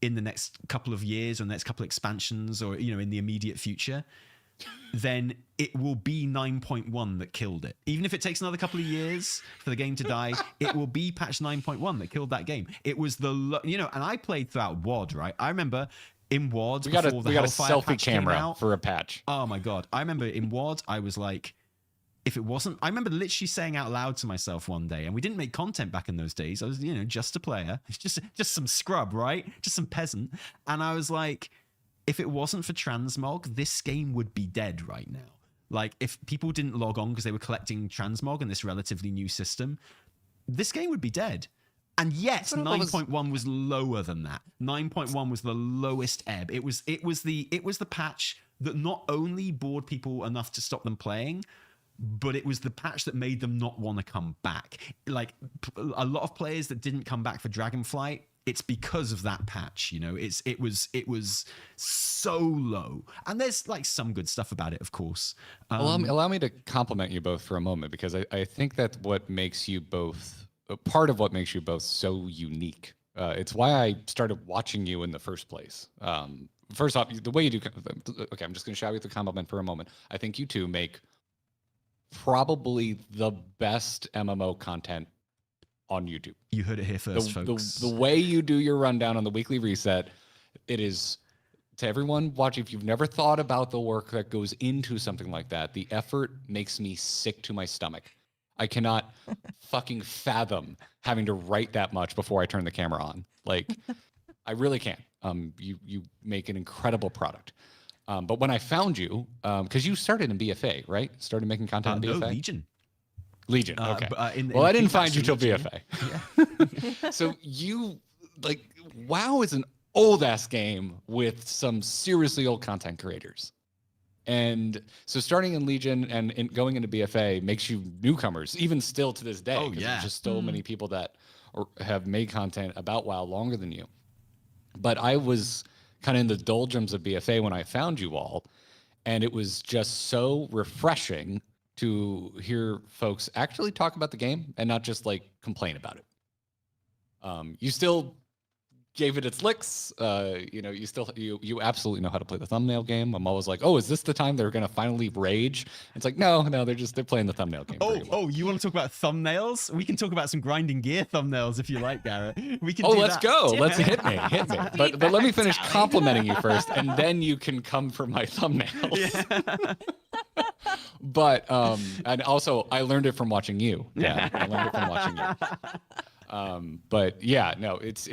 in the next couple of years or the next couple of expansions, or in the immediate future, then it will be 9.1 that killed it. Even if it takes another couple of years for the game to die, it will be patch 9.1 that killed that game. It was and I played throughout WoD, right? I remember in WoD, we got a selfie camera for a patch. Oh my God. I remember in WoD, I was like, if it wasn't, I remember literally saying out loud to myself one day, and we didn't make content back in those days. I was, just a player, just some scrub, right? Just some peasant. And I was like, if it wasn't for transmog, this game would be dead right now. Like if people didn't log on because they were collecting transmog in this relatively new system, this game would be dead. And yes, 9.1 was lower than that. 9.1 was the lowest ebb. It was the patch that not only bored people enough to stop them playing, but it was the patch that made them not want to come back. Like a lot of players that didn't come back for Dragonflight, it's because of that patch. It was so low. And there's like some good stuff about it, of course. Allow me to compliment you both for a moment, because I think that what makes you both, part of what makes you both so unique. It's why I started watching you in the first place. First off, the way you do. Okay, I'm just going to shout you the compliment for a moment. I think you two make probably the best MMO content on YouTube. You heard it here first, folks. The way you do your rundown on the weekly reset, it is, to everyone watching, if you've never thought about the work that goes into something like that, the effort makes me sick to my stomach. I cannot fucking fathom having to write that much before I turn the camera on. Like, I really can't. You make an incredible product. But when I found you, because you started in BFA, right? Started making content in BFA? No, Legion. Legion, okay. Well, I didn't find you till Legion. BFA. Yeah. So you, like, WoW is an old-ass game with some seriously old content creators. And so starting in Legion and going into BFA makes you newcomers, even still to this day. Oh, yeah. There's just so many people that have made content about WoW longer than you. But I was kind of in the doldrums of BFA when I found you all, and it was just so refreshing to hear folks actually talk about the game and not just like complain about it. You still gave it its licks. You know, you absolutely know how to play the thumbnail game. I'm always like, oh, is this the time they're gonna finally rage? It's like, no, they're playing the thumbnail game. Oh, you want to talk about thumbnails? We can talk about some grinding gear thumbnails if you like, Garrett. We can. Let's go. Let's hit me. But let me finish complimenting you first, and then you can come for my thumbnails. Yeah. But and also I learned it from watching you. Yeah, I learned it from watching you. But yeah, no, it's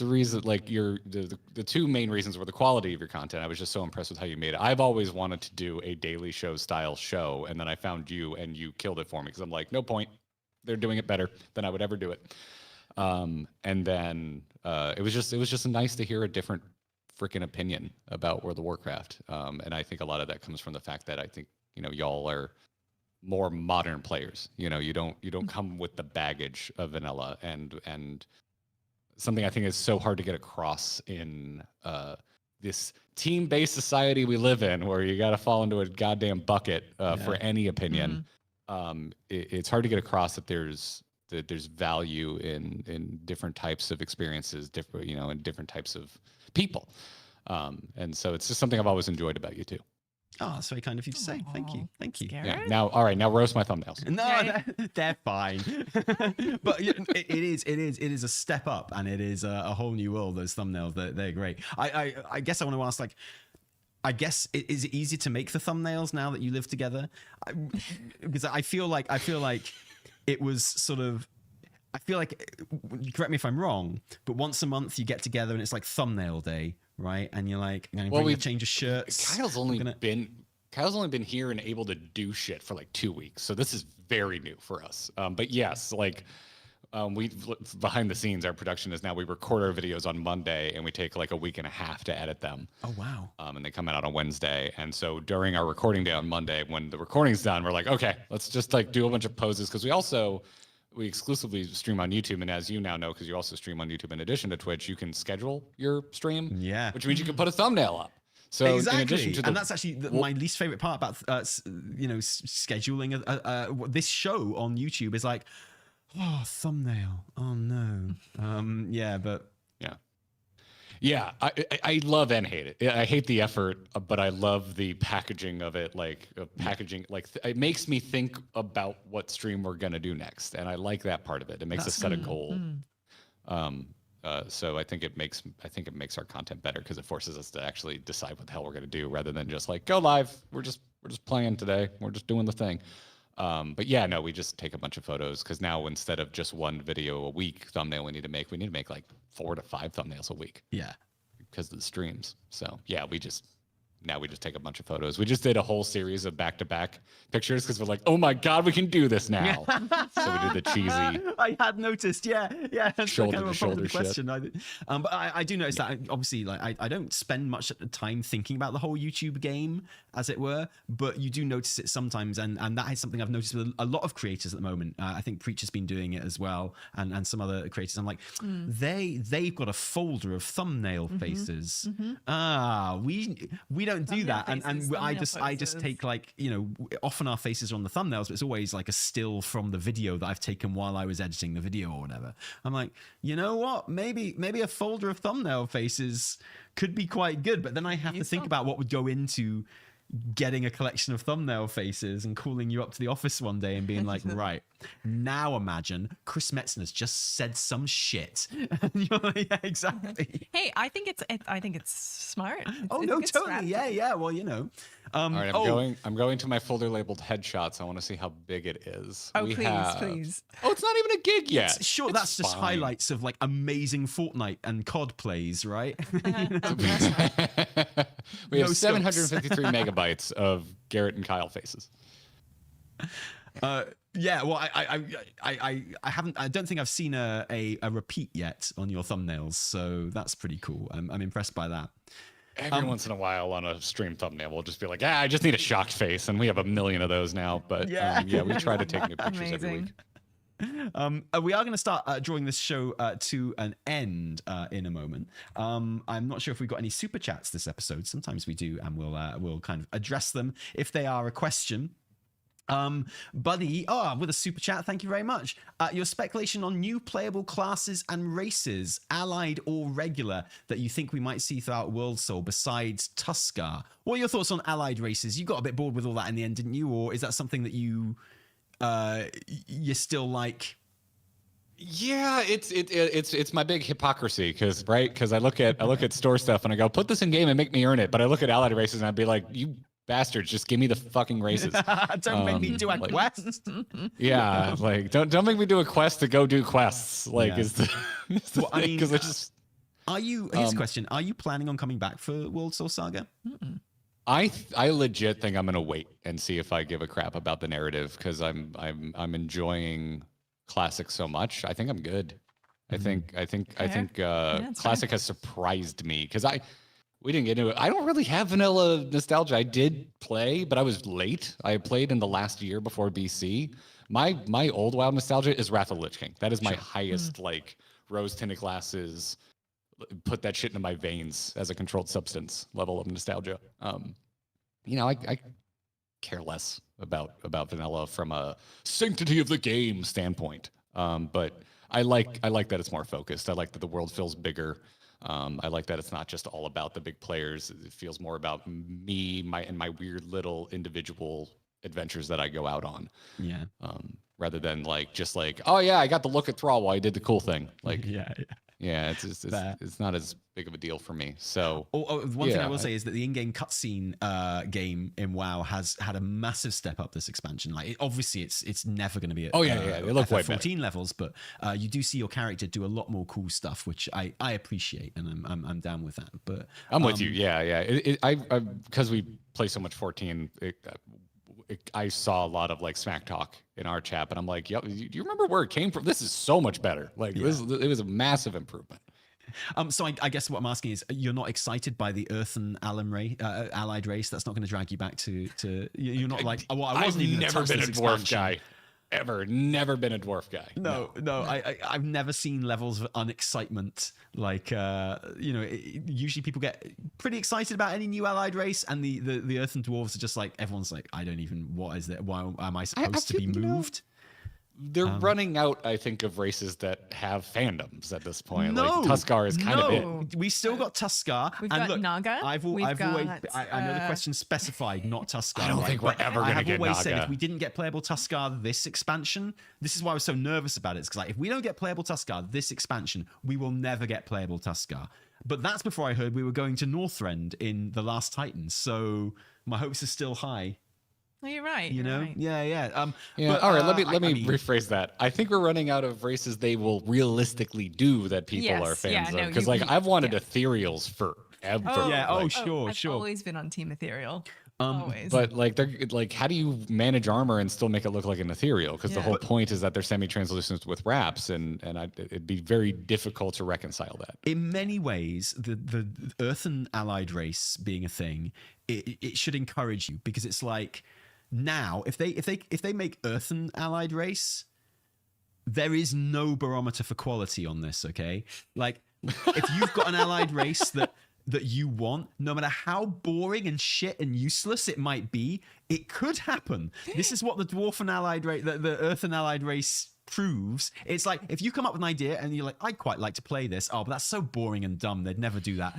a reason. Like the two main reasons were the quality of your content. I was just so impressed with how you made it. I've always wanted to do a daily show style show, and then I found you, and you killed it for me because I'm like, no point. They're doing it better than I would ever do it. And then it was just nice to hear a different freaking opinion about World of Warcraft. And I think a lot of that comes from the fact that I think, you know, y'all are more modern players. You know, you don't come with the baggage of vanilla, and something I think is so hard to get across in this team-based society we live in, where you got to fall into a goddamn bucket for any opinion. It's hard to get across that there's value in different types of experiences, you know, and different types of people. And so it's just something I've always enjoyed about you too. Oh, that's very kind of you to say. Thank you. Thank you. Yeah. Now roast my thumbnails. No, they're fine. But it is a step up, and it is a whole new world. Those thumbnails, they're great. I guess I want to ask, like, I guess is it easy to make the thumbnails now that you live together? Because I feel like it was sort of. I feel like, correct me if I'm wrong, but once a month you get together and it's like thumbnail day, right? And you're like, I'm going to bring a change of shirts. Kyle's only been here and able to do shit for like 2 weeks, so this is very new for us. But yes, like we behind the scenes, our production is now we record our videos on Monday and we take like a week and a half to edit them. Oh wow! And they come out on Wednesday, and so during our recording day on Monday, when the recording's done, we're like, okay, let's just like do a bunch of poses, because we exclusively stream on YouTube, and as you now know, because you also stream on YouTube in addition to Twitch, you can schedule your stream, which means you can put a thumbnail up. So exactly, in addition to and that's actually my least favorite part about scheduling this show on YouTube is like, oh, thumbnail, oh no, Yeah, I love and hate it. I hate the effort, but I love the packaging of it. It makes me think about what stream we're gonna do next, and I like that part of it. It makes us set a goal. So I think it makes our content better, because it forces us to actually decide what the hell we're gonna do, rather than just like go live. We're just playing today. We're just doing the thing. But yeah, no, we just take a bunch of photos, because now instead of just one video a week thumbnail we need to make like 4 to 5 thumbnails a week. Yeah. Because of the streams. So yeah, we just take a bunch of photos. We just did a whole series of back-to-back pictures, because we're like, oh my God, we can do this now. So we did the cheesy. I had noticed, yeah. Shoulder to shoulder question. But I do notice that obviously, like, I don't spend much time thinking about the whole YouTube game, as it were. But you do notice it sometimes, and that is something I've noticed with a lot of creators at the moment. I think Preacher's been doing it as well, and some other creators. I'm like, they've got a folder of thumbnail faces. We don't do that, and I just take, like, you know, often our faces are on the thumbnails, but it's always like a still from the video that I've taken while I was editing the video or whatever. I'm like, you know what, maybe a folder of thumbnail faces could be quite good, but then I have to think about what would go into getting a collection of thumbnail faces and calling you up to the office one day and being like, right, now imagine Chris Metzner's just said some shit. And you're like, yeah, exactly. Hey, I think it's smart. It's totally. strategy. Yeah. Well, you know. All right, I'm going to my folder labeled headshots. I want to see how big it is. Oh, please. Oh, it's not even a gig yet. Sure, that's just highlights of like amazing Fortnite and COD plays, right? We have 753 megabytes of Garrett and Kyle faces. Yeah, well, I haven't. I don't think I've seen a repeat yet on your thumbnails, so that's pretty cool. I'm impressed by that. Every once in a while on a stream thumbnail, we'll just be like, I just need a shocked face, and we have a million of those now. But we try to take new pictures every week. We are going to start drawing this show to an end in a moment. I'm not sure if we've got any super chats this episode. Sometimes we do, and we'll kind of address them if they are a question. Buddy, with a super chat, thank you very much. Your speculation on new playable classes and races, allied or regular, that you think we might see throughout World Soul besides Tuskar. What are your thoughts on allied races? You got a bit bored with all that in the end, didn't you? Or is that something that you're still like? Yeah, it's my big hypocrisy because I look at store stuff and I go, put this in game and make me earn it, but I look at allied races and I'd be like, you bastards, just give me the fucking races. Don't make me do a quest. Yeah, like don't make me do a quest to go do quests. Like is the well, I mean, because it's just. Here's a question: are you planning on coming back for World Soul Saga? I legit think I'm gonna wait and see if I give a crap about the narrative because I'm enjoying Classic so much. I think I'm good. I think Classic has surprised me because we didn't get into it. I don't really have vanilla nostalgia. I did play, but I was late. I played in the last year before BC. My old WoW nostalgia is Wrath of the Lich King. That is my highest like rose tinted glasses. Put that shit into my veins as a controlled substance level of nostalgia. I care less about vanilla from a sanctity of the game standpoint. But I like that it's more focused. I like that the world feels bigger. I like that it's not just all about the big players. It feels more about me, my weird little individual adventures that I go out on. Yeah. Rather than just oh yeah, I got to look at Thrall while I did the cool thing. Like yeah, it's not as big of a deal for me. So one thing I will say is that the in-game cutscene game in WoW has had a massive step up this expansion. Like obviously it's never going to be at they look way 14 levels, but you do see your character do a lot more cool stuff, which I appreciate, and I'm down with that. But I'm with you. Yeah. I because we play so much 14. I saw a lot of smack talk in our chat, but I'm like, "Yep, do you remember where it came from? This is so much better. It was a massive improvement." So I guess what I'm asking is, you're not excited by the Earthen allied race? That's not going to drag you back to you're not like, oh, well, I wasn't even never been a dwarf guy. Ever, never been a dwarf guy. No. I've never seen levels of unexcitement. Usually people get pretty excited about any new allied race, and the Earthen dwarves are just like, everyone's like, I don't even, what is that? Why am I supposed to be moved? They're running out, I think, of races that have fandoms at this point. Tuskar is kind of it. We still got Tuskar. We've got Naga. I know the question specified, not Tuskar. I don't think we're ever going to get Naga. I have always said, if we didn't get playable Tuskar this expansion, this is why I was so nervous about it. It's because if we don't get playable Tuskar this expansion, we will never get playable Tuskar. But that's before I heard we were going to Northrend in The Last Titan. So my hopes are still high. Oh, you're right. Right. Yeah. But, all right. Let me rephrase that. I think we're running out of races they will realistically do that people are fans of. Because I've wanted ethereals forever. Sure. I've always been on Team Ethereal. Always. But they're how do you manage armor and still make it look like an ethereal? Because the whole point is that they're semi-translucent with wraps, and it'd be very difficult to reconcile that. In many ways, the Earthen allied race being a thing, it should encourage you, because it's like, now if they make Earthen allied race, there is no barometer for quality on this. Okay, if you've got an allied race that you want, no matter how boring and shit and useless it might be, it could happen. This is what the Dwarfen allied race, the Earthen allied race proves. It's like, if you come up with an idea and you're like, I'd quite like to play this. Oh, but that's so boring and dumb. They'd never do that.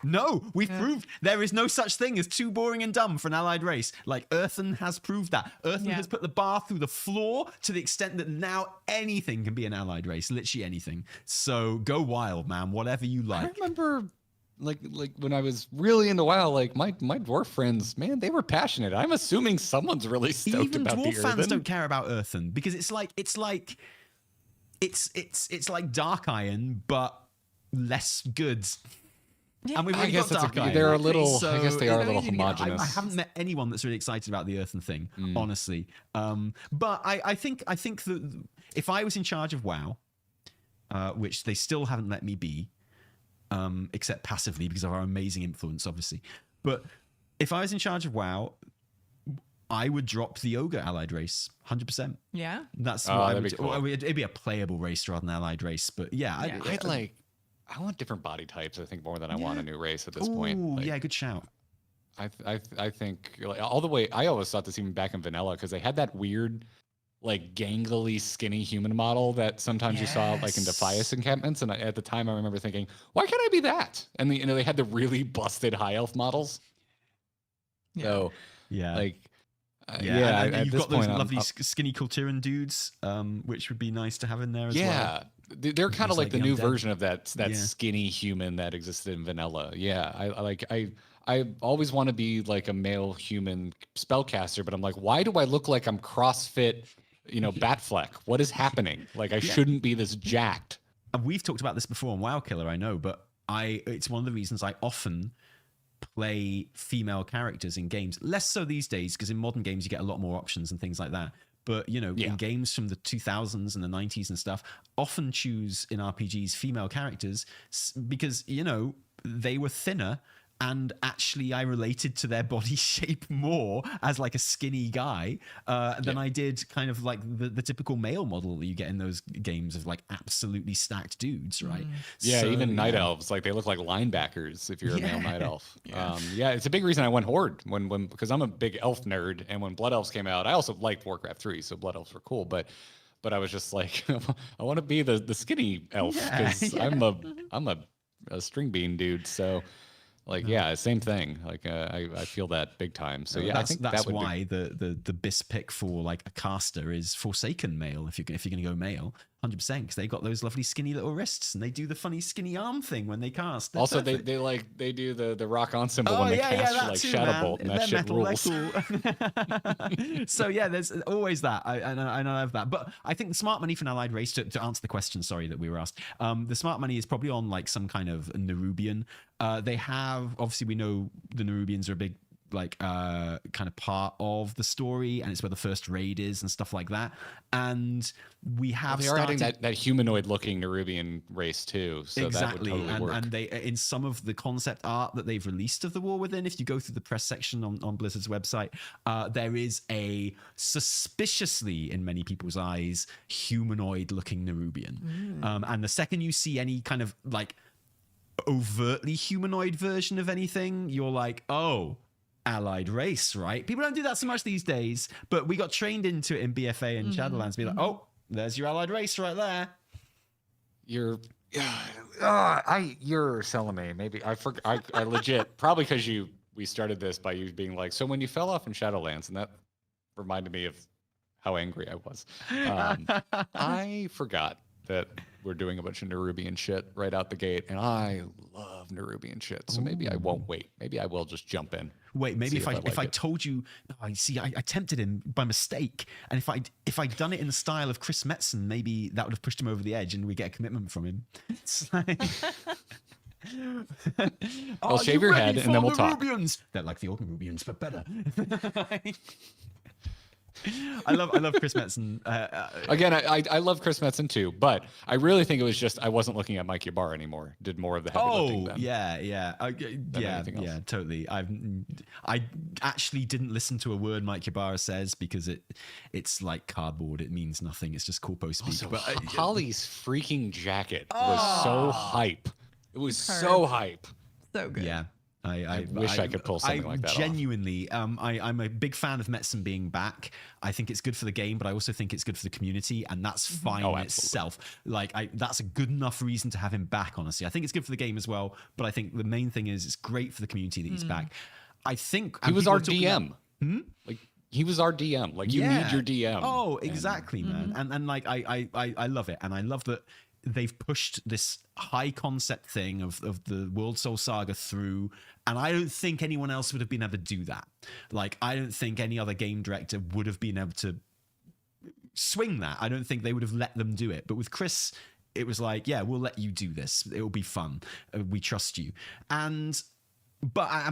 No, we've proved there is no such thing as too boring and dumb for an allied race. Earthen has proved that. Earthen has put the bar through the floor to the extent that now anything can be an allied race, literally anything. So go wild, man, whatever you like. I remember when I was really into WoW, my dwarf friends, man, they were passionate. I'm assuming someone's really stoked about the Earthen. Even dwarf fans don't care about Earthen, because it's like Dark Iron, but less good. Yeah. And we've already got Dark Iron. They're a little. So I guess they are a little homogenous. I haven't met anyone that's really excited about the Earthen thing, honestly. But I think that if I was in charge of WoW, which they still haven't let me be, except passively because of our amazing influence, obviously. But if I was in charge of WoW, I would drop the Ogre allied race, 100%. Yeah, that's what I would do. Cool. It'd be a playable race rather than allied race. But I want different body types, I think, more than I want a new race at this point. Yeah, good shout. I think like, all the way. I always thought this even back in vanilla because they had that weird, like gangly, skinny human model that sometimes you saw like in Defias encampments. And at the time, I remember thinking, why can't I be that? And they had the really busted high elf models. Yeah. So Yeah. like. Yeah, and at you've this got those point, lovely skinny Kulturan dudes, which would be nice to have in there as well. Yeah, they're kind of like the new version of that skinny human that existed in vanilla. Yeah, I always want to be like a male human spellcaster, but I'm like, why do I look like I'm CrossFit, Batfleck? What is happening? Like I shouldn't be this jacked. And we've talked about this before on WoWKiller, I know, but it's one of the reasons I often play female characters in games. Less so these days, because in modern games you get a lot more options and things like that. But, in games from the 2000s and the 90s and stuff, often choose in RPGs female characters because, they were thinner. And actually, I related to their body shape more as like a skinny guy than I did kind of like the typical male model that you get in those games of like absolutely stacked dudes, right? Yeah, so, even night elves, like they look like linebackers if you're a male night elf. It's a big reason I went Horde because I'm a big elf nerd, and when Blood Elves came out, I also liked Warcraft 3, so Blood Elves were cool, but I was just like, I want to be the skinny elf because I'm a string bean dude, so. Like same thing. Like I feel that big time. So I think that's that would why the best pick for like a caster is Forsaken male. If you're going to go male, 100%, because they got those lovely skinny little wrists and they do the funny skinny arm thing when they cast. They're also, perfect. they do the rock on symbol when they cast for like Shadow Bolt, and that shit rules. Cool. So there's always that. I love that. But I think the smart money for an allied race, to answer the question, sorry, that we were asked, the smart money is probably on like some kind of Nerubian. They have, obviously we know the Nerubians are a big like kind of part of the story, and it's where the first raid is and stuff like that. And we have they are adding that humanoid looking Nerubian race too, so exactly. That would totally work. And they, in some of the concept art that they've released of the War Within, if you go through the press section on Blizzard's website, there is a suspiciously, in many people's eyes, humanoid looking Nerubian. And the second you see any kind of like overtly humanoid version of anything, you're like, oh, allied race, right? People don't do that so much these days, but we got trained into it in BFA and Shadowlands to be like, oh, there's your allied race right there. You're selling me. Maybe I legit probably because we started this by you being like, so when you fell off in Shadowlands, and that reminded me of how angry I was. I forgot that we're doing a bunch of Nerubian shit right out the gate, and I love Nerubian shit. So maybe I won't wait. Maybe I will just jump in. Wait, maybe if I told you, I tempted him by mistake, and if I'd done it in the style of Chris Metzen, maybe that would have pushed him over the edge, and we get a commitment from him. It's like, I'll shave your head, and then we'll talk. They're like the old Nerubians, but better. I love Chris Metzen. Again, I love Chris Metzen too, but I really think it was just I wasn't looking at Mike Ybarra anymore. Did more of the heavy lifting then. Yeah, totally. I actually didn't listen to a word Mike Ybarra says because it's like cardboard. It means nothing. It's just corpo speak. Also, but Holly's freaking jacket was so hype. It was so hype. So good. Yeah. I wish I could pull something like that genuinely, off. I'm a big fan of Metzen being back. I think it's good for the game, but I also think it's good for the community, and that's fine in itself. Like, that's a good enough reason to have him back, honestly. I think it's good for the game as well, but I think the main thing is it's great for the community that he's back. I think... He was our DM. Like, he was our DM. Like, you need your DM. Oh, exactly, man. And like, I love it, and I love that they've pushed this high concept thing of the World Soul Saga through, and I don't think anyone else would have been able to do that. Like, I don't think any other game director would have been able to swing that. I don't think they would have let them do it. But with Chris, it was like, yeah, we'll let you do this. It will be fun. We trust you. And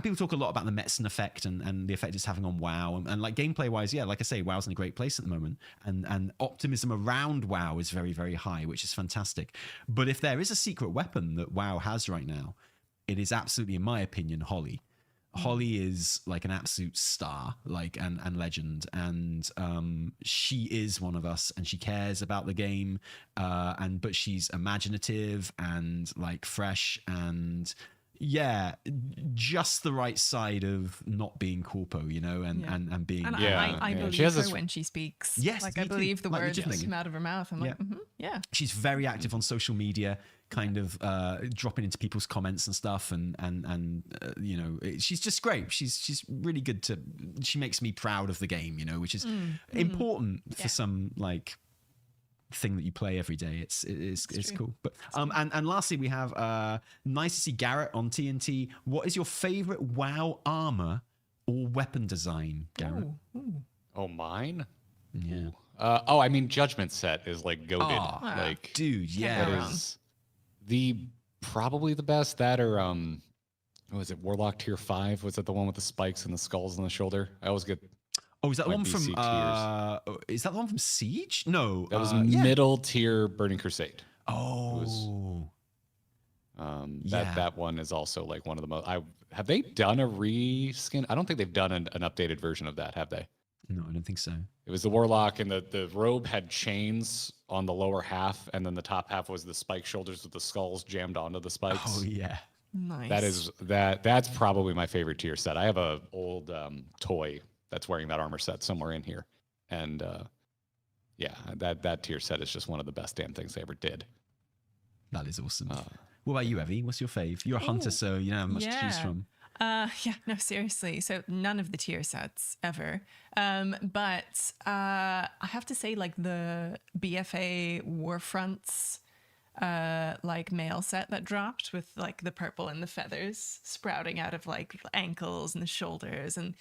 people talk a lot about the Metzen effect and the effect it's having on WoW. And like gameplay wise, yeah, like I say, WoW's in a great place at the moment. And optimism around WoW is very, very high, which is fantastic. But if there is a secret weapon that WoW has right now, it is absolutely, in my opinion, Holly. Holly is like an absolute star, like and legend, and she is one of us, and she cares about the game, but she's imaginative and like fresh, and yeah, just the right side of not being corpo, you know, and being. And Yeah. I believe She has her this- when she speaks. Yes, like me I too. believe the Like, words that legitimately. come out of her mouth. I'm like, yeah. She's very active on social media, kind of dropping into people's comments and stuff, and you know, she's just great. She's really good to. She makes me proud of the game, you know, which is important for some like thing that you play every day. It's cool. But and lastly, we have nice to see Garrett on TNT. What is your favorite WoW armor or weapon design, Garrett? Oh, mine? Yeah. I mean, Judgment Set is like goated. Like, Dude, yeah. that is probably the best. That or what was it? Warlock Tier 5? Was that the one with the spikes and the skulls on the shoulder? I always get. Oh, is that the my one from? BC Is that the one from Siege? No, That was yeah. middle tier Burning Crusade. Oh, That one is also like one of the most. Have they done a reskin? I don't think they've done an updated version of that, have they? no, I don't think so. It was the Warlock, and the robe had chains on the lower half, and then the top half was the spike shoulders with the skulls jammed onto the spikes. Oh yeah, Nice. That's probably my favorite tier set. I have a old toy that's wearing that armor set somewhere in here, and yeah, that tier set is just one of the best damn things they ever did. that is awesome. What about you, Evie? What's your fave? You're a hunter, so you don't have much to choose from. Yeah, no, seriously. So none of the tier sets ever. But I have to say, like the BFA Warfronts, like mail set that dropped with like the purple and the feathers sprouting out of like the ankles and the shoulders, and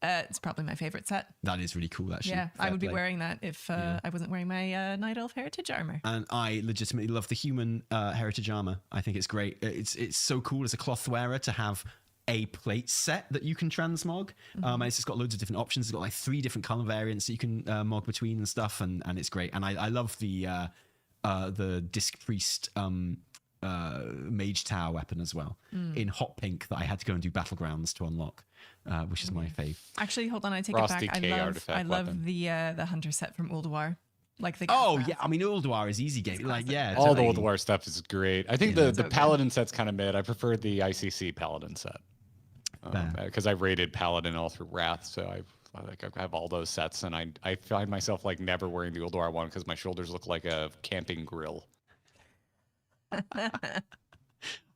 it's probably my favorite set. That is really cool, actually. Yeah, I Fair would be play. wearing that if I wasn't wearing my Night Elf Heritage armor. And I legitimately love the human heritage armor. I think it's great. It's so cool as a cloth wearer to have a plate set that you can transmog. And it's just got loads of different options. It's got like 3 different color variants that you can mog between and stuff, and it's great. And I love the Disc Priest Mage Tower weapon as well in hot pink that I had to go and do Battlegrounds to unlock, which is my fave. Actually, hold on, I take Frosty it back. K I artifact love weapon. the hunter set from Ulduar. Like the Oh yeah, I mean Ulduar is easy game. Like yeah, All the totally. Old War stuff is great. I think the Paladin set's kind of mid. I prefer the ICC Paladin set because I rated Paladin all through Wrath, so I have all those sets, and I find myself like never wearing the Ulduar one because my shoulders look like a camping grill.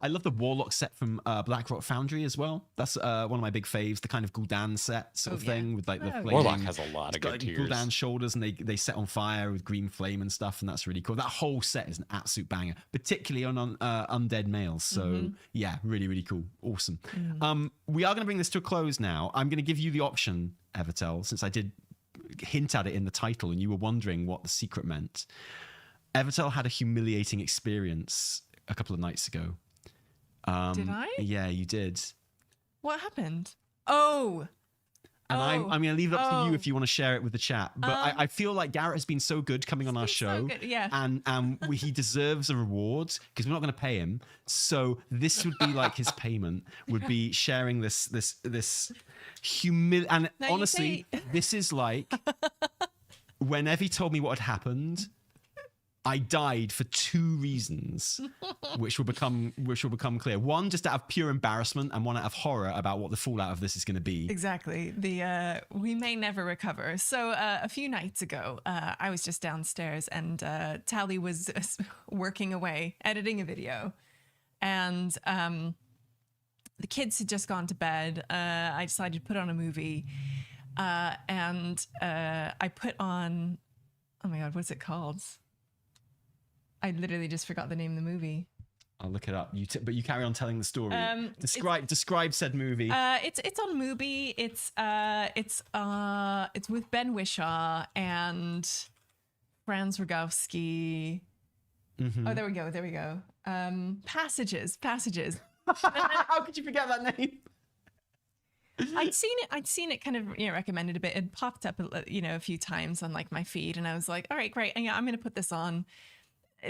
I love the Warlock set from Blackrock Foundry as well. That's one of my big faves. The kind of Gul'dan set sort of thing with like the flaming. Warlock has a lot of got, good like, tiers. Gul'dan shoulders, and they set on fire with green flame and stuff, and that's really cool. That whole set is an absolute banger, particularly on undead males. So yeah, really really cool, awesome. We are going to bring this to a close now. I'm going to give you the option, Evitel, since I did hint at it in the title, and you were wondering what the secret meant. Evitel had a humiliating experience a couple of nights ago. Did I? Yeah, you did. What happened? Oh. And I'm going to leave it up to you Oh. if you want to share it with the chat. But I feel like Garrett has been so good coming on our show. good, yeah. And he deserves a reward because we're not going to pay him. So this would be like his payment, would be sharing this And Now you honestly, this is like when Evie told me what had happened, I died for 2 reasons, which will become clear. One, just out of pure embarrassment, and one out of horror about what the fallout of this is going to be. Exactly. We may never recover. So a few nights ago, I was just downstairs, and Tali was working away, editing a video, and the kids had just gone to bed. I decided to put on a movie, and I put on, oh my God, what's it called? I literally just forgot the name of the movie. I'll look it up. But you carry on telling the story. Describe said movie. It's on Mubi. It's with Ben Whishaw and Franz Rogowski. Oh, there we go. Passages. How could you forget that name? I'd seen it kind of recommended a bit. It popped up a few times on like my feed, and I was like, all right, great. And, I'm going to put this on.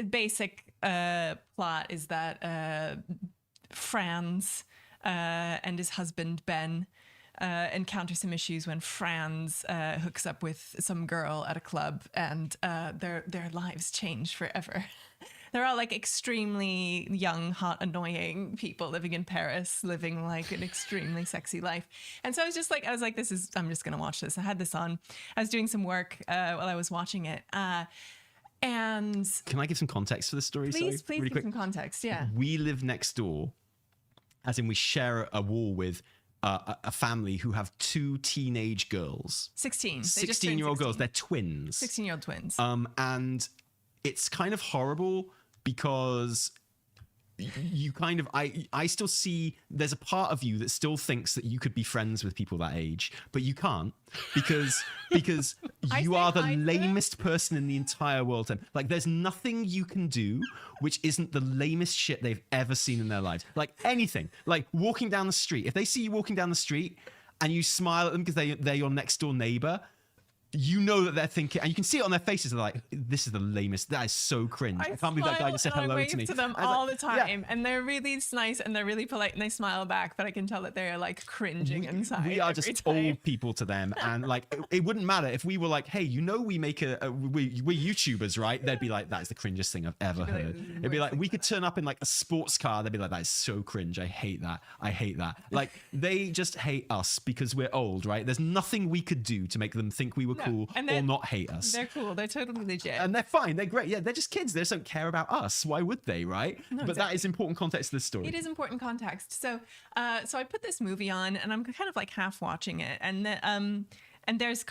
Basic plot is that Franz and his husband Ben encounter some issues when Franz hooks up with some girl at a club, and their lives change forever. they're all like extremely young, hot, annoying people living in Paris, living like an extremely sexy life. And so I was like, I'm just going to watch this. I had this on. I was doing some work while I was watching it. And can I give some context for the story? Please really give some context. Yeah. We live next door, as in we share a wall with a family who have 2 teenage girls. 16-year-old girls. They're twins. 16-year-old twins. And it's kind of horrible because you kind of, I still see, there's a part of you that still thinks that you could be friends with people that age, but you can't because you are the lamest person in the entire world. Like, there's nothing you can do which isn't the lamest shit they've ever seen in their lives. Like anything, like walking down the street. If they see you walking down the street and you smile at them because they're your next door neighbor, you know that they're thinking, and you can see it on their faces. They're like, "This is the lamest. That is so cringe. I can't believe that guy just said hello to me." I to them all the time, and they're really nice and they're really polite and they smile back. But I can tell that they're like cringing inside. We are just old people to them, and like it wouldn't matter if we were like, "Hey, you know, we make we're YouTubers, right?" They'd be like, "That is the cringest thing I've ever heard." It'd be like we could turn up in like a sports car. They'd be like, "That is so cringe. I hate that. I hate that." Like they just hate us because we're old, right? There's nothing we could do to make them think we were cool or not hate us. They're cool. They're totally legit. And they're fine. They're great. Yeah, they're just kids. They just don't care about us. Why would they, right? No, but that is important context to the story. It is important context. So so I put this movie on and I'm kind of like half watching it. And there's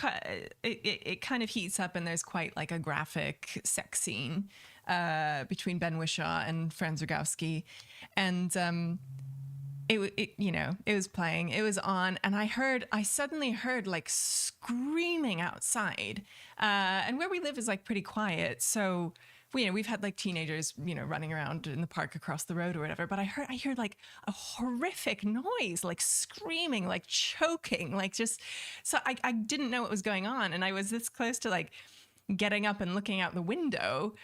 it kind of heats up and there's quite like a graphic sex scene between Ben Whishaw and Franz Rogowski. And it was playing, it was on, and I suddenly heard like screaming outside. And where we live is like pretty quiet. So, we've had like teenagers, running around in the park across the road or whatever. But I heard like a horrific noise, like screaming, like choking, like just, so I didn't know what was going on. And I was this close to like getting up and looking out the window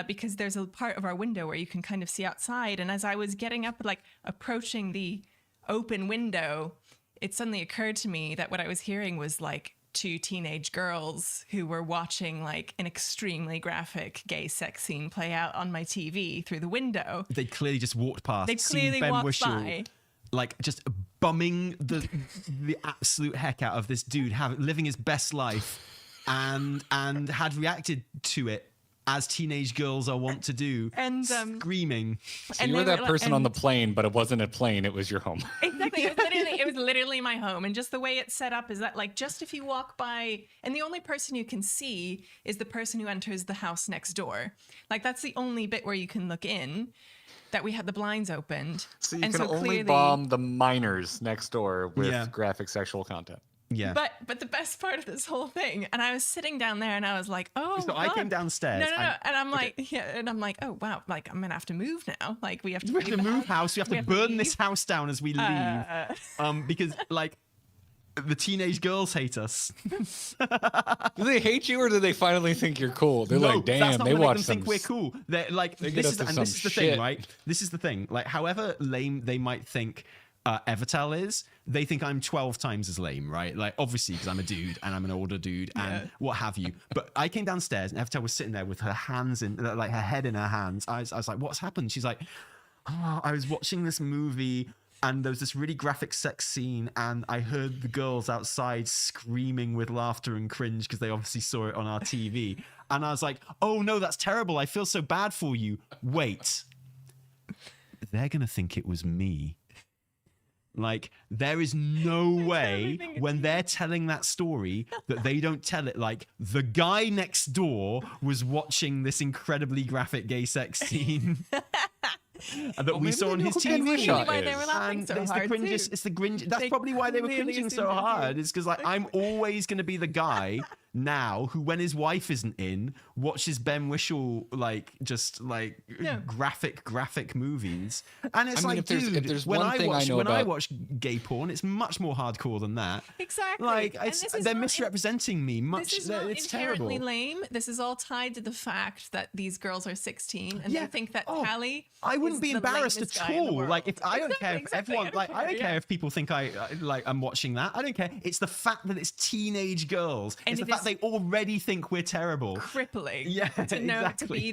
because there's a part of our window where you can kind of see outside. And as I was getting up, like approaching the open window, it suddenly occurred to me that what I was hearing was like 2 teenage girls who were watching like an extremely graphic gay sex scene play out on my TV through the window. They clearly just walked past. They clearly walked by. Like just bumming the absolute heck out of this dude, living his best life. And had reacted to it as teenage girls are wont to do, and screaming. So you were that person on the plane, but it wasn't a plane; it was your home. Exactly, it was literally my home, and just the way it's set up is that like just if you walk by, and the only person you can see is the person who enters the house next door. Like that's the only bit where you can look in. That we had the blinds opened, so you can only bomb the minors next door with graphic sexual content. Yeah. But the best part of this whole thing, and I was sitting down there and I was like, oh, so I came downstairs. No. And I'm like, and I'm like, oh, wow. Like, I'm going to have to move now. Like, we have to move house. We have to burn this house down as we leave. Because, like, the teenage girls hate us. Do they hate you or do they finally think you're cool? They're like, damn, they watch them think we're cool. They're like, this is the thing, right? This is the thing. Like, however lame they might think Evitel is, they think I'm 12 times as lame, right? Like, obviously, because I'm a dude and I'm an older dude and what have you. But I came downstairs and Evitel was sitting there with her hands in, like her head in her hands. I was like, what's happened? She's like, oh, I was watching this movie and there was this really graphic sex scene and I heard the girls outside screaming with laughter and cringe because they obviously saw it on our TV. And I was like, oh no, that's terrible. I feel so bad for you. Wait, they're going to think it was me. Like, there is no way when they're telling that story that they don't tell it like the guy next door was watching this incredibly graphic gay sex scene that we saw on his TV. Why they were laughing so hard too. It's the cringe. That's probably why they were cringing so hard. It's because like I'm always going to be the guy now who, when his wife isn't in, watches Ben Whishaw like just like graphic movies. And it's like, dude, when I watch gay porn, it's much more hardcore than that. Exactly. Like they're misrepresenting me. It's terrible. Lame. This is all tied to the fact that these girls are 16 and they think that Tali. I wouldn't be embarrassed at all. Like, if I don't care if everyone, like, I don't care if people think I'm watching that. I don't care. It's the fact that it's teenage girls. And it's the that they already think we're terrible. Crippling. Yeah, to know exactly. to be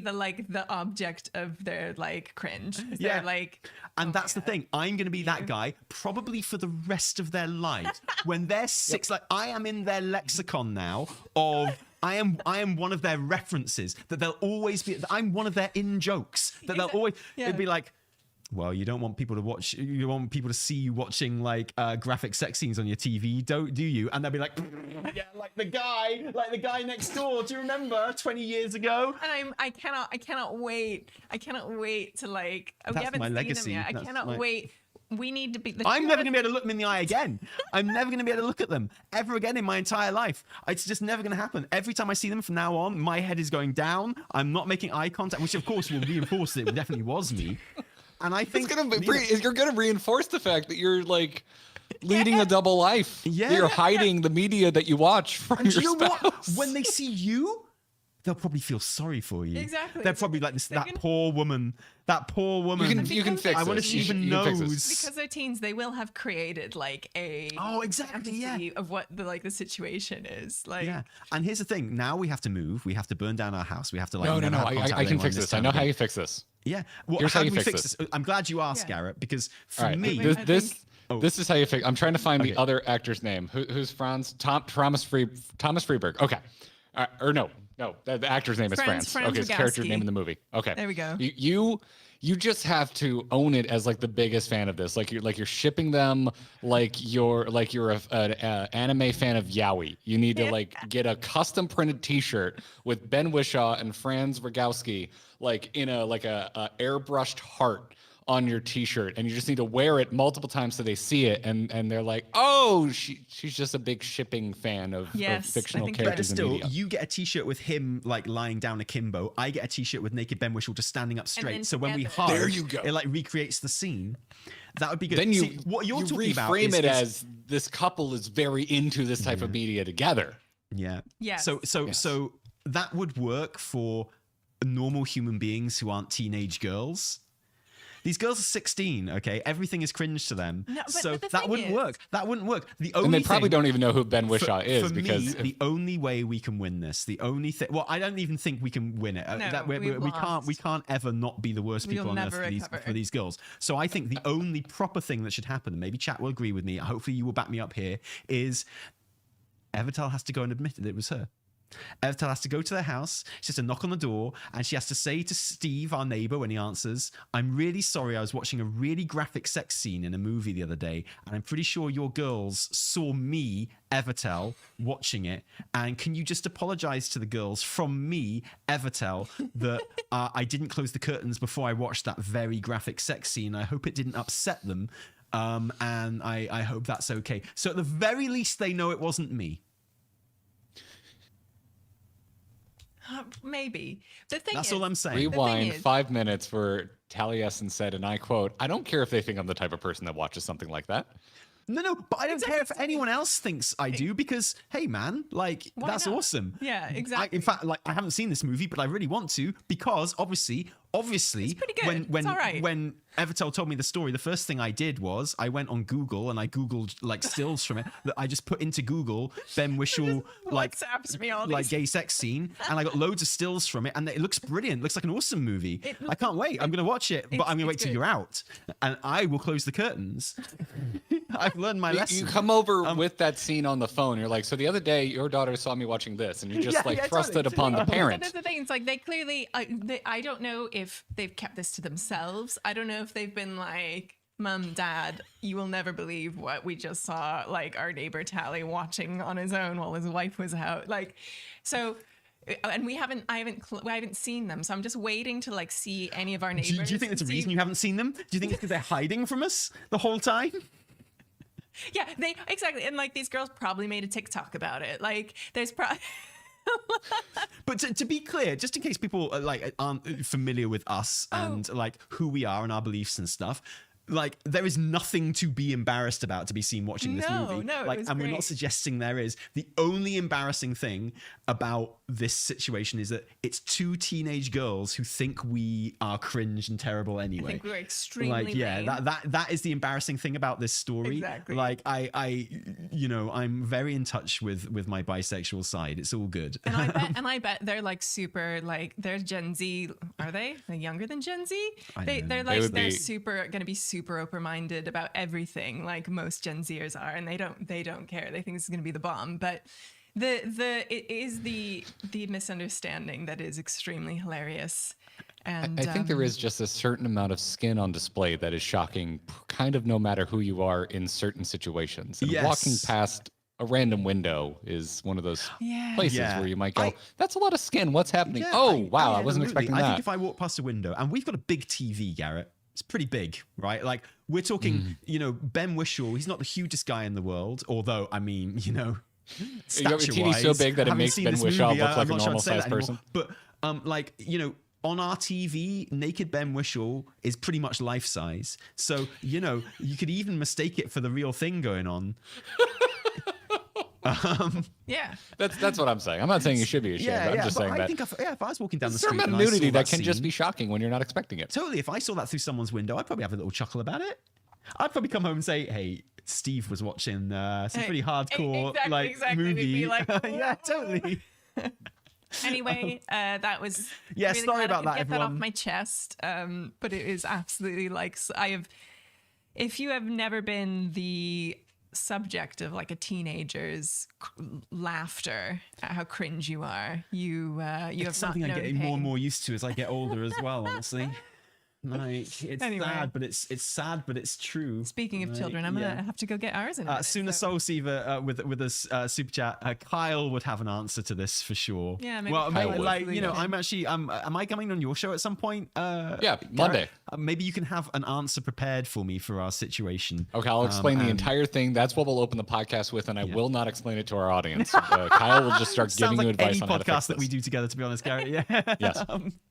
the object of their like cringe. Yeah. They're like, and that's the thing. I'm going to be that guy probably for the rest of their lives. When they're six, like I am in their lexicon now of. I am one of their references that they'll always be. I'm one of their in jokes that they'll always. Yeah. It'd be like, well, you don't want people to watch. You want people to see you watching like graphic sex scenes on your TV, do you? And they'll be like, yeah, like the guy next door. Do you remember 20 years ago? And I cannot wait. I cannot wait to like. Oh, That's we haven't my seen legacy. them yet. I cannot wait. We need to be. I'm never going to be able to look them in the eye again. I'm never going to be able to look at them ever again in my entire life. It's just never going to happen. Every time I see them from now on, my head is going down. I'm not making eye contact, which of course will reinforce that it definitely was me. And I think you're going to reinforce the fact that you're like leading a double life. Yeah, you're hiding the media that you watch from your spouse. What? When they see you, they'll probably feel sorry for you. Exactly. They're probably like this. That poor woman. That poor woman. You can fix it. I wonder if she even knows. Because they're teens, they will have created like a exactly of what the situation is. Like And here's the thing. Now we have to move. We have to burn down our house. We have to like. No. I can fix this. I know how you fix this. Yeah. Well, Here's how how do you we fix fix this? I'm glad you asked, Garrett, because for me, this is how you fix. I'm trying to find the other actor's name. Who's Franz? Thomas Freeberg. Okay. Or no, the actor's name is Franz. Okay, his character's name in the movie. Okay, there we go. You just have to own it as like the biggest fan of this. Like you're shipping them like you're an anime fan of Yaoi. You need to like get a custom printed T-shirt with Ben Whishaw and Franz Rogowski like in a airbrushed heart on your T-shirt, and you just need to wear it multiple times so they see it, and they're like, oh, she's just a big shipping fan of fictional characters in media. You get a T-shirt with him like lying down akimbo. I get a T-shirt with naked Ben Whishaw just standing up straight. So when we hug, there you go. It like recreates the scene. That would be good. Then what you're talking about reframe it as this couple is very into this type of media together. Yeah. Yeah. So that would work for normal human beings who aren't teenage girls. These girls are 16, okay? Everything is cringe to them. No, so that wouldn't work. That wouldn't work. And they probably don't even know who Ben Whishaw is. For me, the only way we can win this, the only thing... Well, I don't even think we can win it. We can't ever not be the worst people on earth for these girls. So I think the only proper thing that should happen, and maybe chat will agree with me, hopefully you will back me up here, is Evitel has to go and admit that it was her. Evitel has to go to their house. She has to knock on the door, and she has to say to Steve, our neighbor, when he answers, I'm really sorry, I was watching a really graphic sex scene in a movie the other day, and I'm pretty sure your girls saw me, Evitel, watching it, and can you just apologize to the girls from me, Evitel, that I didn't close the curtains before I watched that very graphic sex scene. I hope it didn't upset them, and I hope that's okay. So at the very least, they know it wasn't me. Maybe. That's all I'm saying. Rewind 5 minutes for Taliesin said, and I quote, I don't care if they think I'm the type of person that watches something like that. No, but I don't care if anyone else thinks I do, because, hey, man, like, that's awesome. Yeah, exactly. In fact, like, I haven't seen this movie, but I really want to, because obviously, it's pretty good. when Evitel told me the story, the first thing I did was I went on Google and I Googled like stills from it that I just put into Google Ben Whishaw like gay sex scene, and I got loads of stills from it, and it looks brilliant. It looks like an awesome movie. I can't wait. I'm gonna watch it, but I'm gonna wait till you're out, and I will close the curtains. I've learned my lesson. You come over with that scene on the phone. You're like, so the other day your daughter saw me watching this, and you just thrust it upon the parent. That's the thing. It's like they clearly. I don't know if they've kept this to themselves. I don't know if they've been like, Mom, Dad, you will never believe what we just saw, like our neighbor Tali watching on his own while his wife was out. Like, so, and I haven't seen them, so I'm just waiting to like see any of our neighbors. Do you think that's a reason you haven't seen them? Do you think it's because they're hiding from us the whole time? Yeah, exactly. And like these girls probably made a TikTok about it. Like, there's probably. But to be clear, just in case people aren't familiar with us and like who we are and our beliefs and stuff, like there is nothing to be embarrassed about to be seen watching this movie. No, like, it was and great. we're not suggesting there is. The only embarrassing thing about this situation is that it's two teenage girls who think we are cringe and terrible anyway. I think we're extremely lame. that is the embarrassing thing about this story. Exactly. Like I you know, I'm very in touch with my bisexual side. It's all good. And I bet they're like super, like they're Gen Z. Are they? They're younger than Gen Z? They're like they're super going to be super open-minded about everything, like most Gen Zers are, and they don't care. They think this is going to be the bomb. But it is the misunderstanding that is extremely hilarious. And I think there is just a certain amount of skin on display that is shocking, kind of no matter who you are in certain situations. And walking past a random window is one of those places where you might go, that's a lot of skin. What's happening? Wow, I wasn't expecting that. I think if I walk past a window, and we've got a big TV, Garrett. It's pretty big, right? Like we're talking, you know, Ben Whishaw. He's not the hugest guy in the world, although, I mean, you know, your TV's so big that it makes Ben Whishaw look like a normal sized person. But like, you know, on our TV, naked Ben Whishaw is pretty much life size. So, you know, you could even mistake it for the real thing going on. That's what I'm saying. I'm not saying you should be ashamed. I'm just saying that. I think if I was walking down the street, certain nudity that can just be shocking when you're not expecting it. Totally. If I saw that through someone's window, I'd probably have a little chuckle about it. I'd probably come home and say, "Hey, Steve was watching some pretty hardcore movie." Like, yeah, totally. Anyway, that was really sorry about that. Get that off my chest. But it is absolutely like if you have never been the subject of like a teenager's laughter at how cringe you are, you have something not I'm getting pain. more and more used to as I get older as well. Honestly. Like it's sad, but it's sad, but it's true. Speaking of children, I'm gonna have to go get ours in. Sooner Soul Seaver with us super chat. Kyle would have an answer to this for sure. Yeah, maybe well, Kyle like you know, I'm actually am I coming on your show at some point? Yeah, Monday. Maybe you can have an answer prepared for me for our situation. Okay, I'll explain the entire thing. That's what we'll open the podcast with, and I will not explain it to our audience. Kyle will just start giving you advice on how to fix podcast that we do together. To be honest, Garrett. Yeah.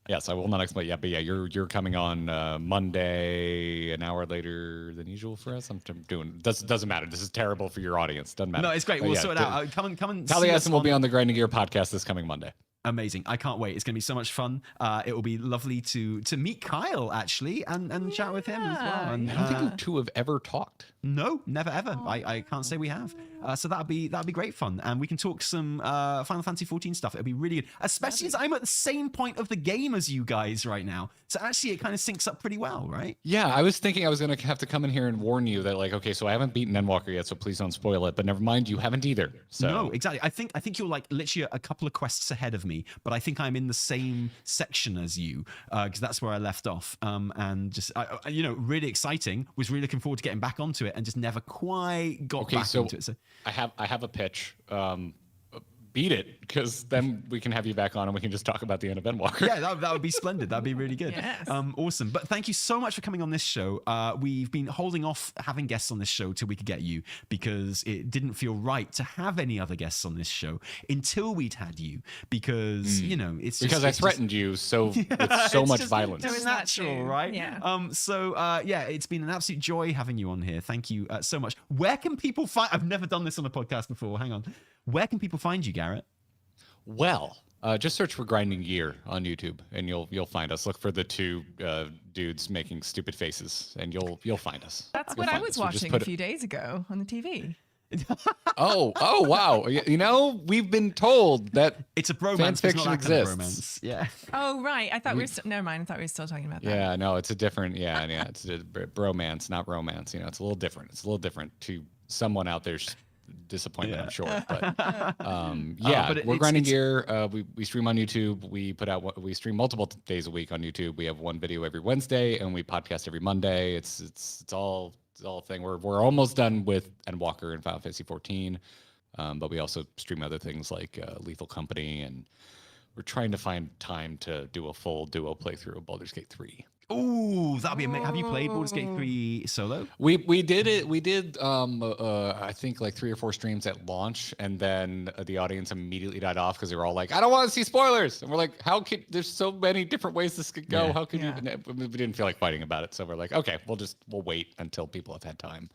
Yes, I will not explain. Yeah, but yeah, you're coming on Monday, an hour later than usual for us. I'm doing doesn't matter. This is terrible for your audience. Doesn't matter. No, it's great. We'll sort it out. Come and Taliesin will be on the Grinding Gear podcast this coming Monday. Amazing. I can't wait. It's going to be so much fun. It will be lovely to meet Kyle, actually, and chat with him as well. And, I don't think you two have ever talked. No, never, ever. I can't say we have. So that'll be great fun. And we can talk some Final Fantasy 14 stuff. It'll be really good, especially as I'm at the same point of the game as you guys right now. So actually, it kind of syncs up pretty well, right? Yeah, I was thinking I was going to have to come in here and warn you that, like, okay, so I haven't beaten Endwalker yet, so please don't spoil it. But never mind, you haven't either. So no, exactly. I think you're like literally a couple of quests ahead of me, but I think I'm in the same section as you because that's where I left off. And just you know, really exciting. Was really looking forward to getting back onto it, and just never quite got back into it. So I have a pitch. Beat it, because then we can have you back on and we can just talk about the end of Endwalker. Yeah, that would be splendid. That'd be really good. Yes. Awesome. But thank you so much for coming on this show. We've been holding off having guests on this show till we could get you, because it didn't feel right to have any other guests on this show until we'd had you, because you know it's just, because I threatened you with so much violence. It's natural, right? Yeah. So it's been an absolute joy having you on here. Thank you so much. Where can people find? I've never done this on a podcast before. Hang on. Where can people find you, Garrett? Well, just search for Grinding Gear on YouTube, and you'll find us. Look for the two dudes making stupid faces, and you'll find us. That's what I was watching a few days ago on the TV. Oh, wow! You know, we've been told that it's a bromance. Fan fiction exists. Kind of bromance. Yeah. Oh, right. I thought never mind. I thought we were still talking about that. Yeah, no, it's a different. Yeah, it's a bromance, not romance. You know, it's a little different. It's a little different to someone out there's disappointed, I'm sure. But we're Grinding Gear. We stream on YouTube. We stream multiple days a week on YouTube. We have one video every Wednesday, and we podcast every Monday. It's all a thing. We're almost done with Endwalker and Final Fantasy 14, but we also stream other things like Lethal Company, and we're trying to find time to do a full duo playthrough of Baldur's Gate 3. Oh, that'd be amazing. Have you played Baldur's Gate 3 solo? We did it. We did I think like 3 or 4 streams at launch, and then the audience immediately died off because they were all like, "I don't want to see spoilers." And we're like, "How could? There's so many different ways this could go. How could you?" We didn't feel like fighting about it, so we're like, "Okay, we'll wait until people have had time."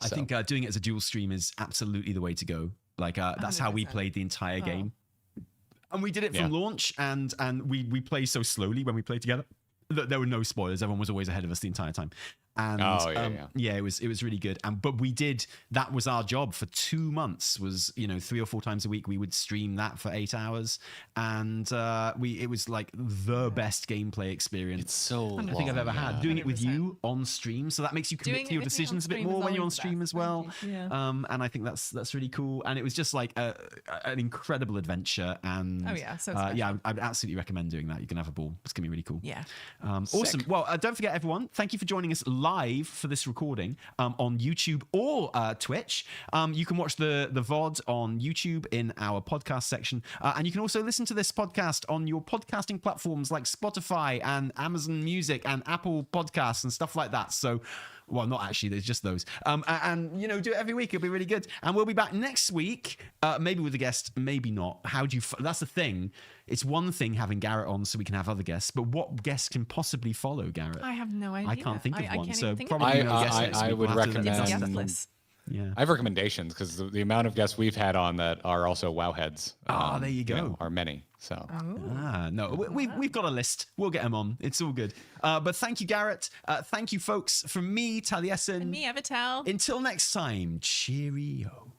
I think doing it as a dual stream is absolutely the way to go. Like that's 100%. How we played the entire game, and we did it from launch, and we play so slowly when we play together that there were no spoilers. Everyone was always ahead of us the entire time. And yeah. it was really good. But that was our job for 2 months, was 3 or 4 times a week we would stream that for 8 hours, and it was like the best gameplay experience It's so I think I've ever had. Doing it with 100%. you on stream, so that makes you commit to your decisions a bit more when you're on stream as well. And I think that's really cool. And it was just like an incredible adventure. And I'd absolutely recommend doing that. You can have a ball. It's gonna be really cool. Yeah. Awesome. Well, don't forget, everyone, thank you for joining us live for this recording on YouTube or Twitch. You can watch the VOD on YouTube in our podcast section, and you can also listen to this podcast on your podcasting platforms like Spotify and Amazon Music and Apple Podcasts and stuff like that. So, well, not actually, there's just those. And do it every week. It'll be really good. And we'll be back next week, maybe with a guest, maybe not. That's the thing. It's one thing having Garrett on so we can have other guests, but what guests can possibly follow Garrett? I have no idea. I can't think of one. Can't So think probably of no guest next I week. would We'll have to recommend- discuss Guest them. list. Yeah. I have recommendations because the amount of guests we've had on that are also WoW heads. There you go. Are many. So No, we've got a list. We'll get them on. It's all good. But thank you, Garrett. Thank you, folks. From me, Taliesin. And me, Evitel. Until next time, cheerio.